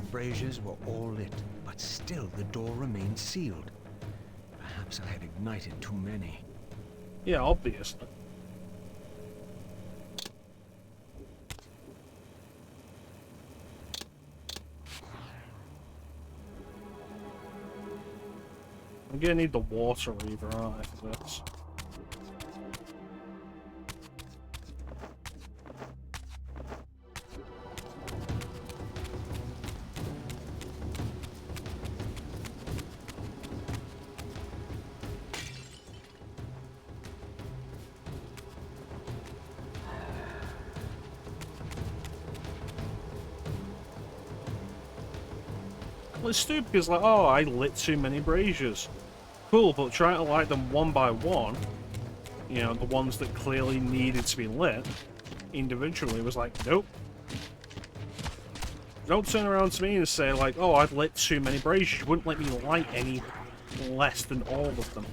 Braziers were all lit, but still the door remained sealed. Perhaps I had ignited too many. Yeah, obviously. I'm gonna need the water reaver, aren't I, for this? Well, it's stupid because, like, oh, I lit too many braziers. Cool, but trying to light them one by one, you know, the ones that clearly needed to be lit, individually was like, nope. Don't turn around to me and say, like, oh, I've lit too many braziers. You wouldn't let me light any less than all of them.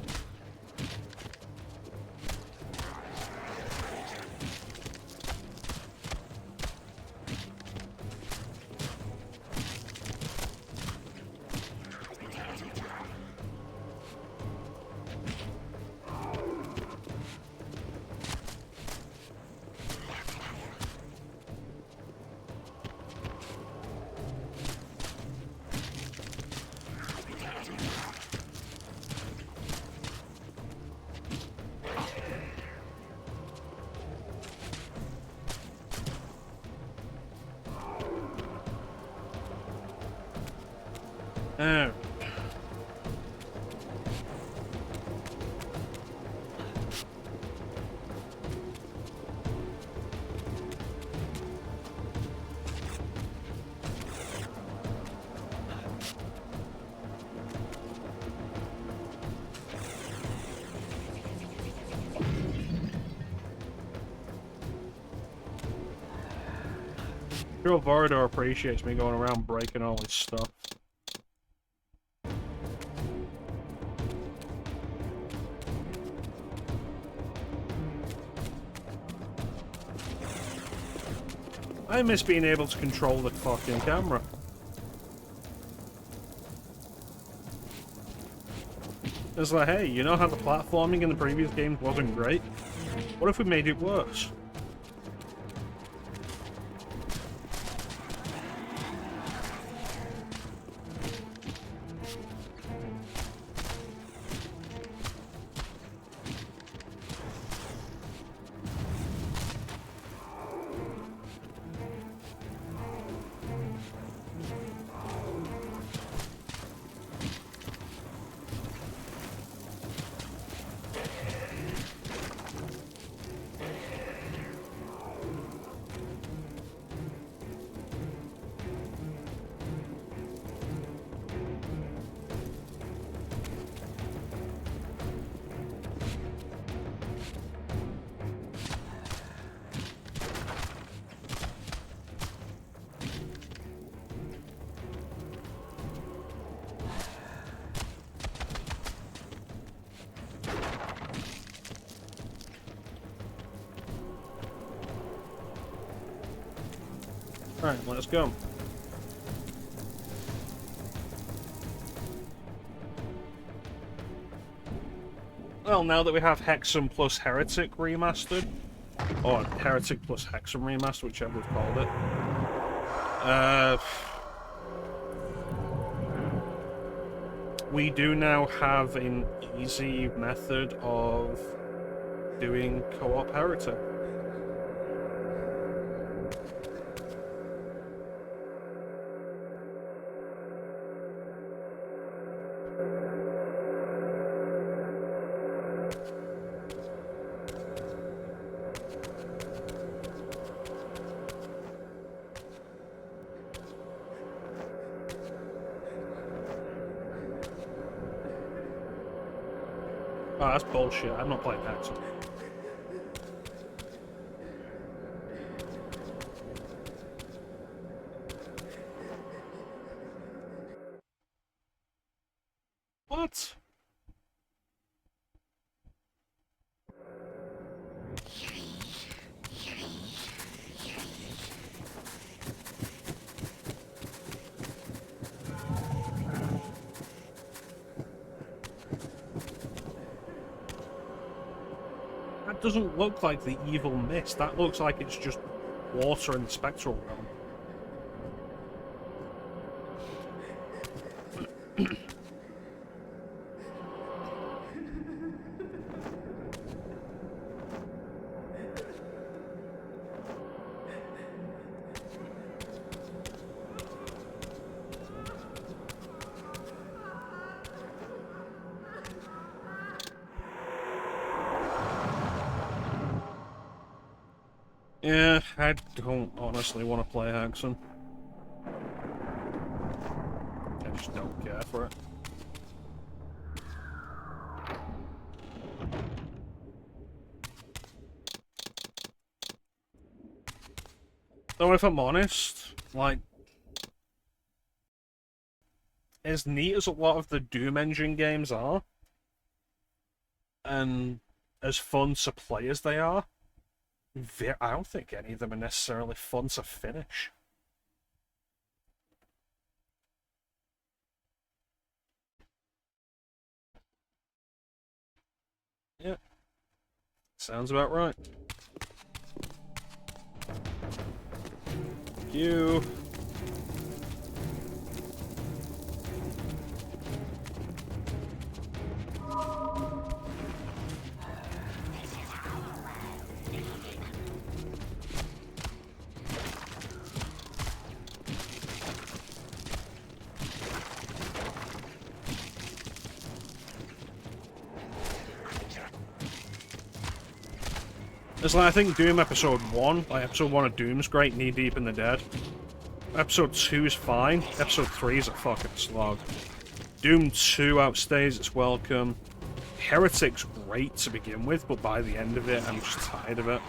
Oh. Sure, Vorador appreciates me going around breaking all his stuff. I miss being able to control the fucking camera. It's like, hey, you know how the platforming in the previous games wasn't great? What if we made it worse? Alright, let's go. Well, now that we have Hexen plus Heretic remastered, Or Heretic plus Hexen Remaster, whichever we've called it. We do now have an easy method of doing co-op Heretic. Oh, that's bullshit. I'm not playing Hexen. What? That doesn't look like the evil mist. That looks like it's just water in the spectral realm. Yeah, I don't honestly want to play Hexen. I just don't care for it. Though if I'm honest, like, as neat as a lot of the Doom engine games are, and as fun to play as they are, I don't think any of them are necessarily fun to finish. Yeah. Sounds about right. Thank you. It's like, I think Doom Episode 1, like Episode 1 of Doom's great, Knee Deep in the Dead. Episode 2 is fine, Episode 3 is a fucking slog. Doom 2 outstays its welcome. Heretic's great to begin with, but by the end of it, I'm just tired of it.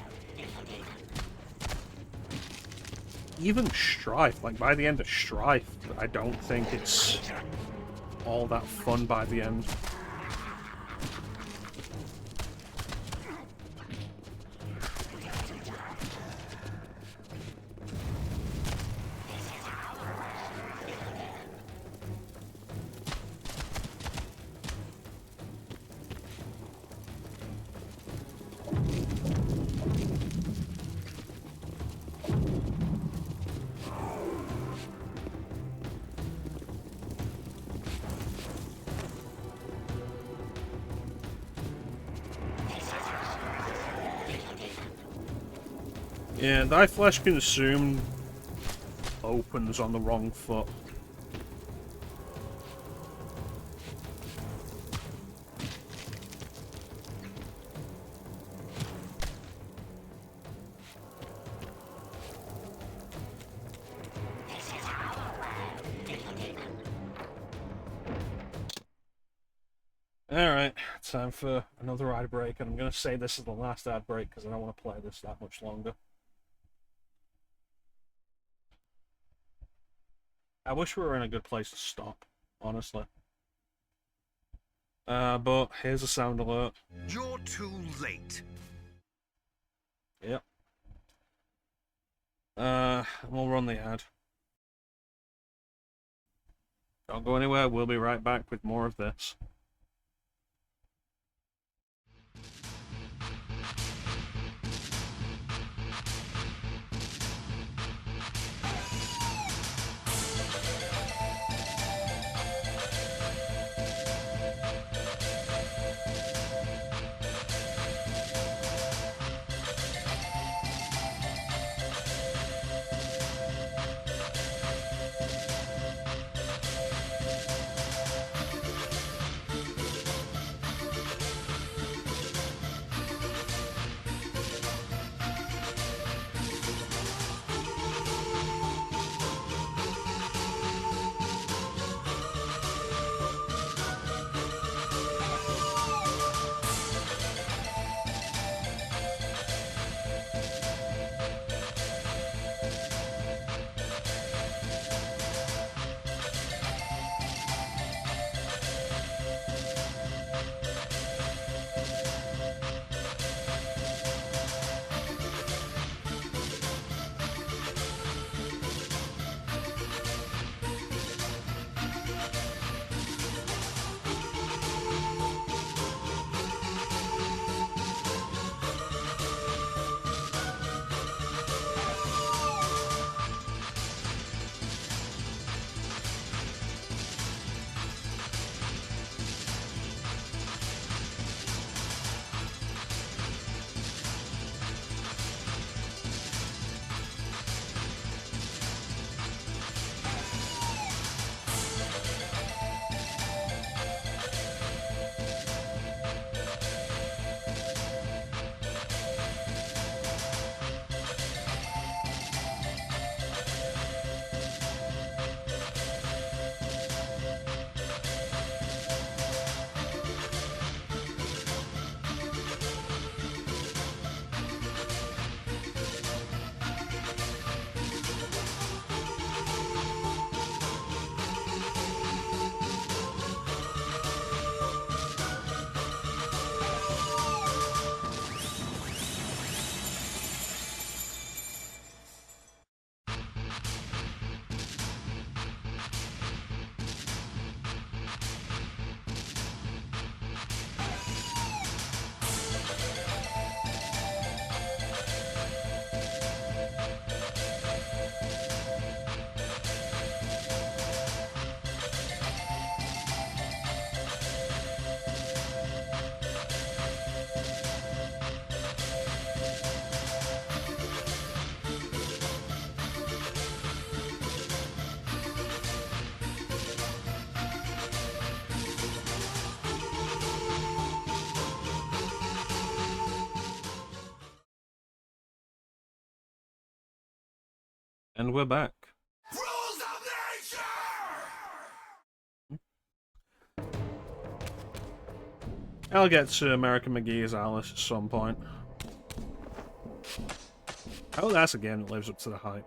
Even Strife, like by the end of Strife, I don't think it's all that fun by the end. Yeah, thy flesh consumed opens on the wrong foot. Alright, time for another ad break, and I'm going to say this is the last ad break because I don't want to play this that much longer. I wish we were in a good place to stop, honestly. But here's a sound alert. You're too late. Yep. We'll run the ad. Don't go anywhere, we'll be right back with more of this. And we're back. Rules of nature! I'll get to American McGee's Alice at some point. Oh, that's a game that lives up to the hype.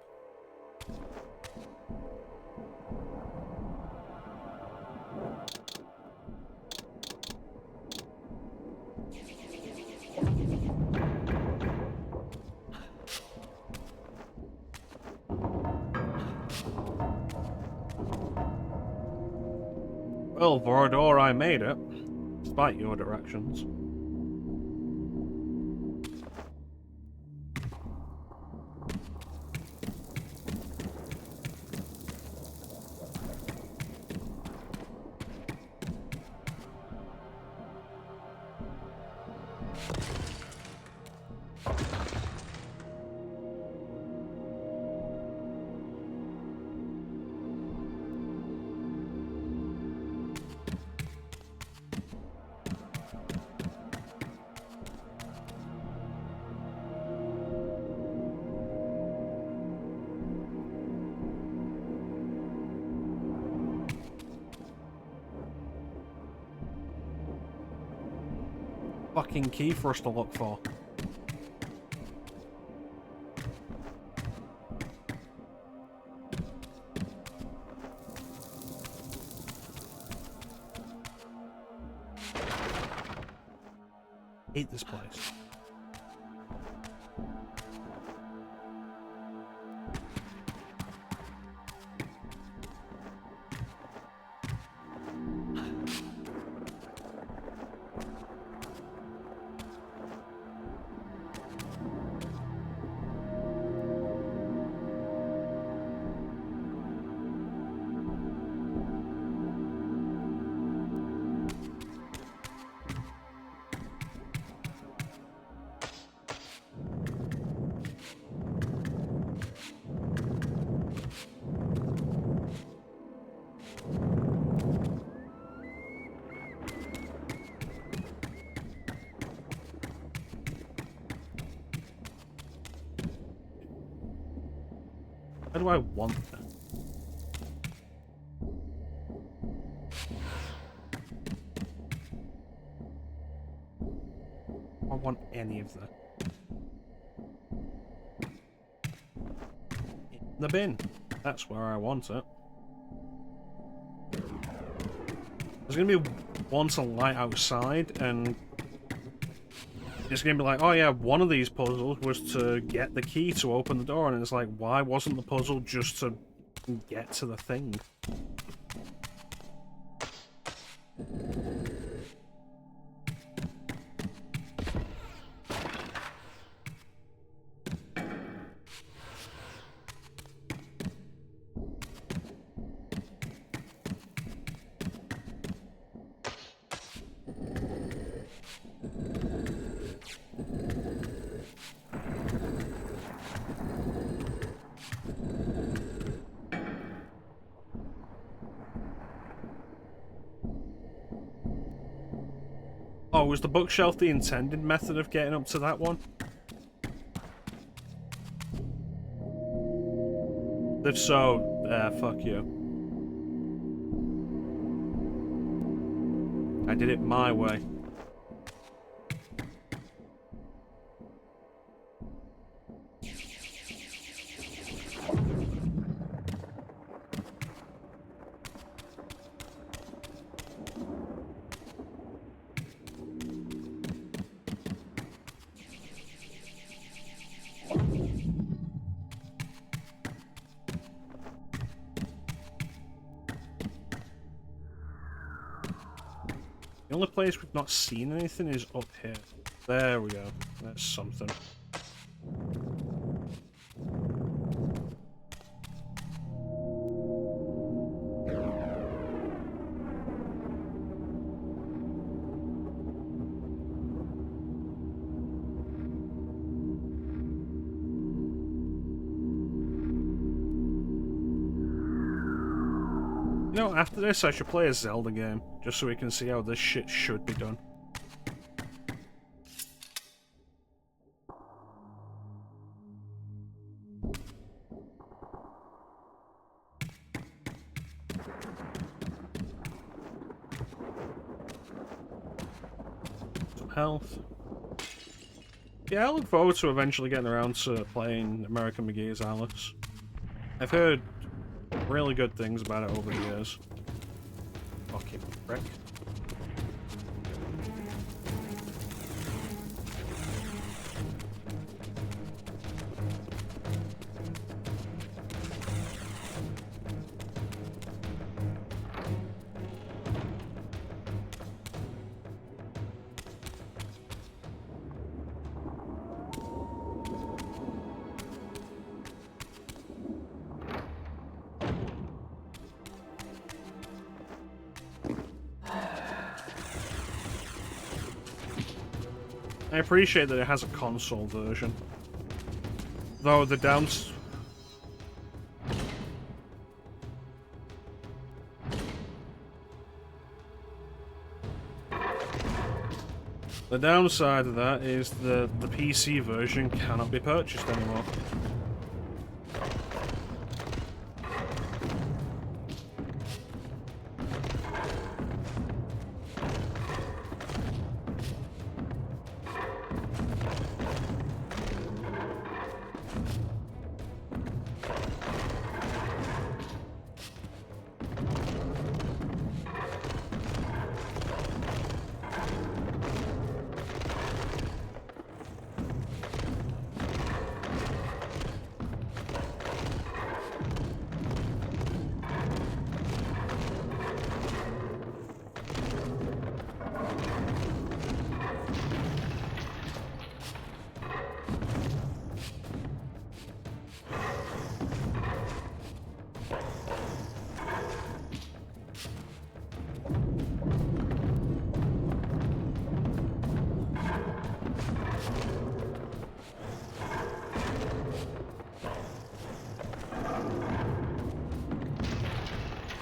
Well, Vorador, I made it, despite your directions. Fucking key for us to look for. Hate this place. How do I want that? I don't want any of that. In the bin. That's where I want it. There's gonna be one to light outside, and it's gonna be like, oh yeah, one of these puzzles was to get the key to open the door, and it's like, why wasn't the puzzle just to get to the thing? Oh, was the bookshelf the intended method of getting up to that one? If so, fuck you. I did it my way. The only place we've not seen anything is up here. There we go. That's something. You know, after this I should play a Zelda game, just so we can see how this shit should be done. health. Yeah, I look forward to eventually getting around to playing American McGee's Alice. I've heard really good things about it over the years. Fucking prick. I appreciate that it has a console version. Though the downside of that is the PC version cannot be purchased anymore.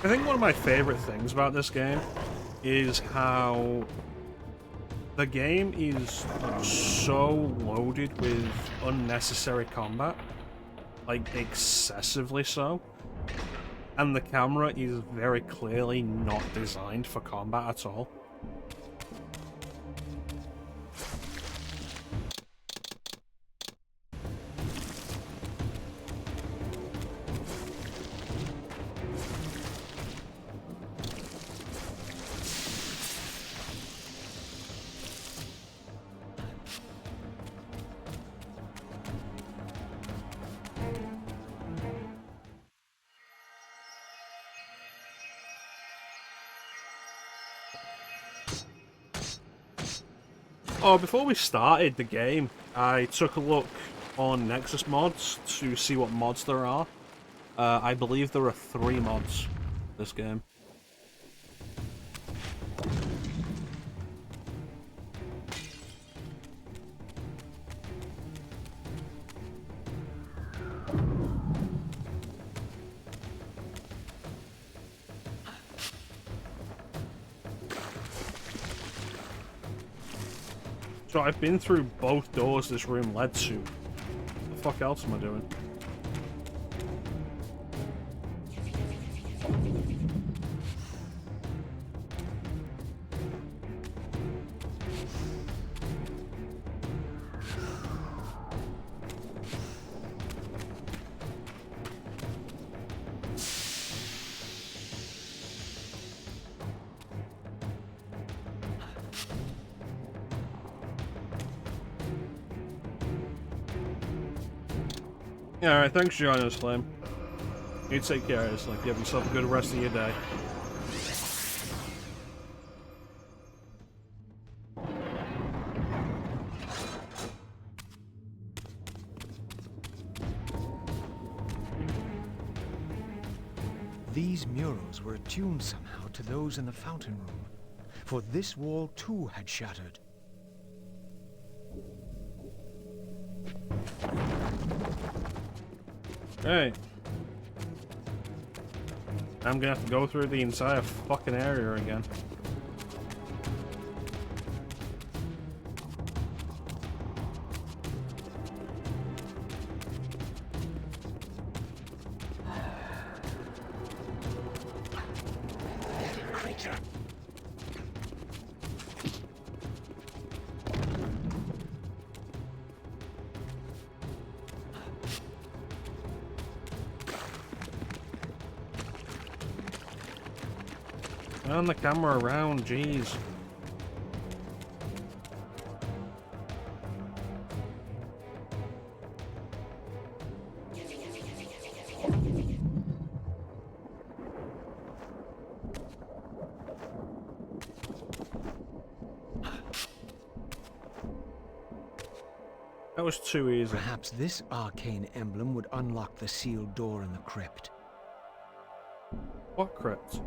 I think one of my favorite things about this game is how the game is so loaded with unnecessary combat, like excessively so, and the camera is very clearly not designed for combat at all. Oh, before we started the game, I took a look on Nexus mods to see what mods there are. I believe there are 3 mods for this game. So I've been through both doors this room led to. What the fuck else am I doing? Yeah, alright, thanks for joining us, Flame. You take care of yourself. You have yourself a good rest of your day. These murals were attuned somehow to those in the fountain room, for this wall too had shattered. Hey. I'm gonna have to go through the entire fucking area again. Turn the camera around, jeez. That was too easy. Perhaps this arcane emblem would unlock the sealed door in the crypt. What crypt?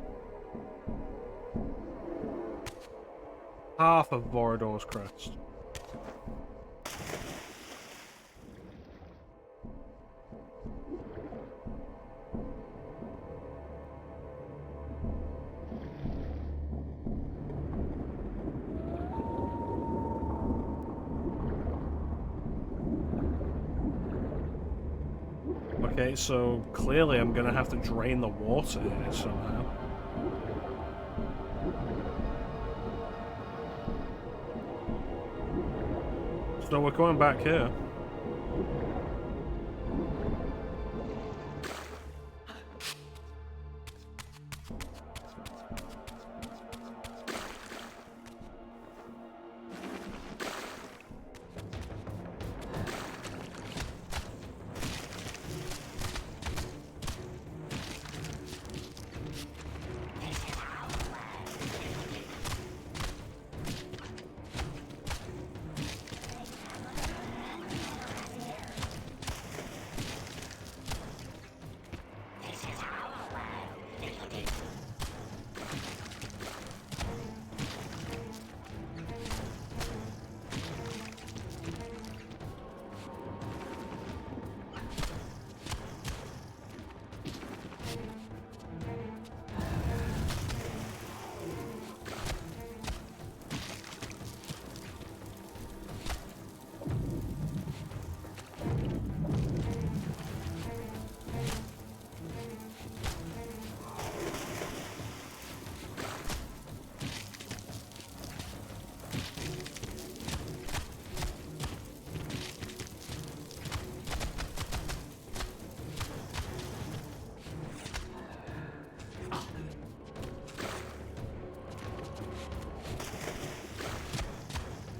Half of Vorador's crest. Okay, so clearly I'm gonna have to drain the water here somehow. So we're going back here.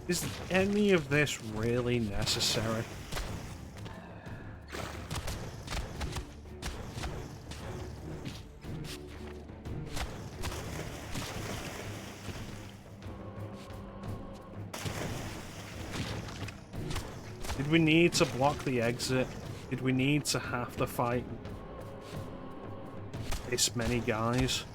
Is any of this really necessary? Did we need to block the exit? Did we need to have to fight this many guys?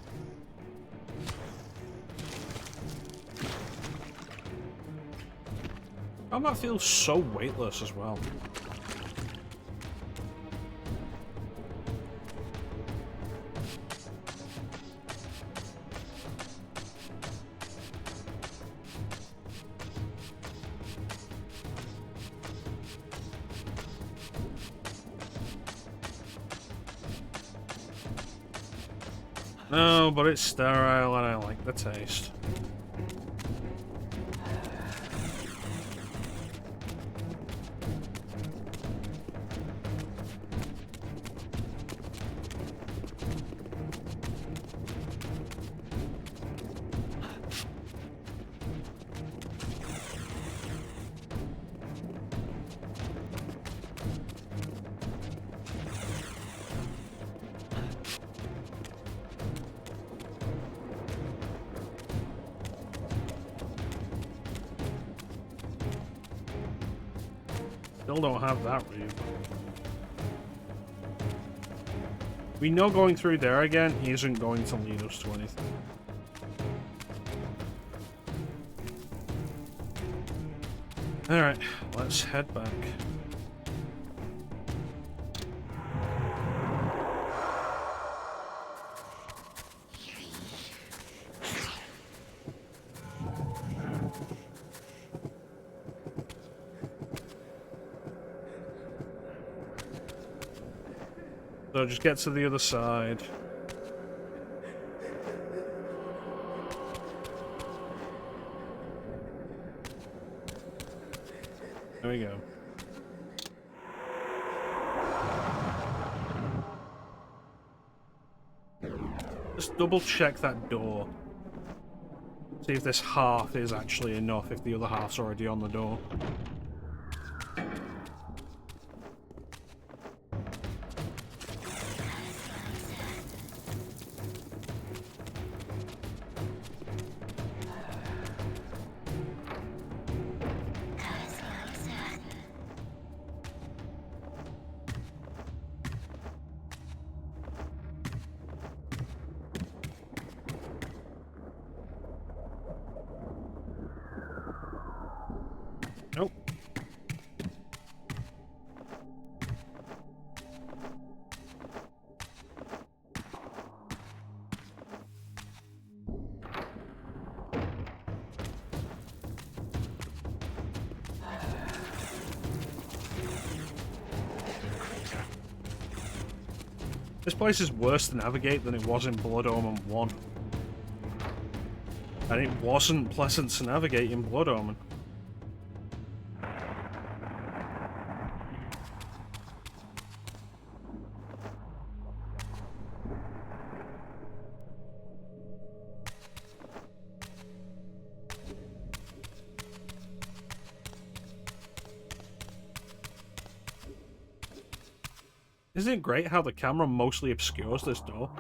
Oh, that feels so weightless as well. No, but it's sterile and I like the taste. Still don't have that read. We know going through there again isn't going to lead us to anything. Alright, let's head back. So just get to the other side. There we go. Just double check that door. See if this half is actually enough, if the other half's already on the door. Nope. This place is worse to navigate than it was in Blood Omen 1. And it wasn't pleasant to navigate in Blood Omen. Isn't it great how the camera mostly obscures this door?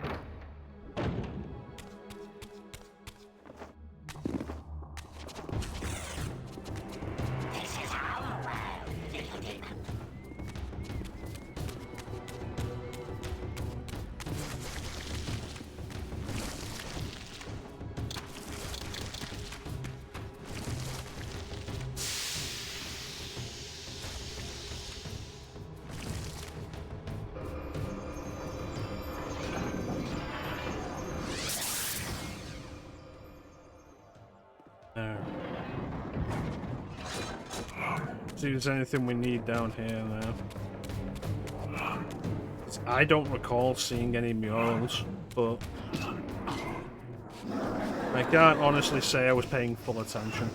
See if there's anything we need down here now. I don't recall seeing any murals, but I can't honestly say I was paying full attention.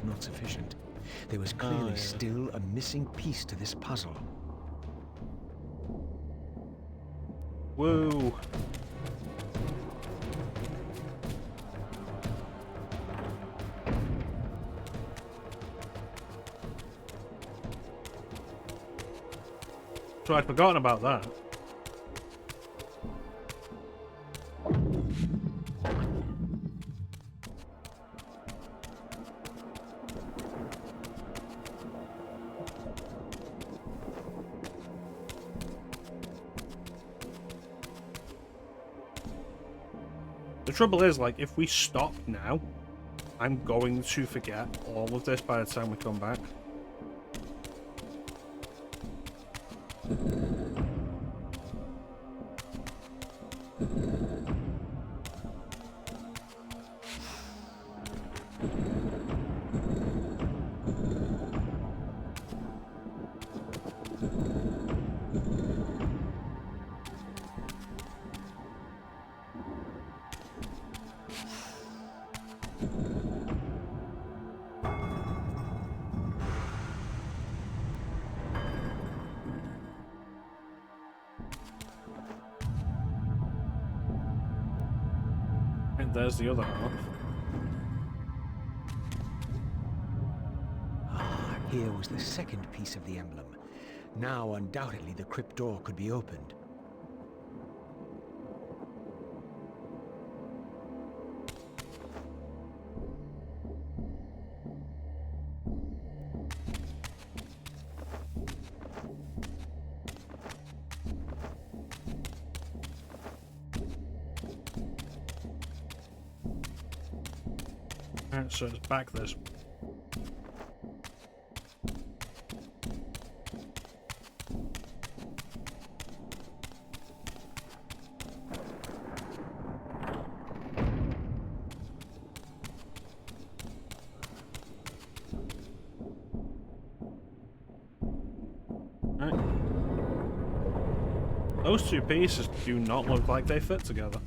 Not sufficient. There was clearly still a missing piece to this puzzle. Whoa. So I'd forgotten about that. The trouble is, like, if we stop now, I'm going to forget all of this by the time we come back. There's the other half. Ah, here was the second piece of the emblem. Now, undoubtedly, the crypt door could be opened. So it's back this. Those two pieces do not look like they fit together.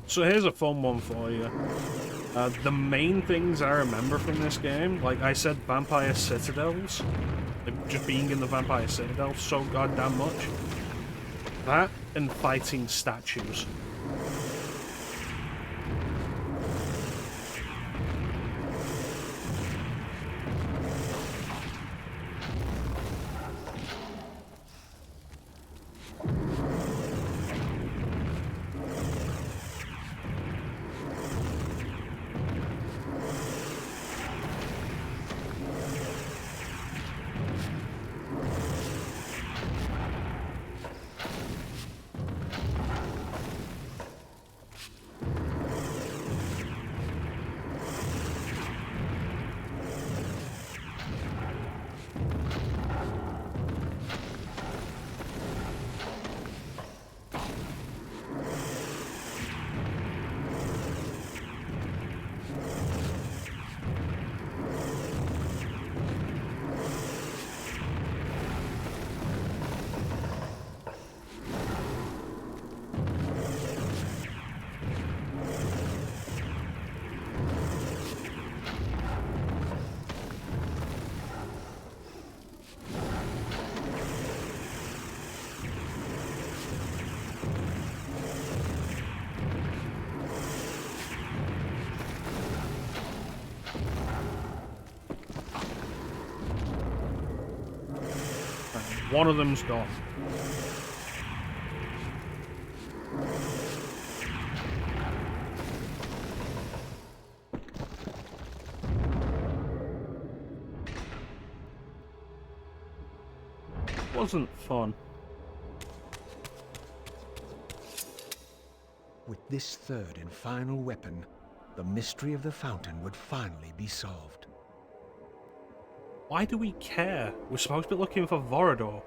So here's a fun one for you. The main things I remember from this game, like I said, Vampire Citadels, like just being in the Vampire Citadel so goddamn much. That and fighting statues. One of them's gone. Wasn't fun. With this third and final weapon, the mystery of the fountain would finally be solved. Why do we care? We're supposed to be looking for Vorador.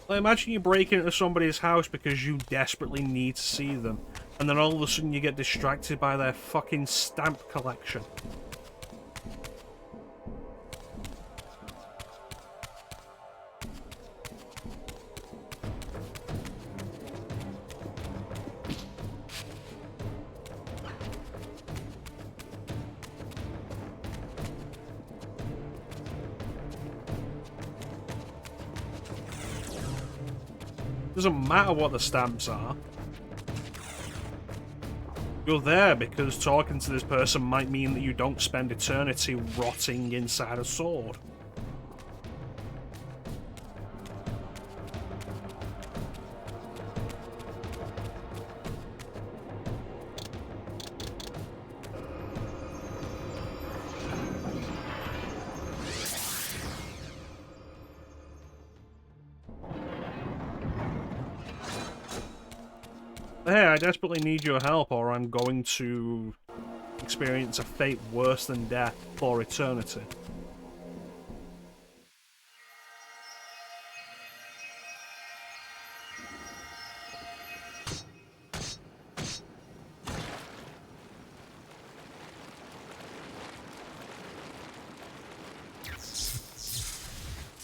Like, imagine you break into somebody's house because you desperately need to see them, and then all of a sudden you get distracted by their fucking stamp collection. Doesn't matter what the stamps are. You're there because talking to this person might mean that you don't spend eternity rotting inside a sword. Hey, I desperately need your help or I'm going to experience a fate worse than death for eternity.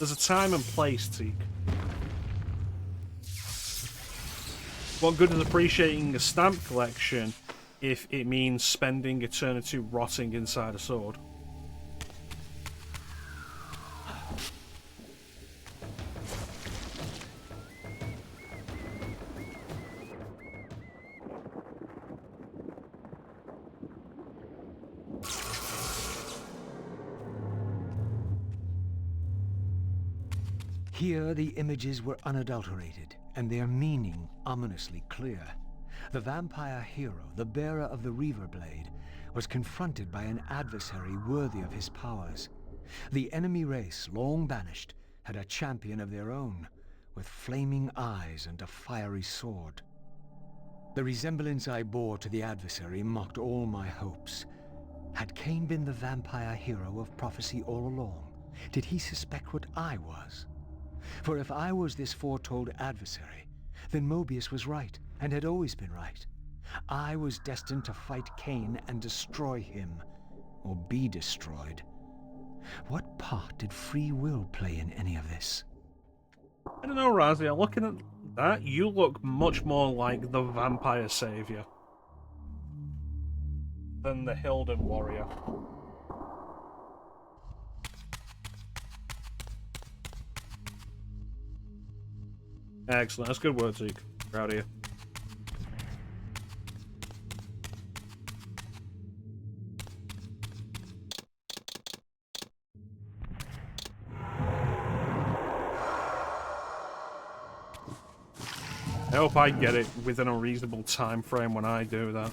There's a time and place, Teak. What good is appreciating a stamp collection if it means spending eternity rotting inside a sword? Here the images were unadulterated, and their meaning ominously clear. The vampire hero, the bearer of the Reaver Blade, was confronted by an adversary worthy of his powers. The enemy race, long banished, had a champion of their own, with flaming eyes and a fiery sword. The resemblance I bore to the adversary mocked all my hopes. Had Kain been the vampire hero of prophecy all along? Did he suspect what I was? For if I was this foretold adversary, then Mobius was right, and had always been right. I was destined to fight Kain and destroy him, or be destroyed. What part did free will play in any of this? I don't know, Raziel. Looking at that, you look much more like the vampire savior than the Hilden warrior. Excellent. That's good words, Zeke. Proud of you. I hope I get it within a reasonable time frame when I do that.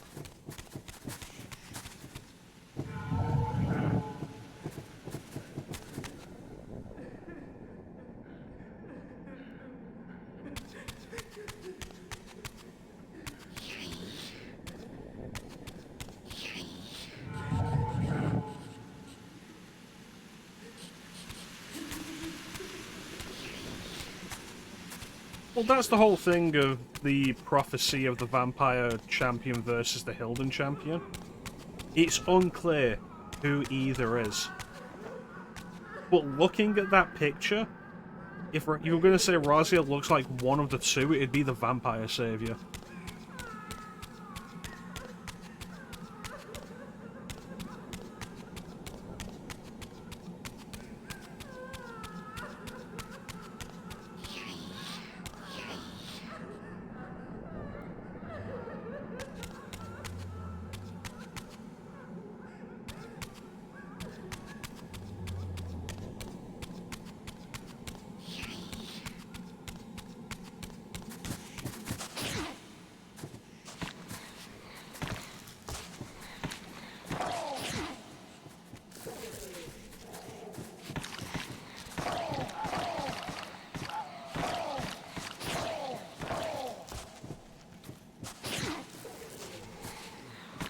Well, that's the whole thing of the prophecy of the vampire champion versus the Hilden champion. It's unclear who either is. But looking at that picture, if you were going to say Raziel looks like one of the two, it'd be the vampire savior.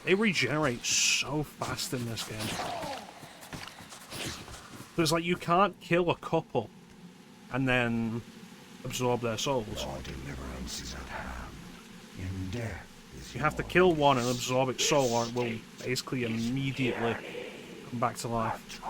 They regenerate so fast in this game. It's like you can't kill a couple and then absorb their souls. Your deliverance is at hand. In death is you have to kill one and absorb its soul, or it will basically immediately come back to life.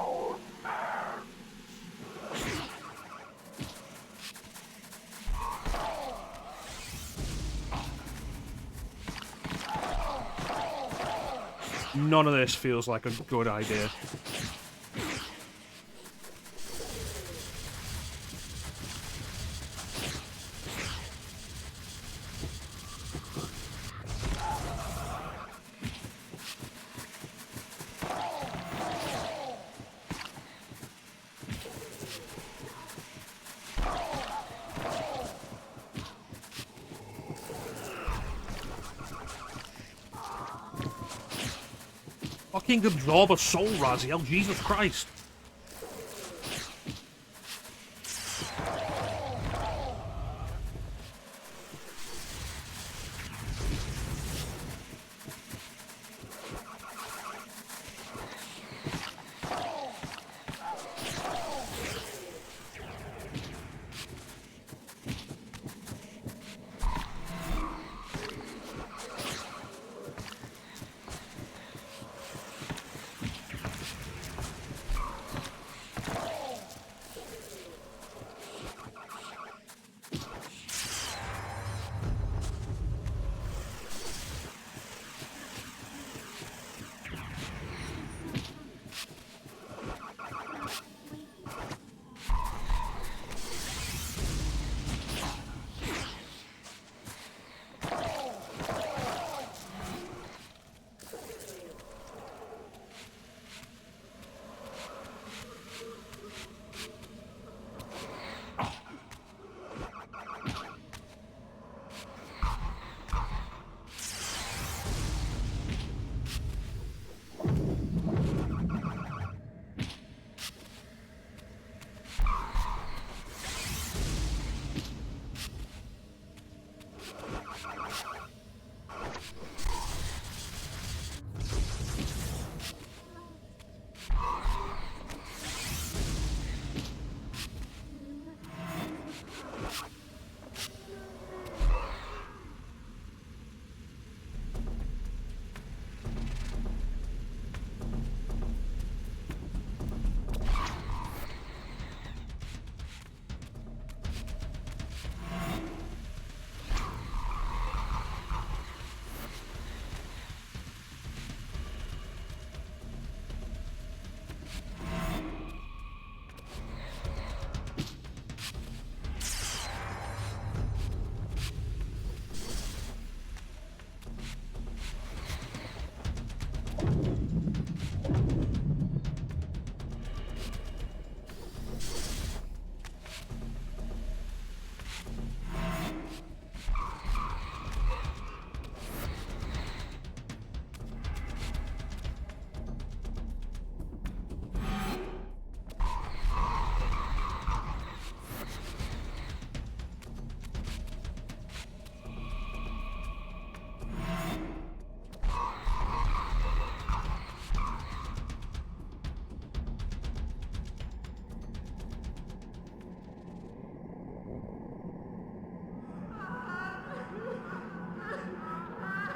None of this feels like a good idea. Fucking absorb a soul, Raziel. Jesus Christ.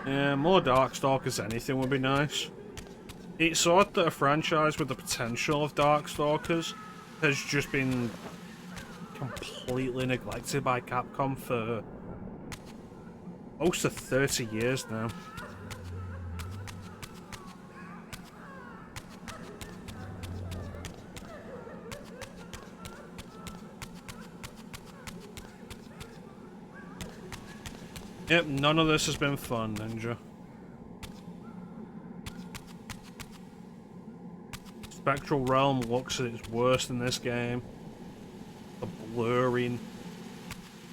Yeah, more Darkstalkers anything would be nice. It's odd that a franchise with the potential of Darkstalkers has just been completely neglected by Capcom for close to 30 years now. Yep, none of this has been fun, Ninja. Spectral Realm looks at its worst in this game. The blurring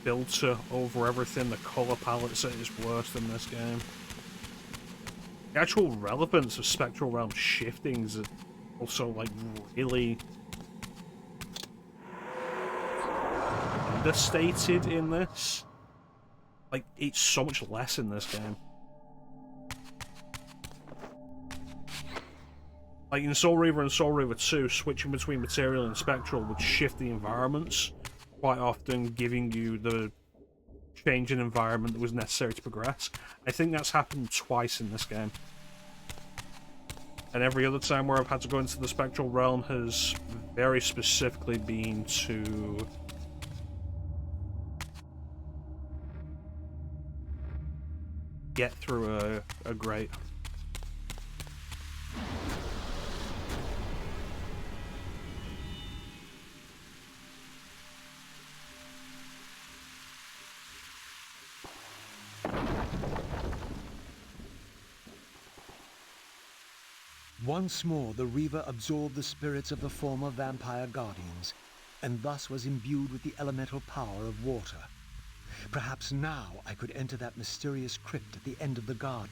filter over everything, the colour palettes at its worst in this game. The actual relevance of Spectral Realm shifting is also, like, really understated in this. Like, it's so much less in this game. Like, in Soul Reaver and Soul Reaver 2, switching between Material and Spectral would shift the environments, quite often giving you the change in environment that was necessary to progress. I think that's happened twice in this game. And every other time where I've had to go into the Spectral Realm has very specifically been to get through a grate. Once more, the Reaver absorbed the spirits of the former vampire guardians, and thus was imbued with the elemental power of water. Perhaps now I could enter that mysterious crypt at the end of the garden.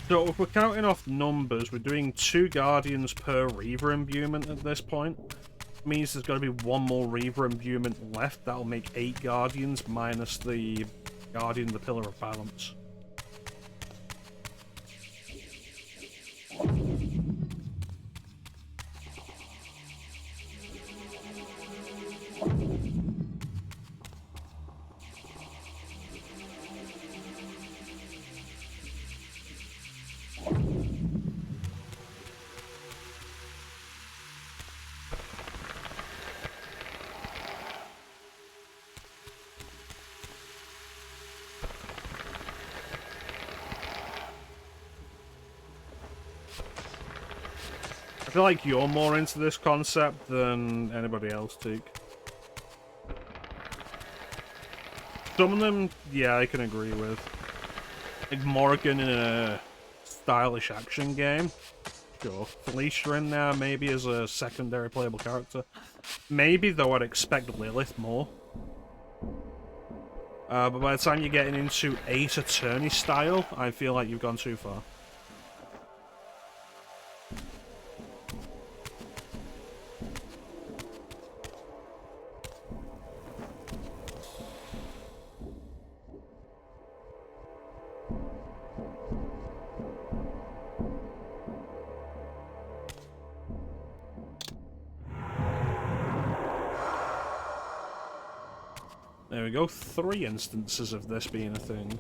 So if we're counting off numbers, we're doing 2 Guardians per Reaver imbuement at this point. Means there's got to be 1 more Reaver imbuement left. That'll make 8 Guardians minus the Guardian, the Pillar of Balance. I feel like you're more into this concept than anybody else, Teak. Some of them, yeah, I can agree with. Like Morrigan in a stylish action game. Sure. Felicia in there, maybe as a secondary playable character. Maybe, though I'd expect Lilith more. But by the time you're getting into Ace Attorney style, I feel like you've gone too far. There we go, 3 instances of this being a thing.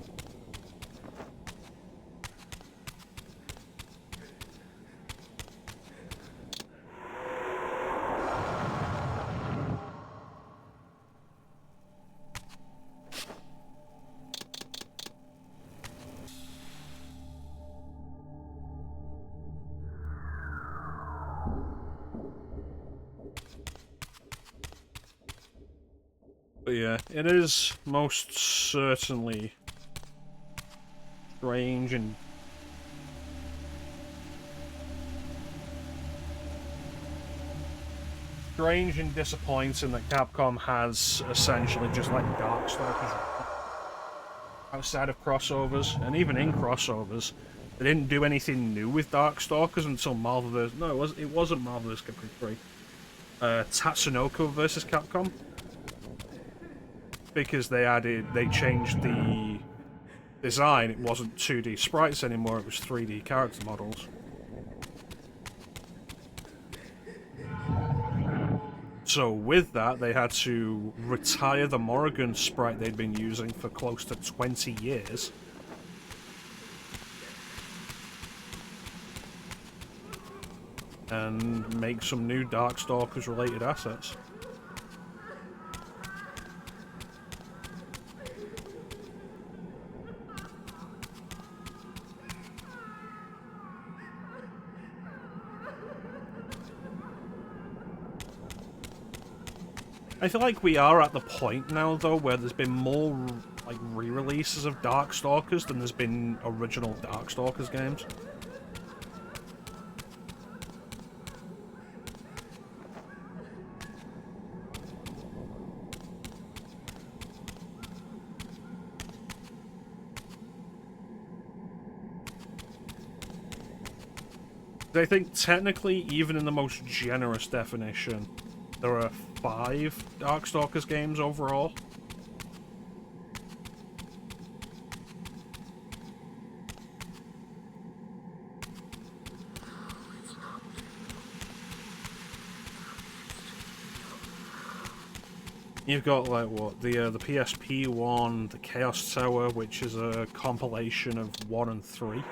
But yeah, it is most certainly strange and disappointing that Capcom has essentially just let Darkstalkers outside of crossovers, and even in crossovers, they didn't do anything new with Darkstalkers until Marvel vs. No, it wasn't Marvel vs. Capcom 3. Tatsunoko versus Capcom. Because they changed the design, it wasn't 2D sprites anymore, it was 3D character models. So with that, they had to retire the Morrigan sprite they'd been using for close to 20 years. And make some new Darkstalkers related assets. I feel like we are at the point now, though, where there's been more, like, re-releases of Darkstalkers than there's been original Darkstalkers games. I think, technically, even in the most generous definition, there are 5 Darkstalkers games overall. You've got, like, what, the PSP one, the Chaos Tower, which is a compilation of 1 and 3.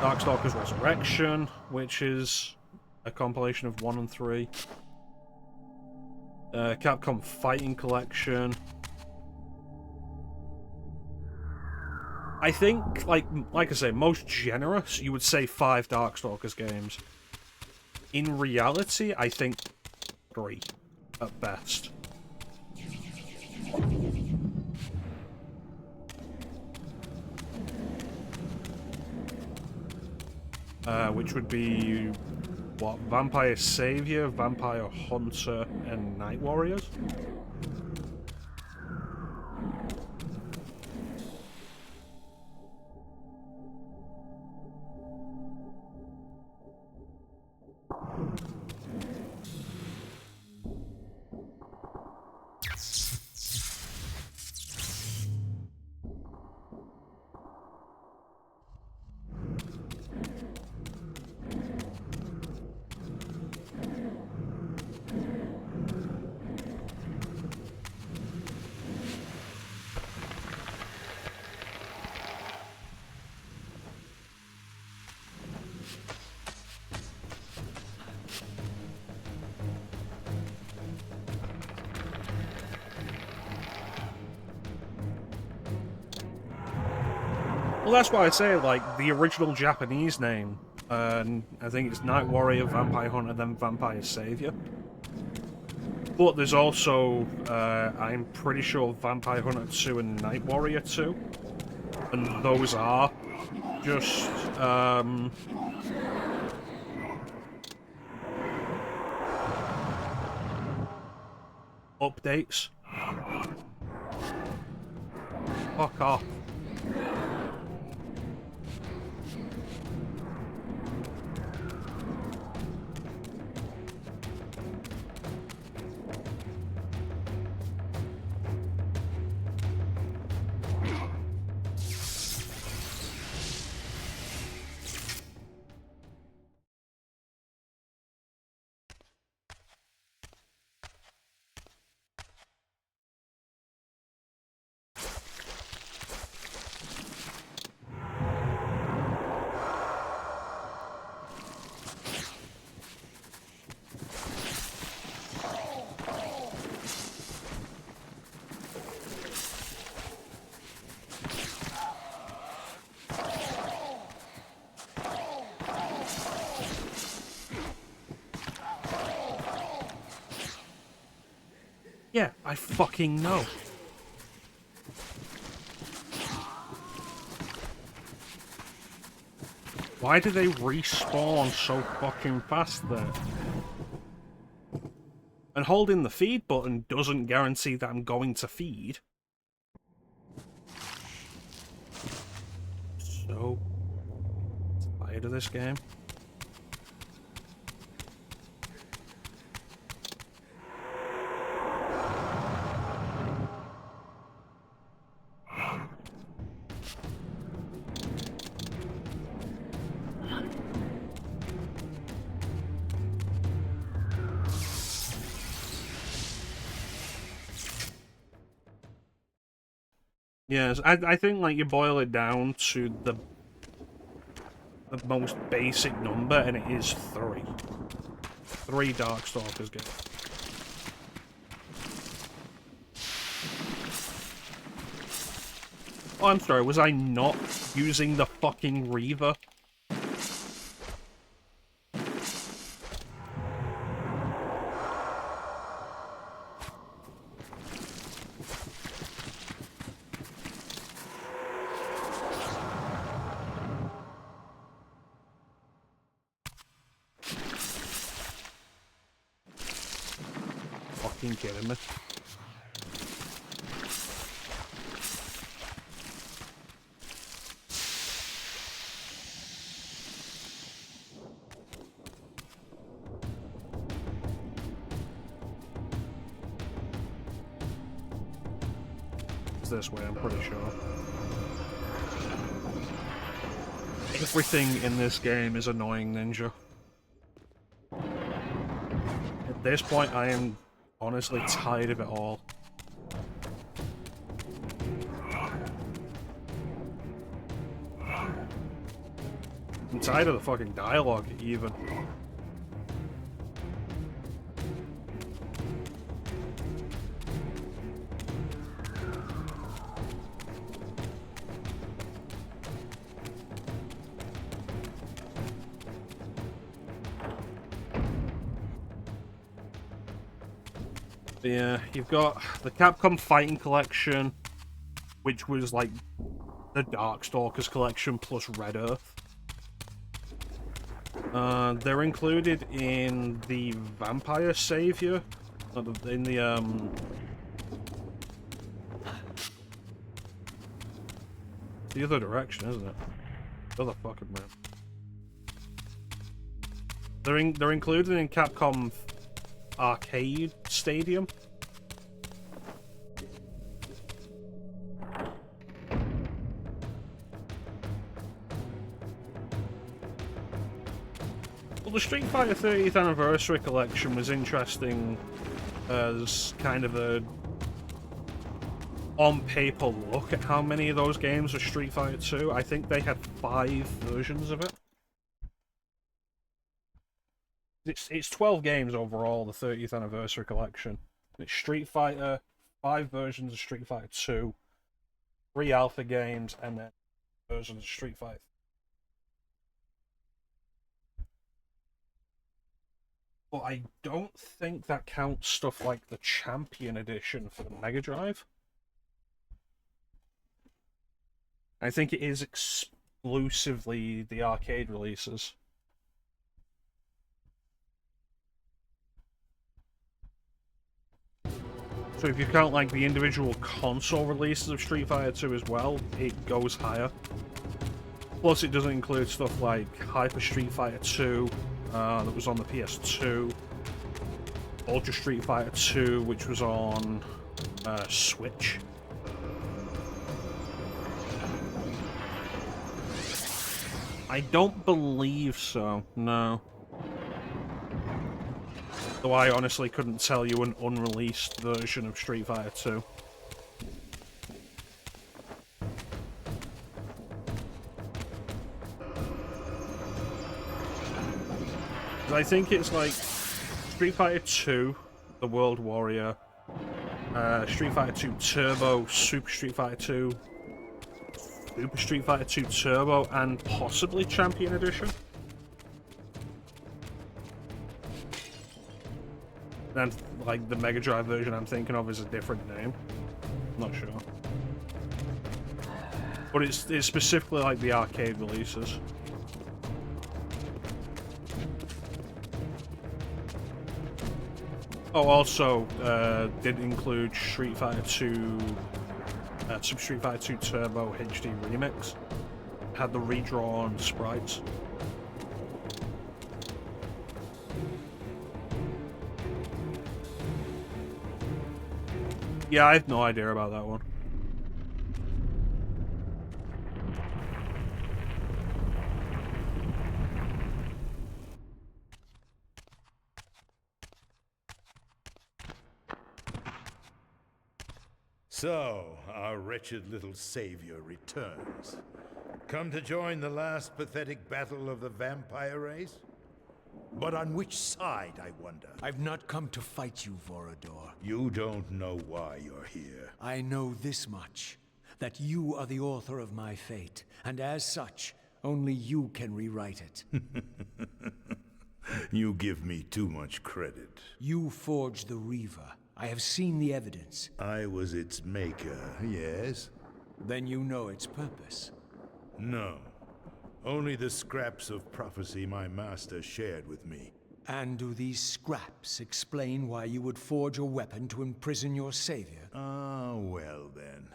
Darkstalkers Resurrection, which is a compilation of 1 and 3. Capcom Fighting Collection. I think, like I say, most generous, you would say 5 Darkstalkers games. In reality, I think 3, at best. Which would be, what, Vampire Savior, Vampire Hunter, and Night Warriors? Well, that's why I say, like, the original Japanese name, I think it's Night Warrior, Vampire Hunter, then Vampire Savior. But there's also, I'm pretty sure, Vampire Hunter 2 and Night Warrior 2. And those are just, updates. Fuck off. Yeah, I fucking know. Why do they respawn so fucking fast there? And holding the feed button doesn't guarantee that I'm going to feed. So tired of this game. Yes, I think like you boil it down to the most basic number, and it is 3. 3 Darkstalkers get. Oh, I'm sorry, was I not using the fucking Reaver? Fucking kidding me. It's this way, I'm pretty sure. Everything in this game is annoying, Ninja. At this point, I am honestly tired of it all. I'm tired of the fucking dialogue, even. Yeah, you've got the Capcom Fighting Collection, which was like the Darkstalkers collection plus Red Earth. They're included in the Vampire Savior, in the other direction, isn't it? The other fucking man. They're included in Capcom Arcade Stadium. Well, the Street Fighter 30th Anniversary Collection was interesting as kind of a on-paper look at how many of those games are Street Fighter 2. I think they had 5 versions of it. It's 12 games overall, the 30th Anniversary Collection. It's Street Fighter, 5 versions of Street Fighter 2, 3 alpha games, and then versions of Street Fighter. But I don't think that counts stuff like the Champion Edition for the Mega Drive. I think it is exclusively the arcade releases. So if you count like the individual console releases of Street Fighter 2 as well, it goes higher. Plus it doesn't include stuff like Hyper Street Fighter 2, that was on the PS2, Ultra Street Fighter 2, which was on Switch. I don't believe so, no. Though I honestly couldn't tell you an unreleased version of Street Fighter 2. I think it's like Street Fighter 2, The World Warrior, Street Fighter 2 Turbo, Super Street Fighter 2, Super Street Fighter 2 Turbo, and possibly Champion Edition. And like the Mega Drive version I'm thinking of is a different name. Not sure. But it's specifically like the arcade releases. Oh, also, did include Street Fighter 2, Super Street Fighter 2 Turbo HD Remix. Had the redrawn sprites. Yeah, I have no idea about that one. So, our wretched little savior returns. Come to join the last pathetic battle of the vampire race? But on which side, I wonder? I've not come to fight you, Vorador. You don't know why you're here. I know this much, that you are the author of my fate, and as such, only you can rewrite it. You give me too much credit. You forged the Reaver. I have seen the evidence. I was its maker, yes? Then you know its purpose. No. Only the scraps of prophecy my master shared with me. And do these scraps explain why you would forge a weapon to imprison your savior? Ah, well then.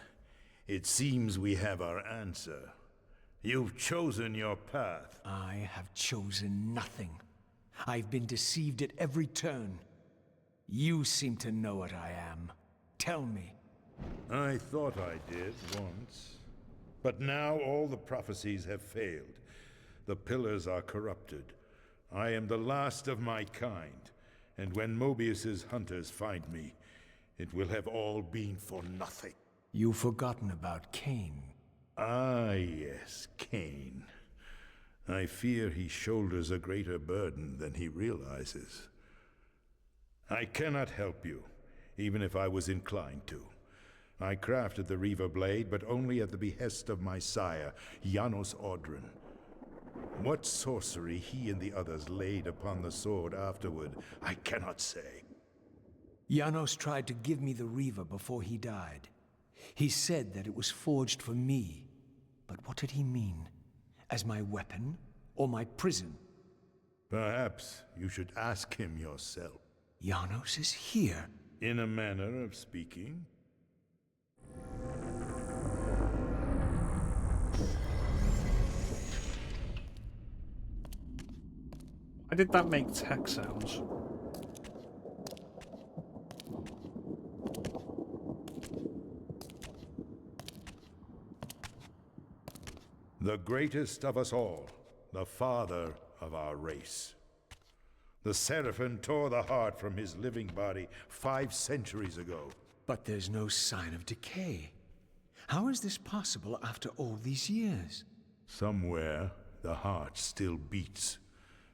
It seems we have our answer. You've chosen your path. I have chosen nothing. I've been deceived at every turn. You seem to know what I am. Tell me. I thought I did once. But now all the prophecies have failed. The pillars are corrupted. I am the last of my kind. And when Mobius's hunters find me, it will have all been for nothing. You've forgotten about Kain. Ah, yes, Kain. I fear he shoulders a greater burden than he realizes. I cannot help you, even if I was inclined to. I crafted the Reaver blade, but only at the behest of my sire, Janos Audron. What sorcery he and the others laid upon the sword afterward, I cannot say. Janos tried to give me the Reaver before he died. He said that it was forged for me. But what did he mean? As my weapon or my prison? Perhaps you should ask him yourself. Janos is here. In a manner of speaking. Why did that make tech sounds? The greatest of us all, the father of our race. The Seraphim tore the heart from his living body 5 centuries ago. But there's no sign of decay. How is this possible after all these years? Somewhere, the heart still beats.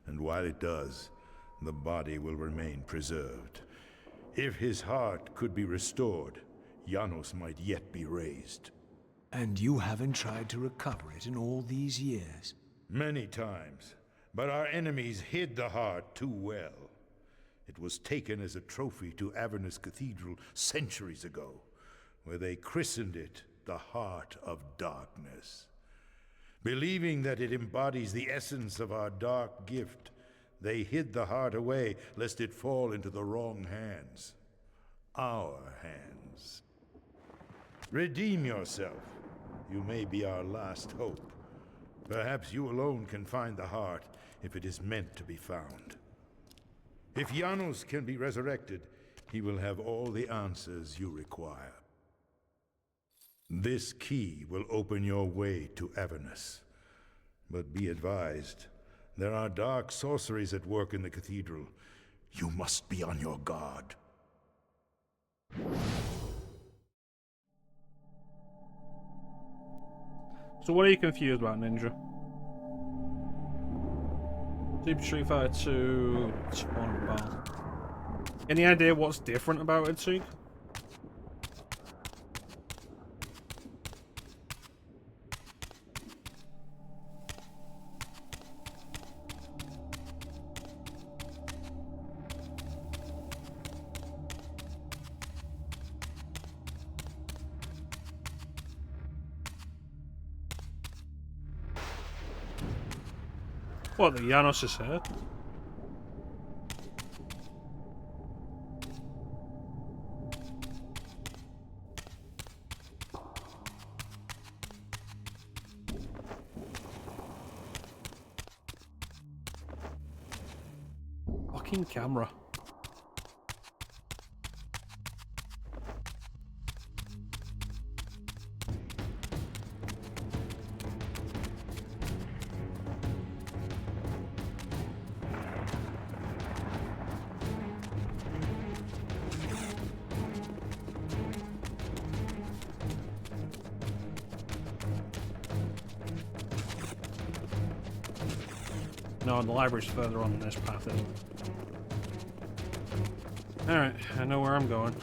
And while it does, the body will remain preserved. If his heart could be restored, Janos might yet be raised. And you haven't tried to recover it in all these years? Many times. But our enemies hid the heart too well. It was taken as a trophy to Avernus Cathedral centuries ago, where they christened it the Heart of Darkness. Believing that it embodies the essence of our dark gift, they hid the heart away lest it fall into the wrong hands. Our hands. Redeem yourself. You may be our last hope. Perhaps you alone can find the heart if it is meant to be found. If Janos can be resurrected, he will have all the answers you require. This key will open your way to Avernus. But be advised, there are dark sorceries at work in the cathedral. You must be on your guard. So what are you confused about, Ninja? Super Street Fighter 2, Spawn Bar. Any idea what's different about it, Seek? What, the Janos is here? Fucking camera. No, the library's further on than this path is. Alright, I know where I'm going.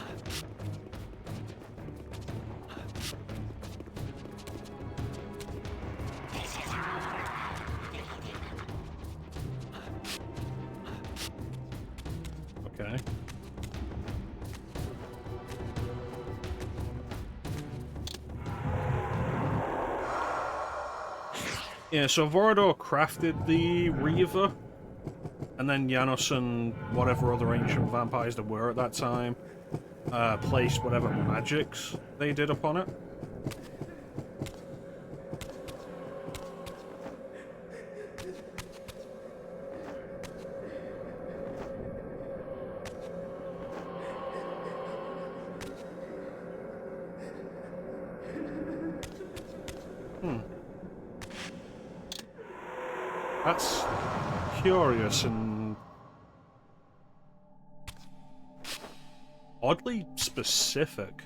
Okay. Yeah, so Vorador crafted the Reaver, and then Janos and whatever other ancient vampires there were at that time placed whatever magics they did upon it. That's curious and oddly specific.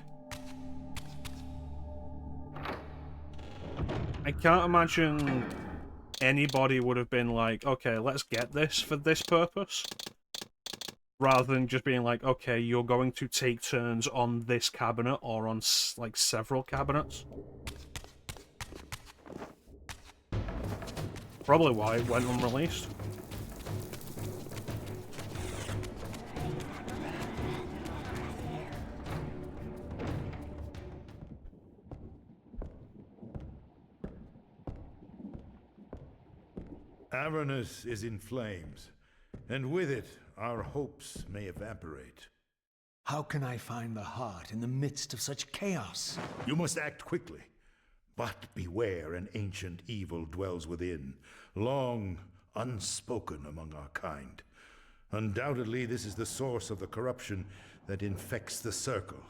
I can't imagine anybody would have been like, okay, let's get this for this purpose. Rather than just being like, okay, you're going to take turns on this cabinet or on, like, several cabinets. Probably why it went unreleased. Avernus is in flames, and with it, our hopes may evaporate. How can I find the heart in the midst of such chaos? You must act quickly. But beware, an ancient evil dwells within, long unspoken among our kind. Undoubtedly, this is the source of the corruption that infects the circle.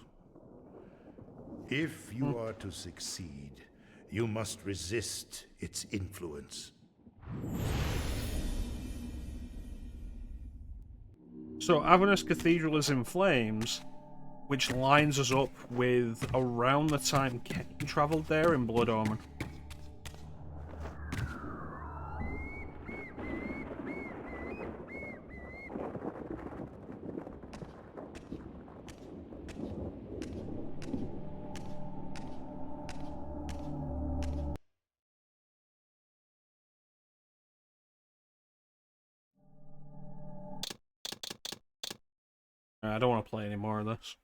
If you are to succeed, you must resist its influence. So Avernus Cathedral is in flames, which lines us up with around the time Kain travelled there in Blood Omen. I don't want to play any more of this.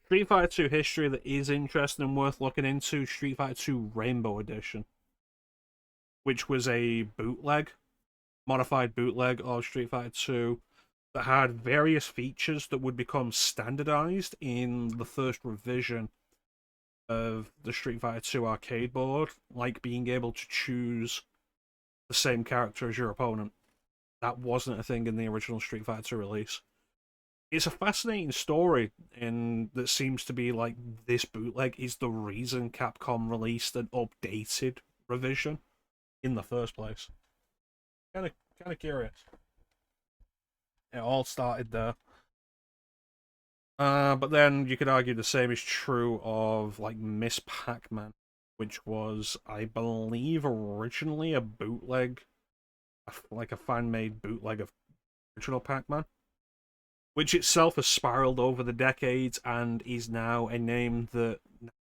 Street Fighter 2 history that is interesting and worth looking into, Street Fighter 2 Rainbow Edition, which was a bootleg, modified bootleg of Street Fighter 2 that had various features that would become standardized in the first revision of the Street Fighter 2 arcade board, like being able to choose the same character as your opponent. That wasn't a thing in the original Street Fighter 2 release. It's a fascinating story, and that seems to be like this bootleg is the reason Capcom released an updated revision in the first place. Kind of curious. It all started there. But then you could argue the same is true of like Miss Pac-Man, which was, I believe, originally a bootleg, like a fan-made bootleg of original Pac-Man, which itself has spiraled over the decades and is now a name that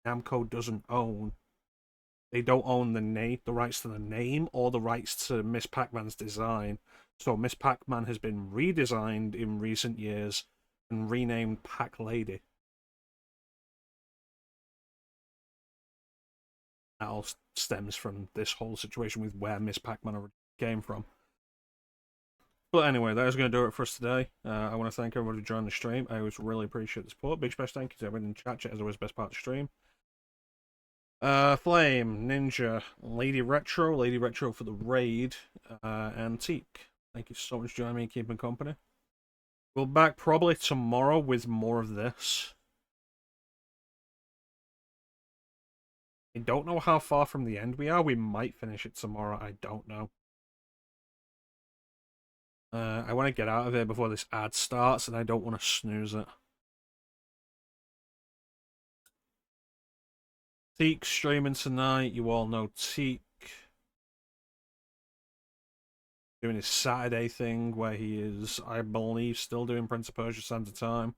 Namco doesn't own. They don't own the rights to the name or the rights to Miss Pac-Man's design. So Miss Pac-Man has been redesigned in recent years and renamed Pac-Lady. that all stems from this whole situation with where Miss Pac-Man came from. But anyway, that is going to do it for us today. I want to thank everybody for joining the stream. I always really appreciate the support. Big special thank you to everyone in chat. Chat is always the best part of the stream. Flame, Ninja, Lady Retro for the raid, Antique. Thank you so much for joining me and keeping company. We'll be back probably tomorrow with more of this. I don't know how far from the end we are. We might finish it tomorrow. I don't know. I want to get out of here before this ad starts, and I don't want to snooze it. Teak streaming tonight. You all know Teak. Doing his Saturday thing where he is, I believe, still doing Prince of Persia Sands of Time.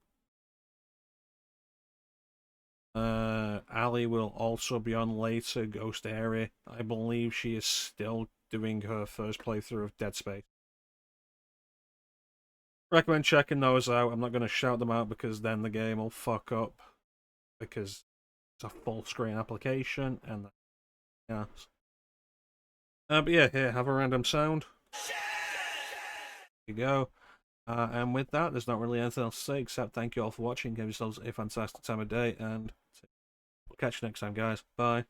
Ali will also be on later, Ghost Area. I believe she is still doing her first playthrough of Dead Space. Recommend checking those out. I'm not going to shout them out because then the game will fuck up. Because it's a full screen application and yeah. But yeah, here, have a random sound. There you go. And with that, there's not really anything else to say except thank you all for watching. Give yourselves a fantastic time of day, and we'll catch you next time, guys. Bye.